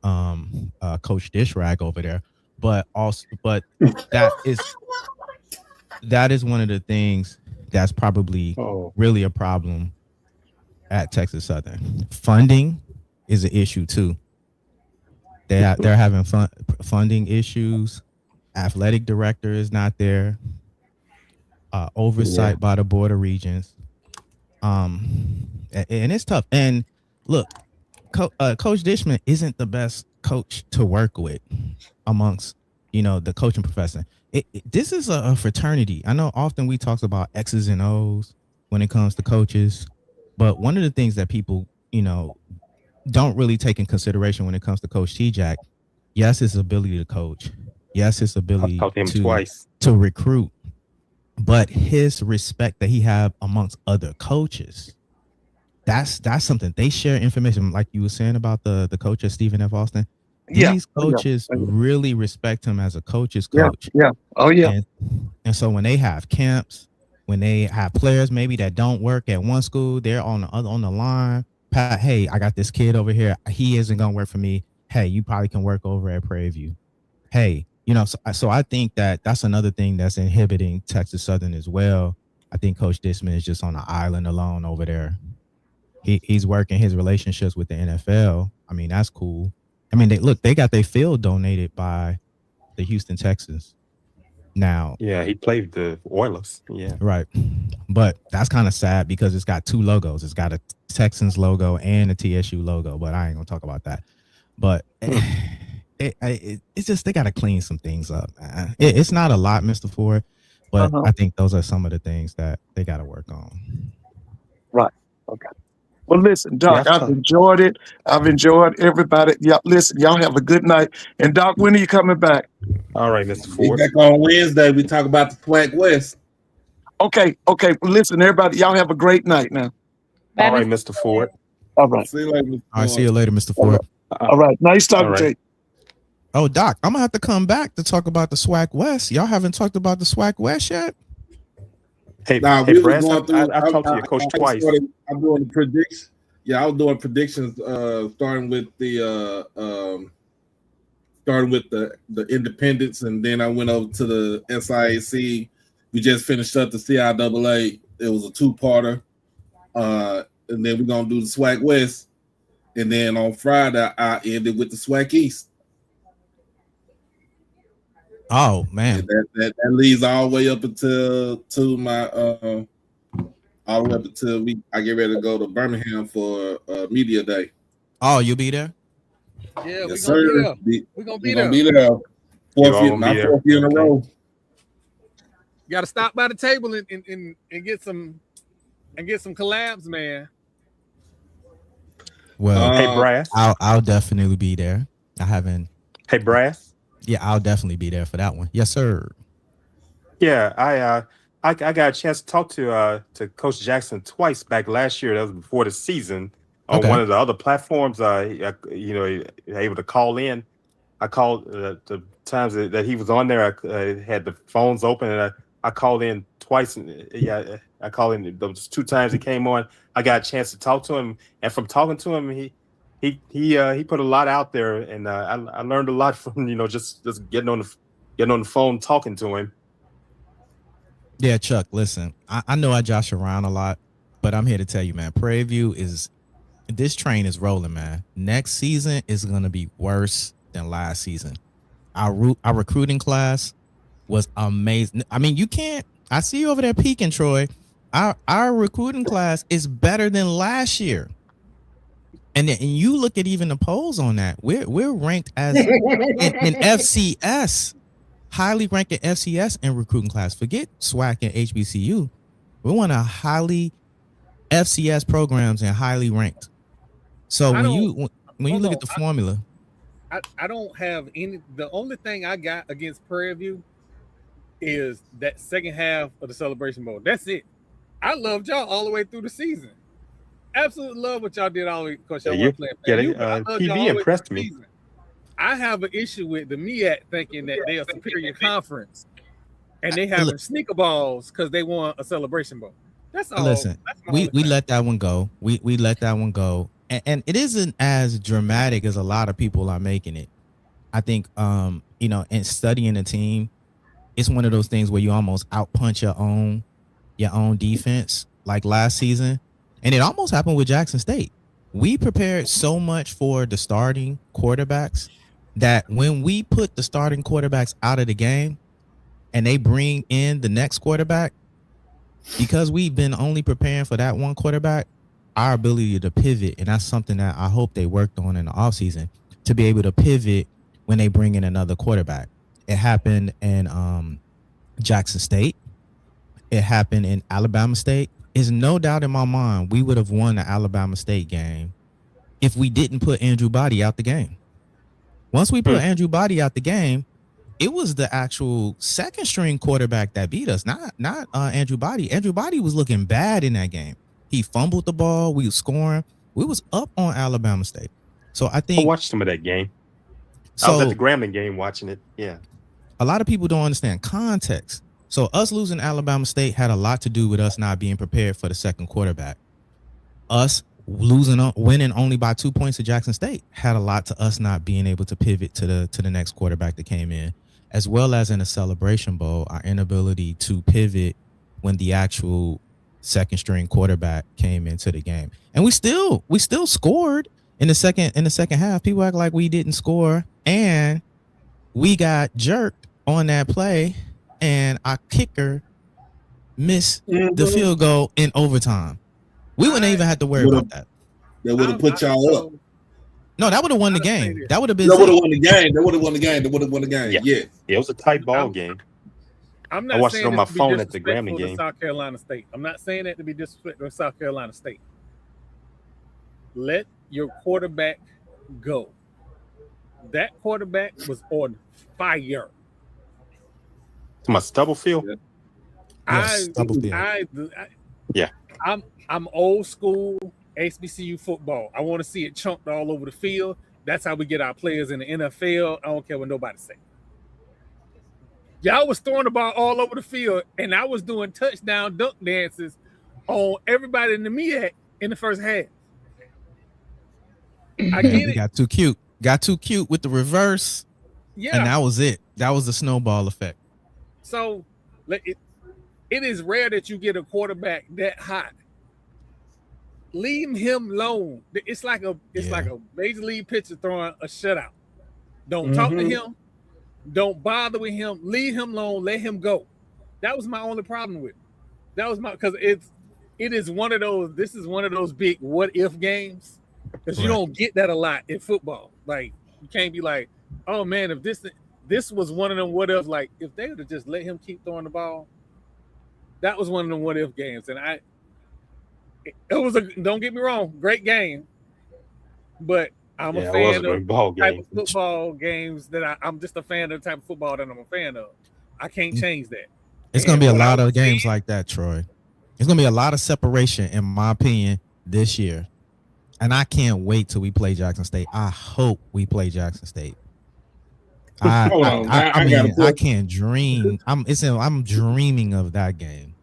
Dishrag over there, but that is one of the things that's probably really a problem at Texas Southern. Funding is an issue too. They're having funding issues. Athletic director is not there. Oversight by the board of regents. And it's tough. And look, Coach Dishman isn't the best coach to work with amongst, you know, the coaching profession. This is a fraternity. I know often we talk about X's and O's when it comes to coaches, but one of the things that people, you know, don't really take in consideration when it comes to Coach T-Jack, yes, his ability to coach, yes, his ability to recruit, but his respect that he have amongst other coaches. That's something. They share information, like you were saying about the coach of Stephen F. Austin. These coaches really respect him as a coach's coach. And so when they have camps, when they have players maybe that don't work at one school, they're on the line. Pat, hey, I got this kid over here. He isn't gonna work for me. Hey, you probably can work over at Prairie View. Hey, you know, so I think that's another thing that's inhibiting Texas Southern as well. I think Coach Disman is just on an island alone over there. He's working his relationships with the NFL. I mean, that's cool. I mean, they got their field donated by the Houston Texans. Now,
he played the Oilers. Yeah,
right. But that's kind of sad because it's got two logos. It's got a Texans logo and a TSU logo. But I ain't gonna talk about that. But it's just they got to clean some things up. It's not a lot, Mr. Ford, but I think those are some of the things that they got to work on.
Right. Okay. Well, listen, Doc, I've enjoyed it. I've enjoyed everybody. Listen, y'all have a good night. And Doc, when are you coming back?
All right, Mr. Ford.
Back on Wednesday, we talk about the SWAC West.
Okay. Well, listen, everybody, y'all have a great night now.
All right, Mr. Ford.
All right.
See you later, Mr. Ford.
All right, see you later, Mr. Ford.
All right. Nice talking to you.
Oh, Doc, I'm gonna have to come back to talk about the SWAC West. Y'all haven't talked about the SWAC West yet?
Hey, Brad, I talked to your coach twice.
I'm doing the predictions. Yeah, I was doing predictions starting with the independents, and then I went over to the SIAC. We just finished up the CIAA. It was a two-parter. And then we're gonna do the SWAC West. And then on Friday, I ended with the SWAC East.
Oh man,
that leads all the way up until all the way up until I get ready to go to Birmingham for media day.
oh, you'll be there.
Yeah,
Yes,
we're gonna be
sir.
there. We're gonna be
We're gonna
there.
be there.
You all gonna
My
be there?
fourth year in a
Okay.
row.
You gotta stop by the table and get some collabs, man.
Well,
Hey, Brass.
I'll definitely be there. I haven't.
Hey, Brass.
Yeah, I'll definitely be there for that one. Yes, sir.
Yeah, I got a chance to talk to Coach Jackson twice back last year. That was before the season on
Okay.
one of the other platforms. Able to call in. I called the times that he was on there. I had the phones open, and I called in twice. And I called in those 2 times he came on. I got a chance to talk to him, and from talking to him, he put a lot out there, and I learned a lot from just getting on the phone talking to him.
Yeah, Chuck, listen, I know I josh around a lot, but I'm here to tell you, man, Prairie View this train is rolling, man. Next season is going to be worse than last season. Our recruiting class was amazing. I mean, I see you over there peeking, Troy. Our recruiting class is better than last year. And you look at even the polls on that. We're ranked as in FCS. Highly ranked in FCS and recruiting class. Forget SWAC and HBCU. We're one of highly FCS programs and highly ranked. So when you look at the formula,
I don't have any. The only thing I got against Prairie View is that second half of the Celebration Bowl. That's it. I loved y'all all the way through the season. Absolutely love what y'all did all the way because y'all were playing.
PV impressed me.
Season. I have an issue with the MEAC thinking that they're a superior conference and they having sneaker balls because they won a Celebration Bowl. That's all.
Listen, we let that one go. We let that one go. And it isn't as dramatic as a lot of people are making it. I think in studying the team, it's one of those things where you almost outpunch your own defense like last season. And it almost happened with Jackson State. We prepared so much for the starting quarterbacks that when we put the starting quarterbacks out of the game and they bring in the next quarterback, because we've been only preparing for that one quarterback, our ability to pivot, and that's something that I hope they worked on in the offseason, to be able to pivot when they bring in another quarterback. It happened in Jackson State. It happened in Alabama State. There's no doubt in my mind we would have won the Alabama State game if we didn't put Andrew Body out the game. Once we put Andrew Body out the game, it was the actual second string quarterback that beat us, not Andrew Body. Andrew Body was looking bad in that game. He fumbled the ball. We were scoring. We was up on Alabama State. So I think
I watched some of that game. I was at the Grambling game watching it. Yeah.
A lot of people don't understand context. So us losing Alabama State had a lot to do with us not being prepared for the second quarterback. Us winning only by 2 points to Jackson State had a lot to us not being able to pivot to the next quarterback that came in, as well as in a Celebration Bowl, our inability to pivot when the actual second string quarterback came into the game. And we still scored in the second half. People act like we didn't score, and we got jerked on that play, and our kicker missed the field goal in overtime. We wouldn't even have to worry about that.
That would have put y'all up.
No, that would have won the game. That would have been.
That would have won the game. That would have won the game. That would have won the game. Yeah.
It was a tight ball game.
I'm not
I watched
saying
it on my
this to be
phone at the
disrespectful
Grambling
to
game.
South Carolina State. I'm not saying that to be disrespectful to South Carolina State. Let your quarterback go. That quarterback was on fire.
To my Stubblefield.
Yeah.
I'm old school HBCU football. I want to see it chunked all over the field. That's how we get our players in the NFL. I don't care what nobody say. Y'all was throwing the ball all over the field, and I was doing touchdown dunk dances on everybody in the MEAC in the first half. I get it.
Got too cute with the reverse.
Yeah.
And that was it. That was the snowball effect.
So it is rare that you get a quarterback that hot. Leave him alone. It's like a major league pitcher throwing a shutout. Don't talk to him. Don't bother with him. Leave him alone. Let him go. That was my only problem with it. That was because it is one of those. This is one of those big what if games because you don't get that a lot in football. Like you can't be like, oh man, if this was one of them what if, like if they would have just let him keep throwing the ball, that was one of them what if games. And it was don't get me wrong, great game, but I'm a fan of type of football games that I'm just a fan of the type of football that I'm a fan of. I can't change that.
It's going to be a lot of games like that, Troy. It's going to be a lot of separation, in my opinion, this year. And I can't wait till we play Jackson State. I hope we play Jackson State. I can't dream. I'm dreaming of that game.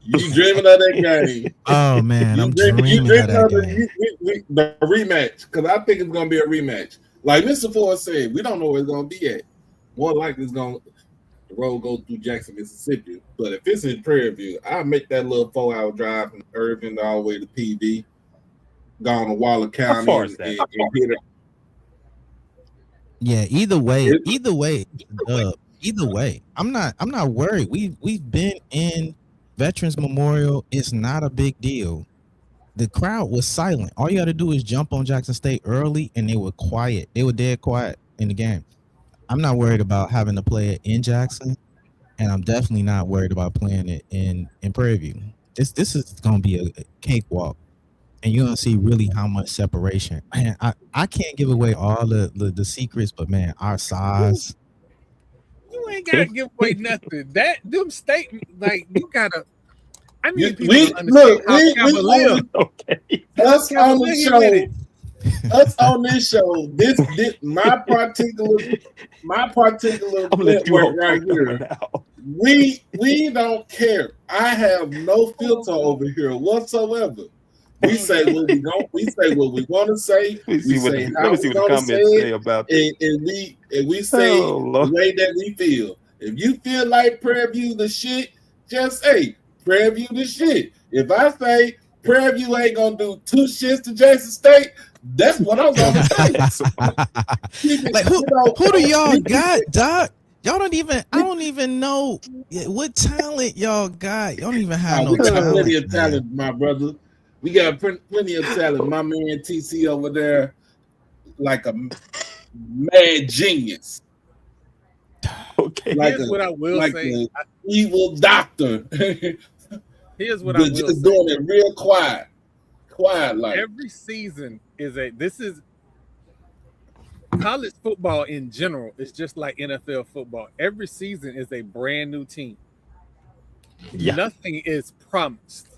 You dreaming of that game?
Oh man, I'm dreaming of that game.
The rematch, because I think it's gonna be a rematch. Like Mr. Ford said, we don't know where it's gonna be at. More likely, the road goes through Jackson, Mississippi. But if it's in Prairie View, I'll make that little 4-hour drive from Irving all the way to PV, gone to Waller County, and hit it.
Yeah, either way, I'm not worried. We've been in Veterans Memorial. It's not a big deal. The crowd was silent. All you got to do is jump on Jackson State early, and they were quiet. They were dead quiet in the game. I'm not worried about having to play it in Jackson, and I'm definitely not worried about playing it in Prairie View. This is gonna be a cakewalk. And you're gonna see really how much separation. Man, I can't give away all the secrets, but man, our size.
You ain't gotta give away nothing. That them statements, like you gotta. I need people to understand how live.
Okay. Us on this show, this my particular network right here. We don't care. I have no filter over here whatsoever. We say what we don't. We say what we want to say. We say how we want to say it, and we say the way that we feel. If you feel like Prairie View the shit, just say Prairie View the shit. If I say Prairie View ain't gonna do 2 shits to Jackson State, that's what I'm gonna say.
Like who do y'all got, Doc? Y'all don't even. I don't even know what talent y'all got. Y'all don't even have no talent.
Plenty of talent, my brother. We got plenty of talent. My man TC over there, like a mad genius.
Okay, like here's what I will say.
Evil doctor.
Here's what I will
just say. Doing it real quiet like.
Every season this is college football in general. It's just like NFL football. Every season is a brand new team. Yeah. Nothing is promised.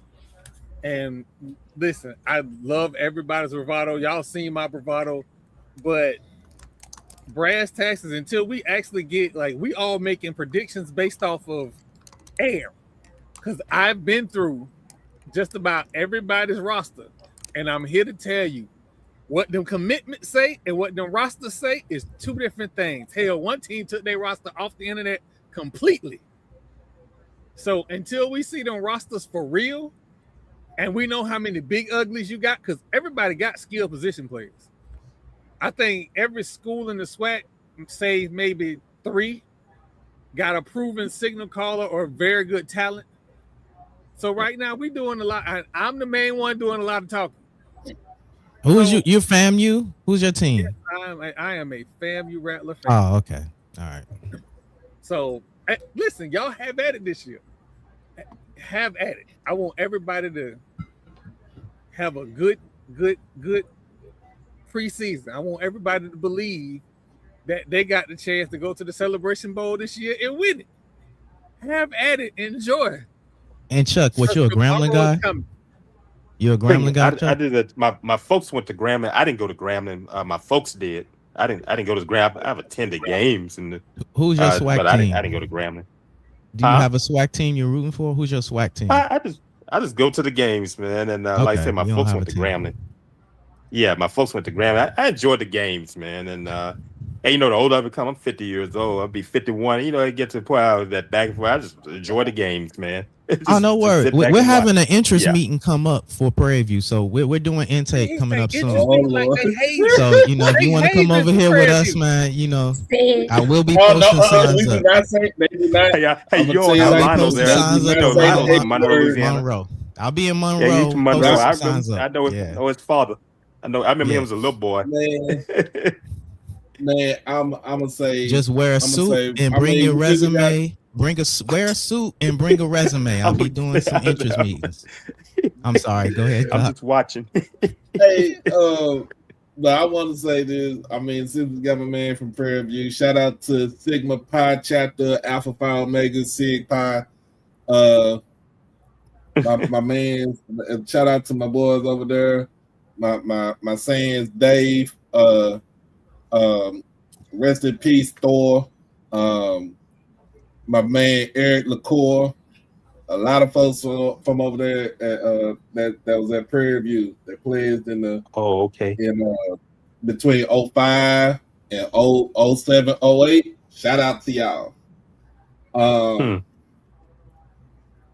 And listen, I love everybody's bravado. Y'all seen my bravado, but brass taxes until we actually get we all making predictions based off of air. Because I've been through just about everybody's roster, and I'm here to tell you what them commitments say and what them rosters say is 2 different things. Hell, one team took their roster off the internet completely. So until we see them rosters for real, and we know how many big uglies you got, because everybody got skilled position players. I think every school in the SWAC, say maybe 3, got a proven signal caller or very good talent. So right now we doing a lot. I'm the main one doing a lot of talking.
Who's you? You FAMU? Who's your team?
Yes, I am a FAMU Rattler fan.
Oh, okay. All right.
So listen, y'all have at it this year. Have at it. I want everybody to have a good preseason. I want everybody to believe that they got the chance to go to the Celebration Bowl this year and win it. Have at it. Enjoy.
And Chuck, what you a Grambling guy? You a Grambling guy?
I did that. My folks went to Grambling. I didn't go to Grambling. My folks did. I didn't go to Grambling. I've attended games and
who's your SWAC
but
team?
I didn't go to Grambling.
Do you have a SWAC team you're rooting for? Who's your SWAC team?
I just go to the games, man. And like I said, my folks went to Grambling. Yeah, my folks went to Grambling. I enjoyed the games, man. And And the older I become, I'm 50 years old. I'll be 51. It gets to the point out that back and forth. I just enjoy the games, man.
No
just
word.
sit back
We're
and watch.
having an interest
Yeah.
meeting come up for Prairie View, so we're doing intake coming up soon.
Oh, Lord.
So if you want to come over here with us, man, I will be
Oh, no,
posting signs
we do
up.
not say, they do not.
Hey,
I'ma
you
tell
don't
you
have
I'll be
like
Lionel's
posting
there.
this,
signs up.
not say
Lionel's
the
in Monroe,
H-word.
Louisiana.
Monroe. I'll be in
Yeah,
Monroe.
he's from Monroe.
Posting
I
signs
remember.
up. Yeah.
I know his father. I remember him as a little boy.
Man, I'm gonna say,
Just wear a suit and bring your resume. Wear a suit and bring a resume. I'll be doing some interest meetings. I'm sorry. Go ahead.
I'm just watching.
Hey, but I want to say this. I mean, since we got my man from Prairie View, shout out to Sigma Pi chapter, Alpha Phi Omega Sig Pi. My man, shout out to my boys over there. My sons, Dave. Rest in peace, Thor. My man Eric LaCour. A lot of folks from over there that was at Prairie View that played in the between 05 and 07, 08. Shout out to y'all.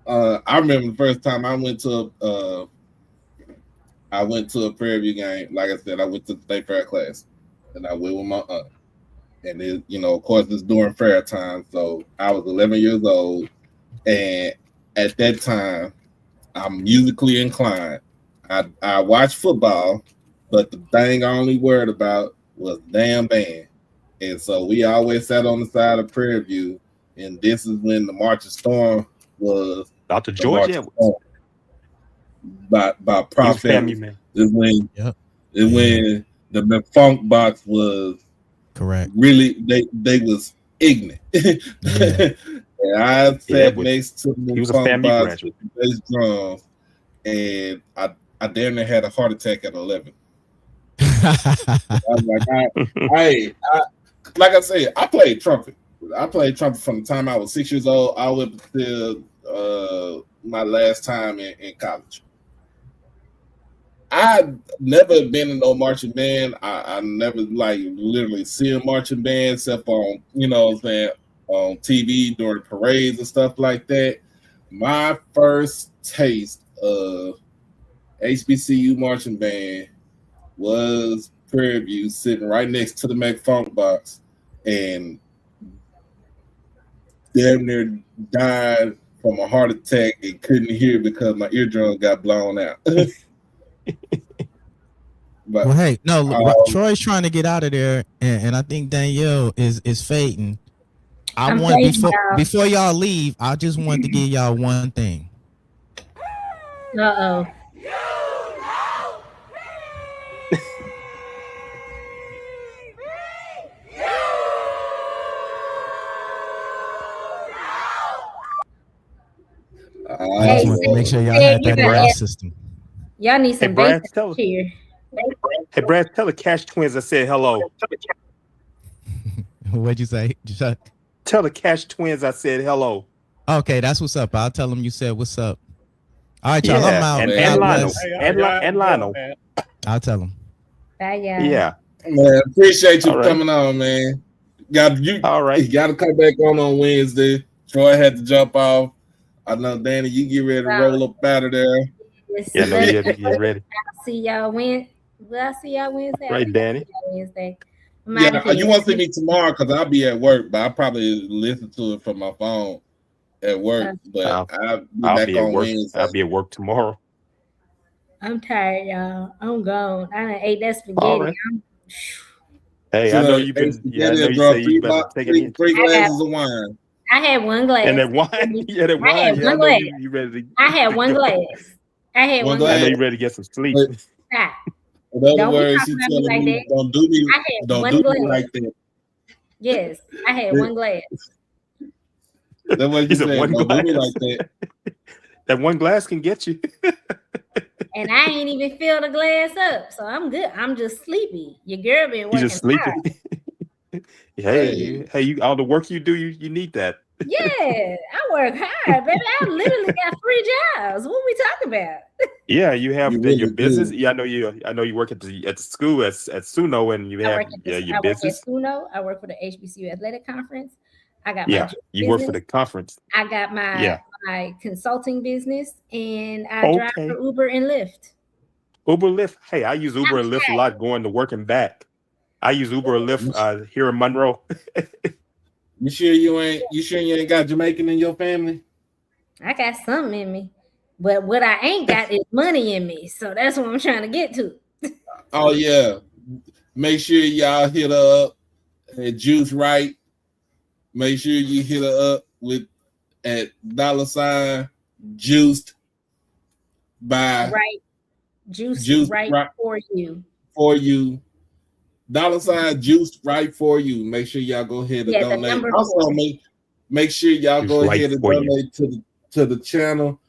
I remember the first time I went to a Prairie View game. Like I said, I went to the state fair class, and I went with my aunt. And it, of course, it's during fair time, so I was 11 years old, and at that time, I'm musically inclined. I watched football, but the thing I only worried about was damn band. And so we always sat on the side of Prairie View, and this is when the March of Storm was
Dr. George Edwards.
By Prof.
Family man.
Is when when the funk box was
correct.
Really, they was ignorant. And I sat next to the funk box with the bass drums, and I damn near had a heart attack at 11. I was like, like I said, I played trumpet. I played trumpet from the time I was 6 years old all the way until my last time in college. I've never been in no marching band. I never literally see a marching band except on, on TV during parades and stuff like that. My first taste of HBCU marching band was Prairie View, sitting right next to the McFunk box, and damn near died from a heart attack and couldn't hear because my eardrum got blown out.
Well, hey, no, Troy's trying to get out of there, and I think Danielle is fading. Before y'all leave, I just wanted to give y'all one thing.
Uh-oh.
I just want to make sure y'all had that in your system.
Y'all need some
Brad,
bass here.
Hey, Brad, tell the Cash Twins I said hello.
What'd you say, Chuck?
Tell the Cash Twins I said hello.
Okay, that's what's up. I'll tell them you said what's up. All right, y'all. I'm out.
And Lionel.
I'll tell them.
Bye, y'all.
Yeah.
Man, appreciate you coming on, man.
All right.
You got to come back on Wednesday. Troy had to jump off. I know, Danny, you get ready to roll up out of there.
Yeah, no, you have to get ready.
I'll see y'all Wednesday.
Right, Danny.
Wednesday.
Yeah, you won't see me tomorrow because I'll be at work, but I'll probably listen to it from my phone at work. But I'll be back on Wednesday.
I'll be at work tomorrow.
I'm tired, y'all. I'm gone. I done ate that spaghetti.
Right. Hey, I know you've been. Yeah, I know you say you better take it in.
3 glasses of wine.
I had one glass.
And that wine, yeah, that wine.
I had one glass.
You ready to,
I had one glass. I had one glass.
I know you ready to get some sleep.
Stop.
In other words, she's telling me, don't do me like that.
Yes, I had one glass.
That's what you said.
One
don't
glass.
do me like that.
That one glass can get you.
And I ain't even filled the glass up, so I'm good. I'm just sleepy. Your girl been working.
You just sleeping. Hey, all the work you do, you need that.
Yeah, I work hard, baby. I literally got 3 jobs. What we talking about?
Yeah, you have
You
your
really
business.
do.
Yeah, I know you work at the school at Suno, and you have your
I work at
business.
Suno. I work for the HBCU Athletic Conference. I got my
Yeah,
juice
you work for
business.
the conference.
I got
Yeah.
my consulting business, and I drive
Okay.
for Uber and Lyft.
Uber Lyft. Hey, I use Uber
I'm
and Lyft a
tired.
lot going to work and back. I use Uber and Lyft here in Monroe.
You sure you ain't got Jamaican in your family?
I got something in me, but what I ain't got is money in me. So that's what I'm trying to get to.
Oh yeah. Make sure y'all hit her up at Juice Right. Make sure you hit her up at $ juiced by
Right, juice
Juice
right
Right
for you.
for you. $ juiced right for you. Make sure y'all go ahead and
Yeah, the
donate.
number
Also,
4.
make sure y'all
Juice
go
right
ahead and
for you.
donate to the channel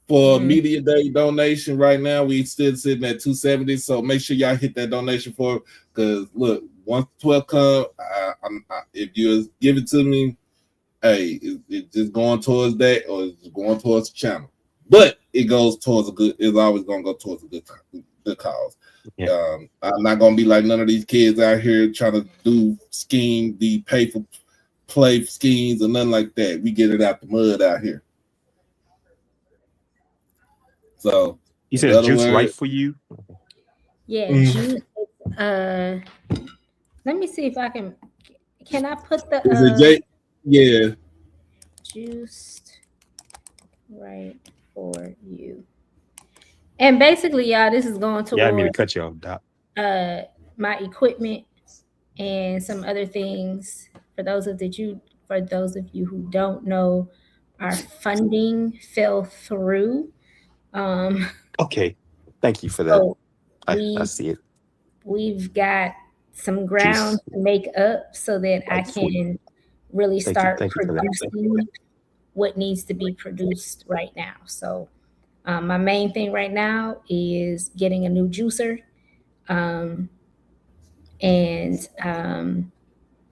for
Mhm.
media day donation. Right now, we still sitting at $270. So make sure y'all hit that donation for it. Because look, once 12 come, if you give it to me, hey, it's just going towards that or it's going towards the channel. But it goes towards a good. It's always gonna go towards a good cause.
Yeah.
I'm not gonna be like none of these kids out here trying to do the pay for play schemes or nothing like that. We get it out the mud out here. So
You
in
said
other
juice right
words,
for you.
Yeah, juice. Let me see if I can. Can I put the
is it J? Yeah.
juiced right for you? And basically, y'all, this is going
Yeah, I mean to
towards
cut you off, Doc.
my equipment and some other things. For those of you who don't know, our funding fell through.
Okay. Thank you for that.
So
I see it.
we've got some ground
Juice
to make up so that I
right for you.
can really
Thank you.
start
Thank you for that.
producing what needs to be produced right now. So my main thing right now is getting a new juicer, and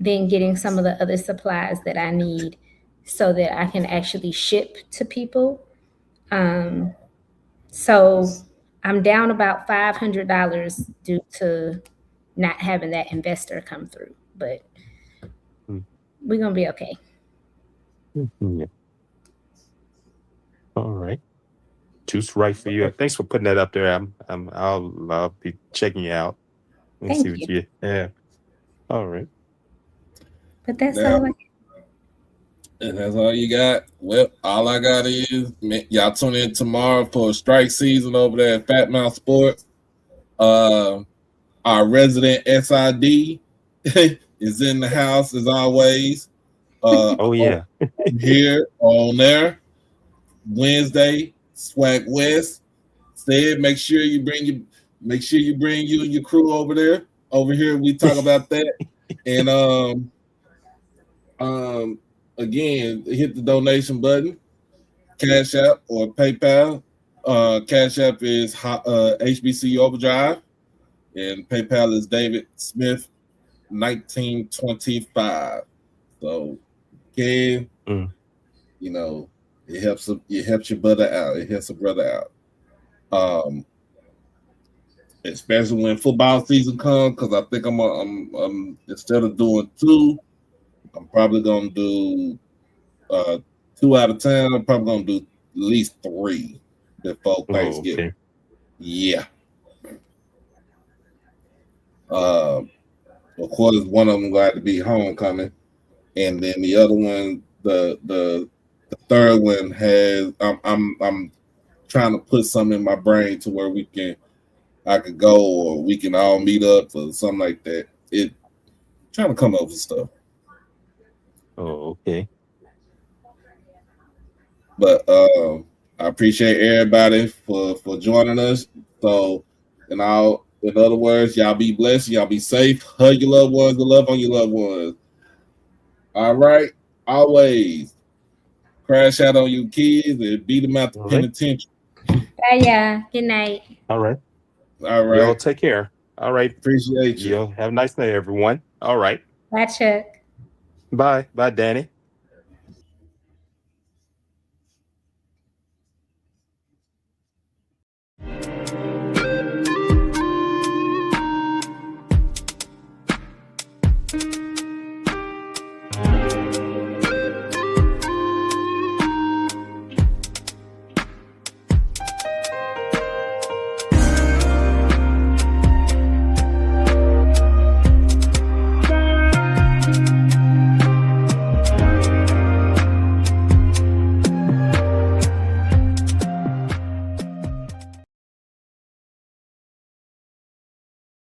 then getting some of the other supplies that I need so that I can actually ship to people. So I'm down about $500 due to not having that investor come through, but we're gonna be okay.
Yeah. All right. Juice right for you. Thanks for putting that up there. I'll be checking you out and see
Thank
what
you.
you have. All right.
But that's
Now,
all.
and that's all you got. Well, all I got is y'all tune in tomorrow for strike season over there at Fat Mouth Sports. Our resident SID is in the house as always.
Oh yeah.
Here on there Wednesday, Swag West said make sure you bring you and your crew over there. Over here, we talk about that. And again, hit the donation button, Cash App or PayPal. Cash App is HBCU Overdrive, and PayPal is David Smith 1925. So, again, it helps your brother out. It helps a brother out. Especially when football season comes, because I think I'm instead of doing 2, I'm probably gonna do 2 out of 10. I'm probably gonna do at least 3 before Thanksgiving.
Okay.
Yeah. Of course, one of them got to be homecoming, and then the other one, the third one has. I'm trying to put something in my brain to where I could go, or we can all meet up or something like that. Trying to come up with stuff.
Oh, okay.
But I appreciate everybody for joining us. So, in other words, y'all be blessed, y'all be safe, hug your loved ones, and love on your loved ones. All right, always crash out on your kids and beat them out the penitentiary.
Bye, y'all. Good night.
All right.
All right.
Y'all take care. All right.
Appreciate you.
Y'all have a nice night, everyone. All right.
Bye, Chuck.
Bye. Bye, Danny.